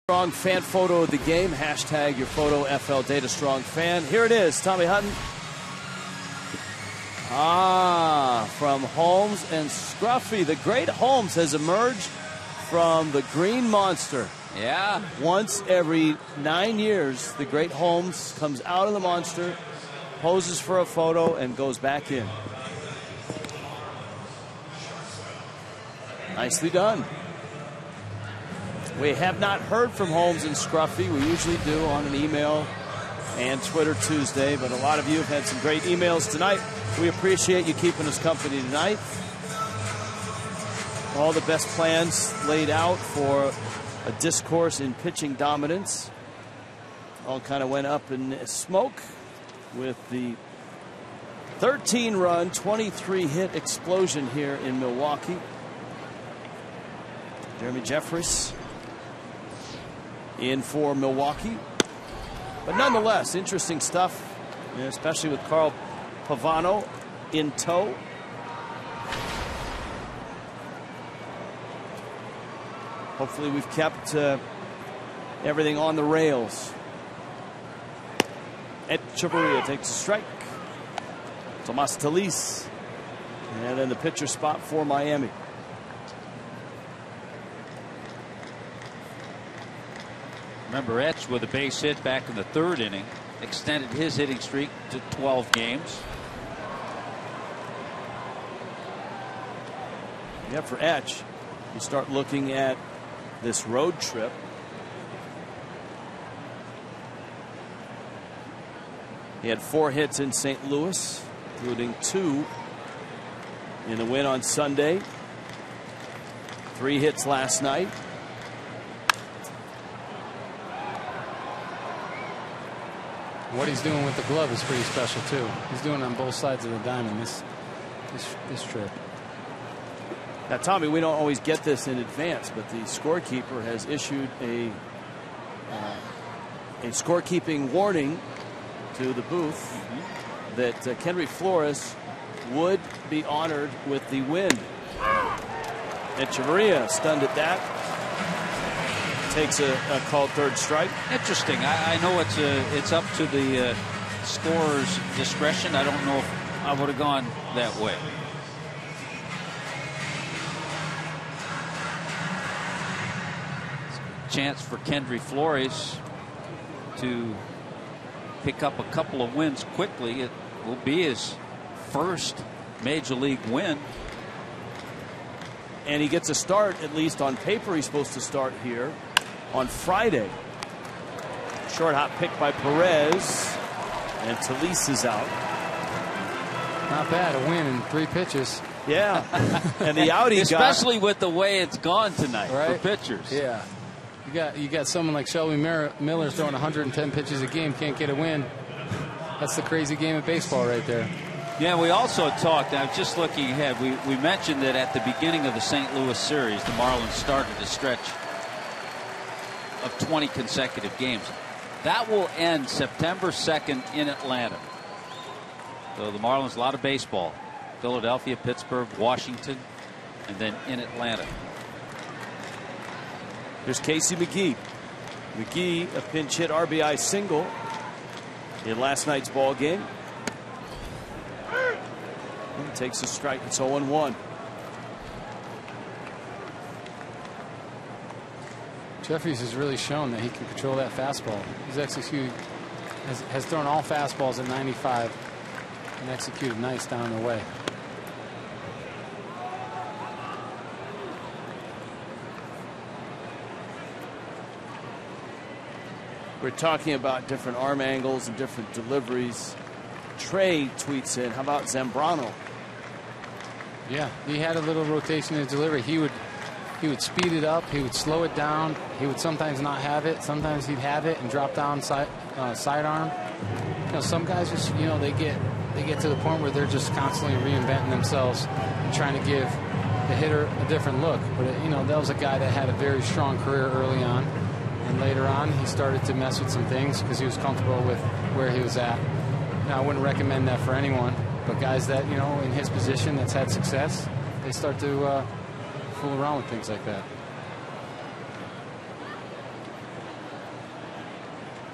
Strong fan photo of the game. Hashtag your photo FL Data Strong Fan. Here it is, Tommy Hutton. From Holmes and Scruffy. The great Holmes has emerged from the Green Monster. Yeah. Once every 9 years, the great Holmes comes out of the monster, poses for a photo, and goes back in. Nicely done. We have not heard from Holmes and Scruffy. We usually do on an email and Twitter Tuesday, but a lot of you have had some great emails tonight. We appreciate you keeping us company tonight. All the best plans laid out for a discourse in pitching dominance. All kind of went up in smoke with the 13-run, 23-hit explosion here in Milwaukee. Jeremy Jeffress in for Milwaukee. But nonetheless, interesting stuff, especially with Carl Pavano in tow. Hopefully we've kept everything on the rails. Echeverria takes a strike. Tomas Talis. And in the pitcher spot for Miami. Remember, Etch with a base hit back in the 3rd inning extended his hitting streak to 12 games. Yeah, for Etch, you start looking at this road trip. He had 4 hits in St. Louis, including 2 in the win on Sunday. 3 hits last night. What he's doing with the glove is pretty special too. He's doing it on both sides of the diamond this trip. Now, Tommy, we don't always get this in advance, but the scorekeeper has issued a scorekeeping warning to the booth that Kendry Flores would be honored with the win. Echeverria stunned at that. Takes a called 3rd strike. Interesting. I know it's up to the scorer's discretion. I don't know if I would have gone that way. Chance for Kendry Flores to pick up a couple of wins quickly. It will be his first major league win. And he gets a start, at least on paper. He's supposed to start here on Friday. Short hop pick by Perez, and Talis is out. Not bad, a win in 3 pitches. Yeah, and the out he especially with the way it's gone tonight, right? For pitchers. Yeah, you got someone like Shelby Miller throwing 110 pitches a game, can't get a win. That's the crazy game of baseball right there. Yeah, we also talked, I'm just looking ahead, we mentioned that at the beginning of the St. Louis series, the Marlins started a stretch of 20 consecutive games. That will end September 2nd in Atlanta. So the Marlins, a lot of baseball. Philadelphia, Pittsburgh, Washington, and then in Atlanta. Here's Casey McGee. McGee, a pinch hit RBI single in last night's ball game. He takes a strike. It's 0-1. Jeffries has really shown that he can control that fastball. He's executed, has thrown all fastballs at 95 and executed nice down the way. We're talking about different arm angles and different deliveries. Trey tweets in, how about Zambrano? Yeah, he had a little rotation in his delivery. He would speed it up. He would slow it down. He would sometimes not have it. Sometimes he'd have it and drop down sidearm. You know, some guys just, you know, they get to the point where they're just constantly reinventing themselves and trying to give the hitter a different look. But you know, that was a guy that had a very strong career early on, and later on he started to mess with some things because he was comfortable with where he was at. Now, I wouldn't recommend that for anyone, but guys that, you know, in his position that's had success, they start to fool around with things like that.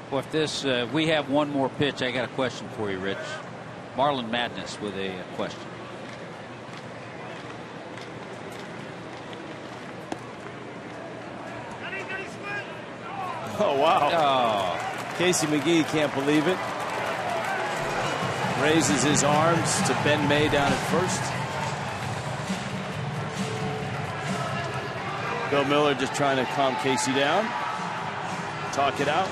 Well, if this, we have one more pitch, I got a question for you, Rich. Marlon Madness with a question. Oh, wow. Oh. Casey McGee can't believe it. Raises his arms to Ben May down at first. Bill Miller just trying to calm Casey down. Talk it out.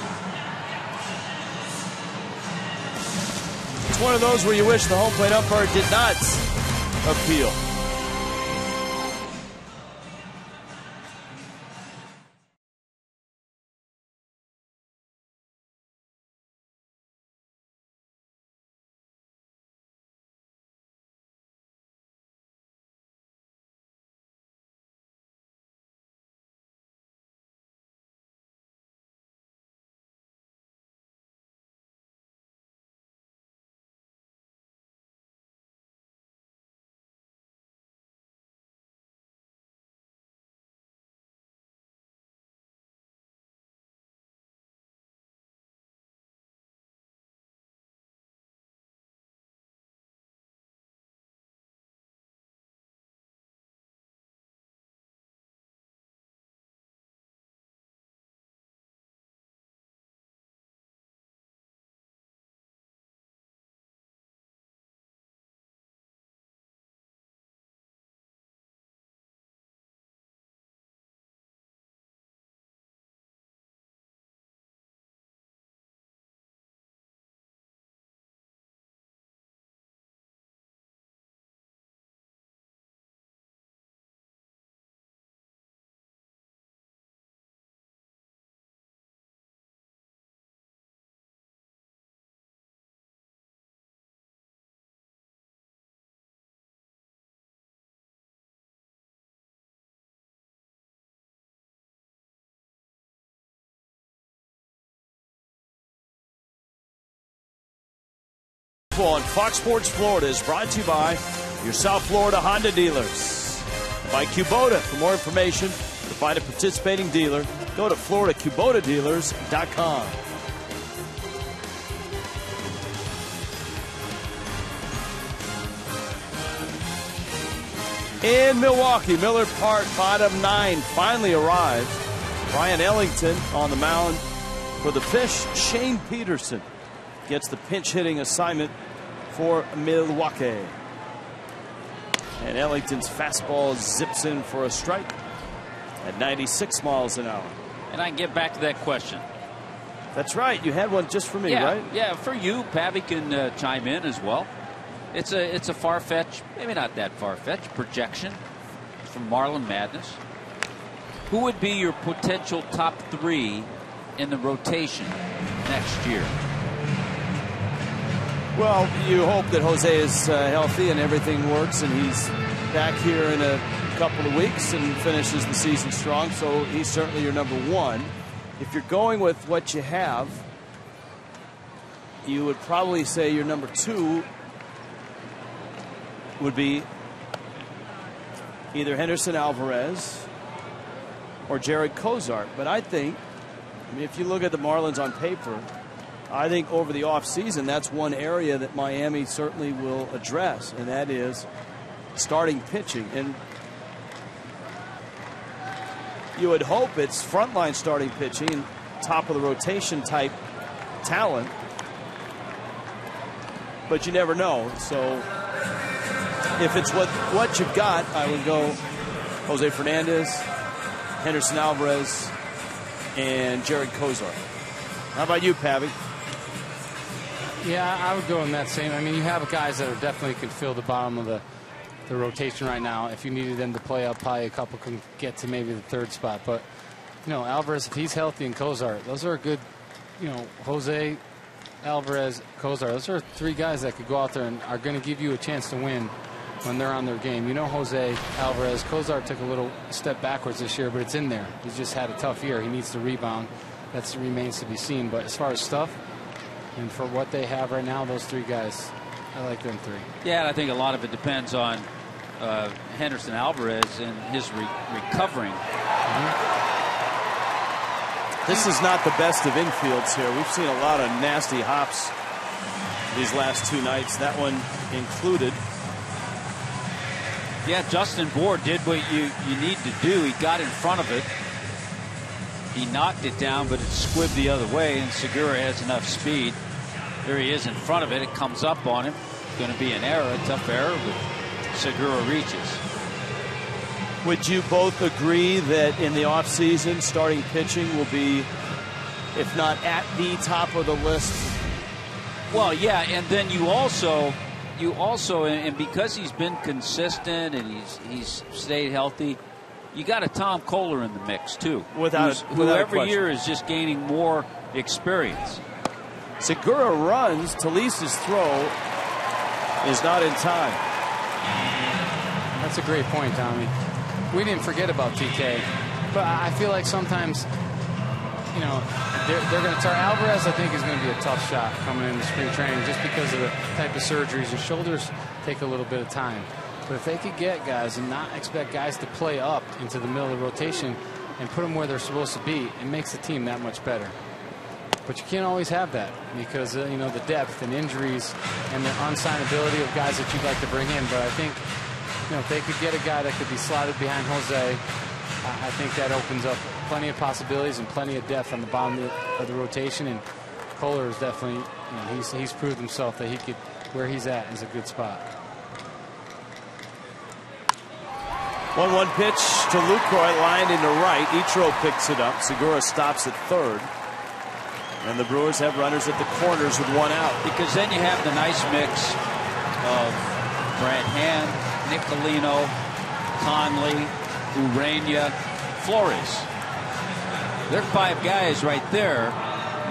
It's one of those where you wish the home plate umpire did not appeal. Baseball on Fox Sports Florida is brought to you by your South Florida Honda dealers. By Kubota. For more information, to find a participating dealer, go to FloridaKubotaDealers.com. In Milwaukee, Miller Park, bottom 9 finally arrives. Brian Ellington on the mound for the Fish. Shane Peterson gets the pinch hitting assignment for Milwaukee. And Ellington's fastball zips in for a strike at 96 miles an hour. And I can get back to that question. That's right. You had one just for me, right? Yeah, for you. Pavy can chime in as well. It's a far-fetched, maybe not that far-fetched, projection from Marlin Madness. Who would be your potential top 3 in the rotation next year? Well, you hope that Jose is healthy and everything works, and he's back here in a couple of weeks and finishes the season strong, so he's certainly your number 1. If you're going with what you have, you would probably say your number 2 would be either Henderson Alvarez or Jared Cozart. But I think, if you look at the Marlins on paper, I think over the offseason, that's one area that Miami certainly will address, and that is starting pitching. And you would hope it's frontline starting pitching, top of the rotation type talent, but you never know. So if it's what you've got, I would go Jose Fernandez, Henderson Alvarez, and Jared Cozart. How about you, Pavy? Yeah, I would go in that same. I mean, you have guys that are definitely could fill the bottom of the rotation right now. If you needed them to play up high, a couple can get to maybe the 3rd spot. But, Alvarez, if he's healthy, and Cozart, those are a good, Jose, Alvarez, Cozart, those are 3 guys that could go out there and are going to give you a chance to win when they're on their game. Jose, Alvarez, Cozart took a little step backwards this year, but it's in there. He's just had a tough year. He needs to rebound. That remains to be seen. But as far as stuff, and for what they have right now, those 3 guys, I like them 3. Yeah, and I think a lot of it depends on Henderson Alvarez and his recovering. This is not the best of infields here. We've seen a lot of nasty hops these last 2 nights, that one included. Yeah, Justin Bour did what you need to do. He got in front of it. He knocked it down, but it squibbed the other way, and Segura has enough speed. There he is in front of it. It comes up on him. It's going to be an error, a tough error, but Segura reaches. Would you both agree that in the offseason, starting pitching will be, if not at the top of the list? Well, yeah, and then you also, and because he's been consistent and he's stayed healthy, you got a Tom Kohler in the mix too. Who every year is just gaining more experience. Segura runs. Talisa's throw is not in time. That's a great point, Tommy. We didn't forget about TK, but I feel like sometimes, they're going to start. Alvarez, I think, is going to be a tough shot coming into spring training just because of the type of surgeries. His shoulders take a little bit of time. But if they could get guys and not expect guys to play up into the middle of the rotation and put them where they're supposed to be, it makes the team that much better. But you can't always have that because, the depth and injuries and the unsignability of guys that you'd like to bring in. But I think, if they could get a guy that could be slotted behind Jose, I think that opens up plenty of possibilities and plenty of depth on the bottom of the rotation. And Kohler is definitely, he's proved himself that he could, where he's at is a good spot. 1-1 pitch to Lucroy, lined into right. Ichiro picks it up. Segura stops at 3rd. And the Brewers have runners at the corners with 1 out. Because then you have the nice mix of Brant Hand, Nicolino, Conley, Urania, Flores. They're 5 guys right there.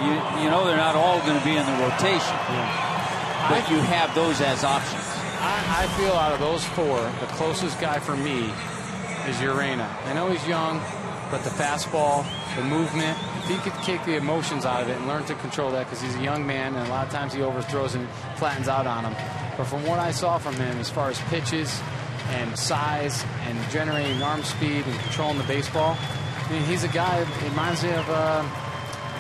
They're not all going to be in the rotation. Yeah. But you have those as options. I feel out of those 4, the closest guy for me is Urania. I know he's young, but the fastball, the movement, if he could take the emotions out of it and learn to control that, because he's a young man and a lot of times he overthrows and flattens out on him. But from what I saw from him as far as pitches and size and generating arm speed and controlling the baseball, I mean, he's a guy, it reminds me of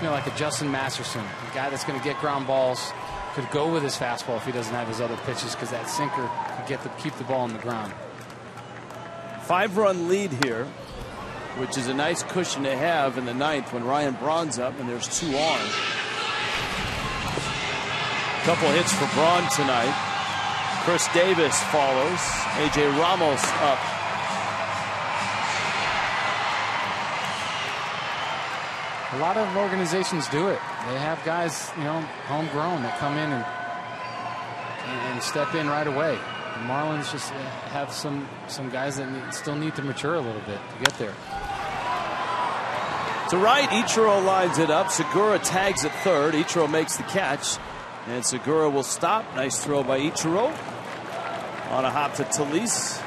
like a Justin Masterson, a guy that's going to get ground balls, could go with his fastball if he doesn't have his other pitches, because that sinker could keep the ball on the ground. 5-run lead here, which is a nice cushion to have in the ninth when Ryan Braun's up and there's 2 on. Couple hits for Braun tonight. Chris Davis follows. A.J. Ramos up. A lot of organizations do it. They have guys, homegrown that come in and step in right away. The Marlins just have some guys that still need to mature a little bit to get there. To right, Ichiro lines it up. Segura tags at third. Ichiro makes the catch, and Segura will stop. Nice throw by Ichiro. On a hop to Talise.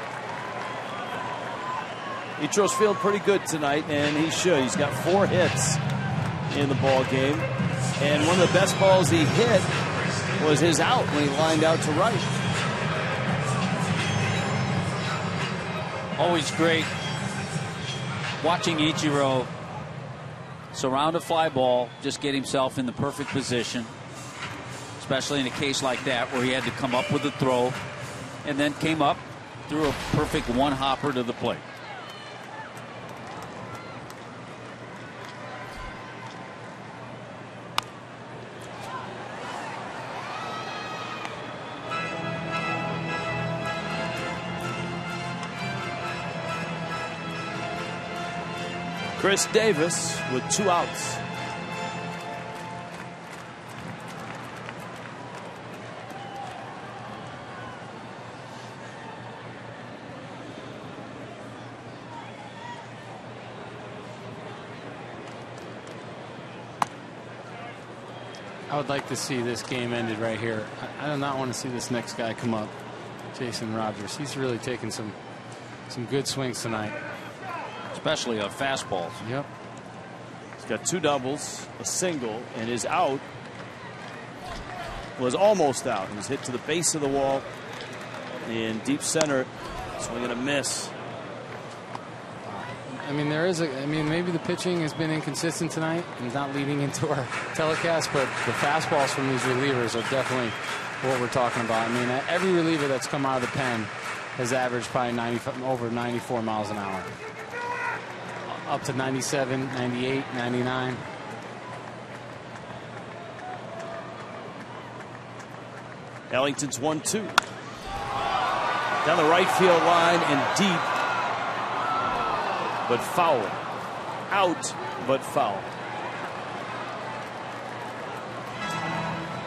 Ichiro's feeling pretty good tonight, and he should. He's got 4 hits in the ball game, and one of the best balls he hit was his out when he lined out to right. Always great watching Ichiro surround a fly ball, just get himself in the perfect position, especially in a case like that where he had to come up with a throw and then came up through a perfect one-hopper to the plate. Chris Davis with 2 outs. I would like to see this game ended right here. I do not want to see this next guy come up, Jason Rogers. He's really taken some good swings tonight. Especially on fastballs. Yep. He's got 2 doubles, a single, and his out was almost out. He was hit to the base of the wall in deep center. Swing and a miss. I mean, maybe the pitching has been inconsistent tonight and not leading into our telecast, but the fastballs from these relievers are definitely what we're talking about. I mean, every reliever that's come out of the pen has averaged probably over 94 miles an hour. Up to 97, 98, 99. Ellington's 1-2. Down the right field line and deep. But foul. Out, but foul.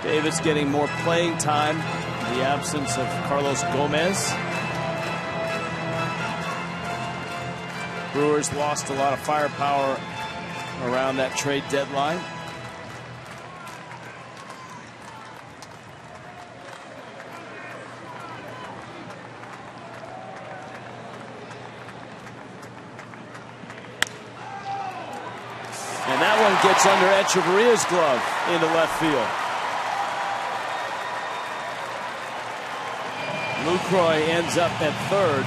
Davis getting more playing time in the absence of Carlos Gomez. Brewers lost a lot of firepower around that trade deadline. And that one gets under Echeverria's glove into left field. Lucroy ends up at third.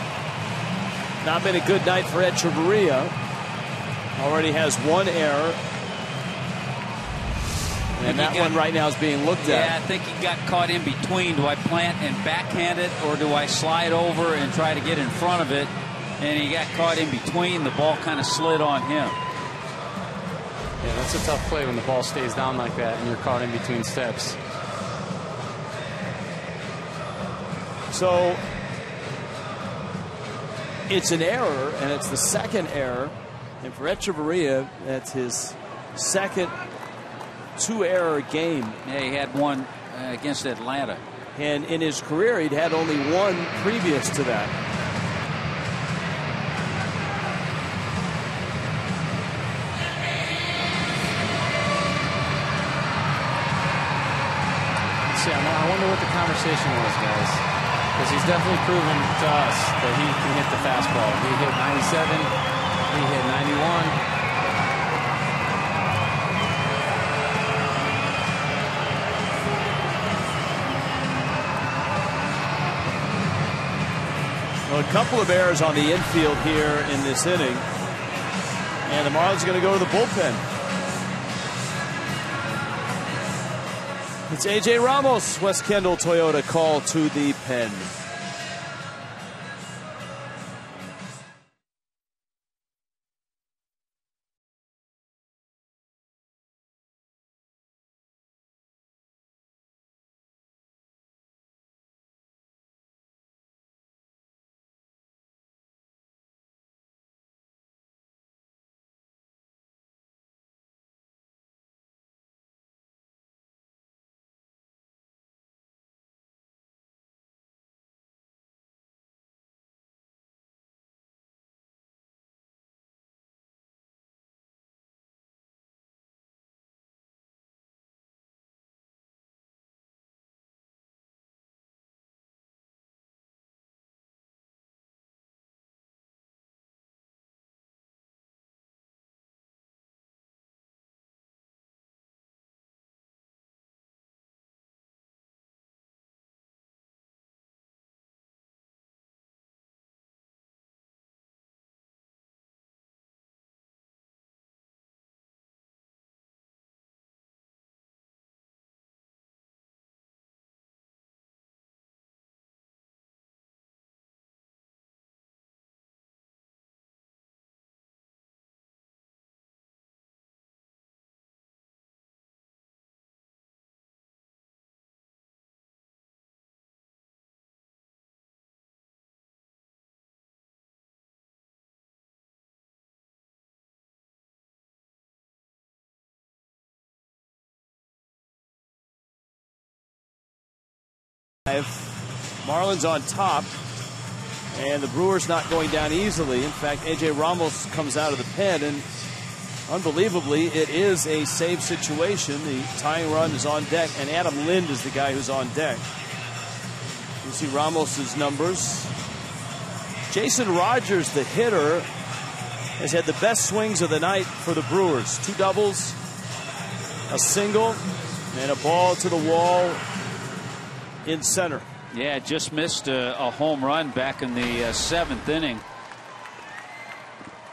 Not been a good night for Echeverria. Already has 1 error. And that one right now is being looked at. Yeah, I think he got caught in between. Do I plant and backhand it, or do I slide over and try to get in front of it? And he got caught in between. The ball kind of slid on him. Yeah, that's a tough play when the ball stays down like that and you're caught in between steps. So it's an error, and it's the second error. And for Echeverria, that's his second 2-error game. Yeah, he had one against Atlanta. And in his career, he'd had only 1 previous to that. See, I wonder what the conversation was, guys. Because he's definitely proven to us that he can hit the fastball. He hit 97 He hit 91. Well, a couple of errors on the infield here in this inning. And the Marlins are going to go to the bullpen. It's A.J. Ramos, West Kendall Toyota call to the pen. Marlins on top, and the Brewers not going down easily. In fact, A.J. Ramos comes out of the pen, and unbelievably, it is a save situation. The tying run is on deck, and Adam Lind is the guy who's on deck. You see Ramos's numbers. Jason Rogers, the hitter, has had the best swings of the night for the Brewers. 2 doubles, a single, and a ball to the wall in center. Yeah, just missed a home run back in the 7th inning.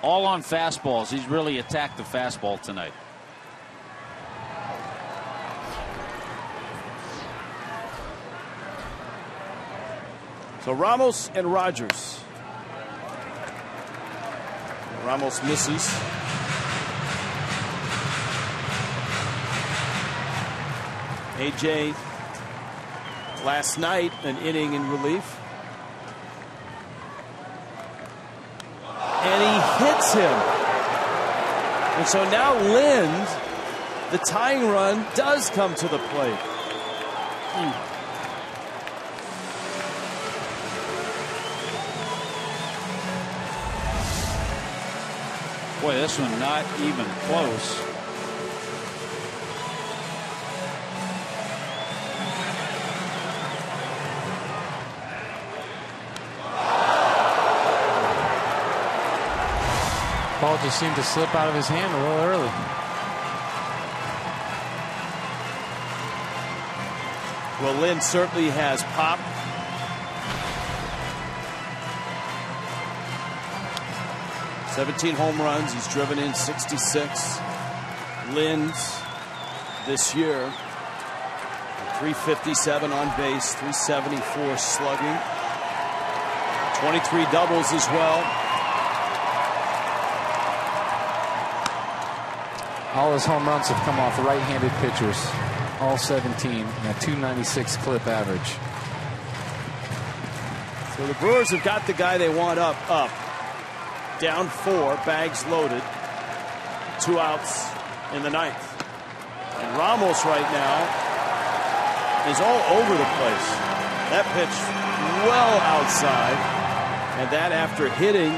All on fastballs. He's really attacked the fastball tonight. So Ramos and Rogers. Ramos misses. A.J. last night, an inning in relief. And he hits him. And so now Lind, the tying run, does come to the plate. Boy, this one not even close. Ball just seemed to slip out of his hand a little early. Well, Lind certainly has pop. "17 home runs. He's driven in 66. Lind this year, 357 on base, 374 slugging, 23 doubles as well. All his home runs have come off right-handed pitchers. All 17, and a 296 clip average. So the Brewers have got the guy they want up. Down 4, bags loaded. 2 outs in the 9th. And Ramos right now is all over the place. That pitch well outside. And that after hitting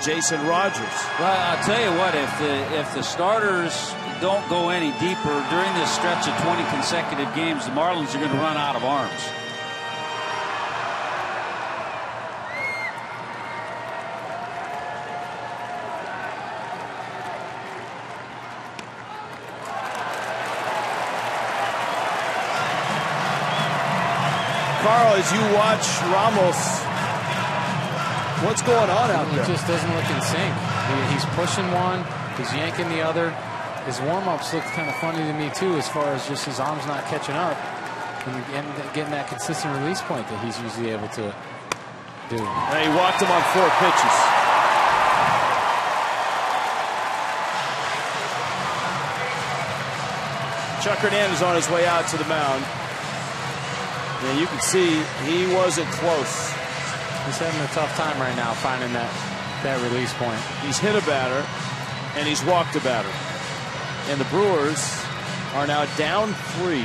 Jason Rogers. Well, I'll tell you what, if the starters don't go any deeper during this stretch of 20 consecutive games, the Marlins are going to run out of arms. Carl, as you watch Ramos, what's going on out there? He just doesn't look in sync. He's pushing one, he's yanking the other. His warm-ups looked kind of funny to me, too, as far as just his arms not catching up and getting that consistent release point that he's usually able to do. And he walked him on 4 pitches. Chuck Hernandez on his way out to the mound. And you can see he wasn't close. He's having a tough time right now finding that release point. He's hit a batter, and he's walked a batter. And the Brewers are now down 3.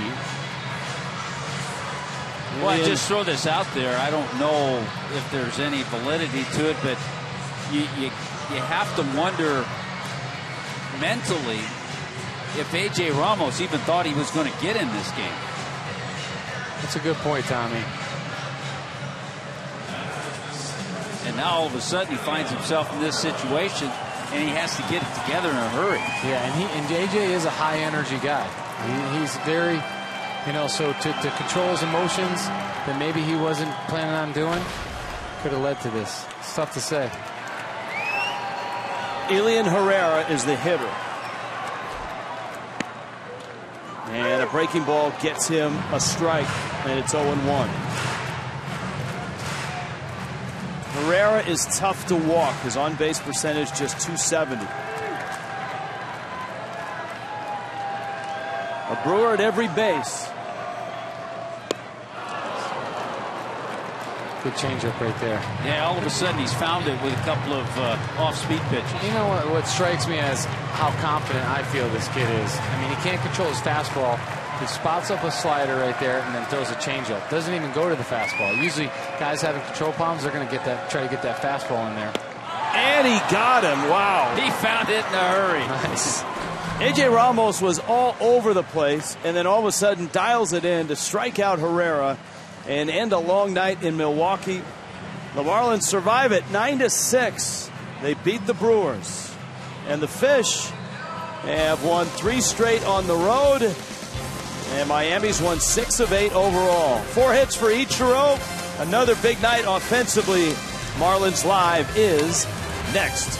Well, I just throw this out there. I don't know if there's any validity to it, but you have to wonder mentally if A.J. Ramos even thought he was going to get in this game. That's a good point, Tommy. And now all of a sudden he finds himself in this situation, and he has to get it together in a hurry. Yeah, and J.J. is a high-energy guy. He's very, so to control his emotions that maybe he wasn't planning on doing could have led to this. It's tough to say. Elian Herrera is the hitter. And a breaking ball gets him a strike, and it's 0-1. Herrera is tough to walk. His on-base percentage just .270. A Brewer at every base. Good changeup right there. Yeah, all of a sudden he's found it with a couple of off-speed pitches. You know what strikes me as how confident I feel this kid is. I mean, he can't control his fastball. He spots up a slider right there and then throws a changeup. Doesn't even go to the fastball. Usually, guys having control problems, they're going to try to get that fastball in there. And he got him. Wow. He found it in a hurry. Nice. A.J. Ramos was all over the place, and then all of a sudden dials it in to strike out Herrera and end a long night in Milwaukee. The Marlins survive it 9-6. They beat the Brewers. And the Fish have won 3 straight on the road. And Miami's won 6 of 8 overall. 4 hits for Ichiro. Another big night offensively. Marlins Live is next.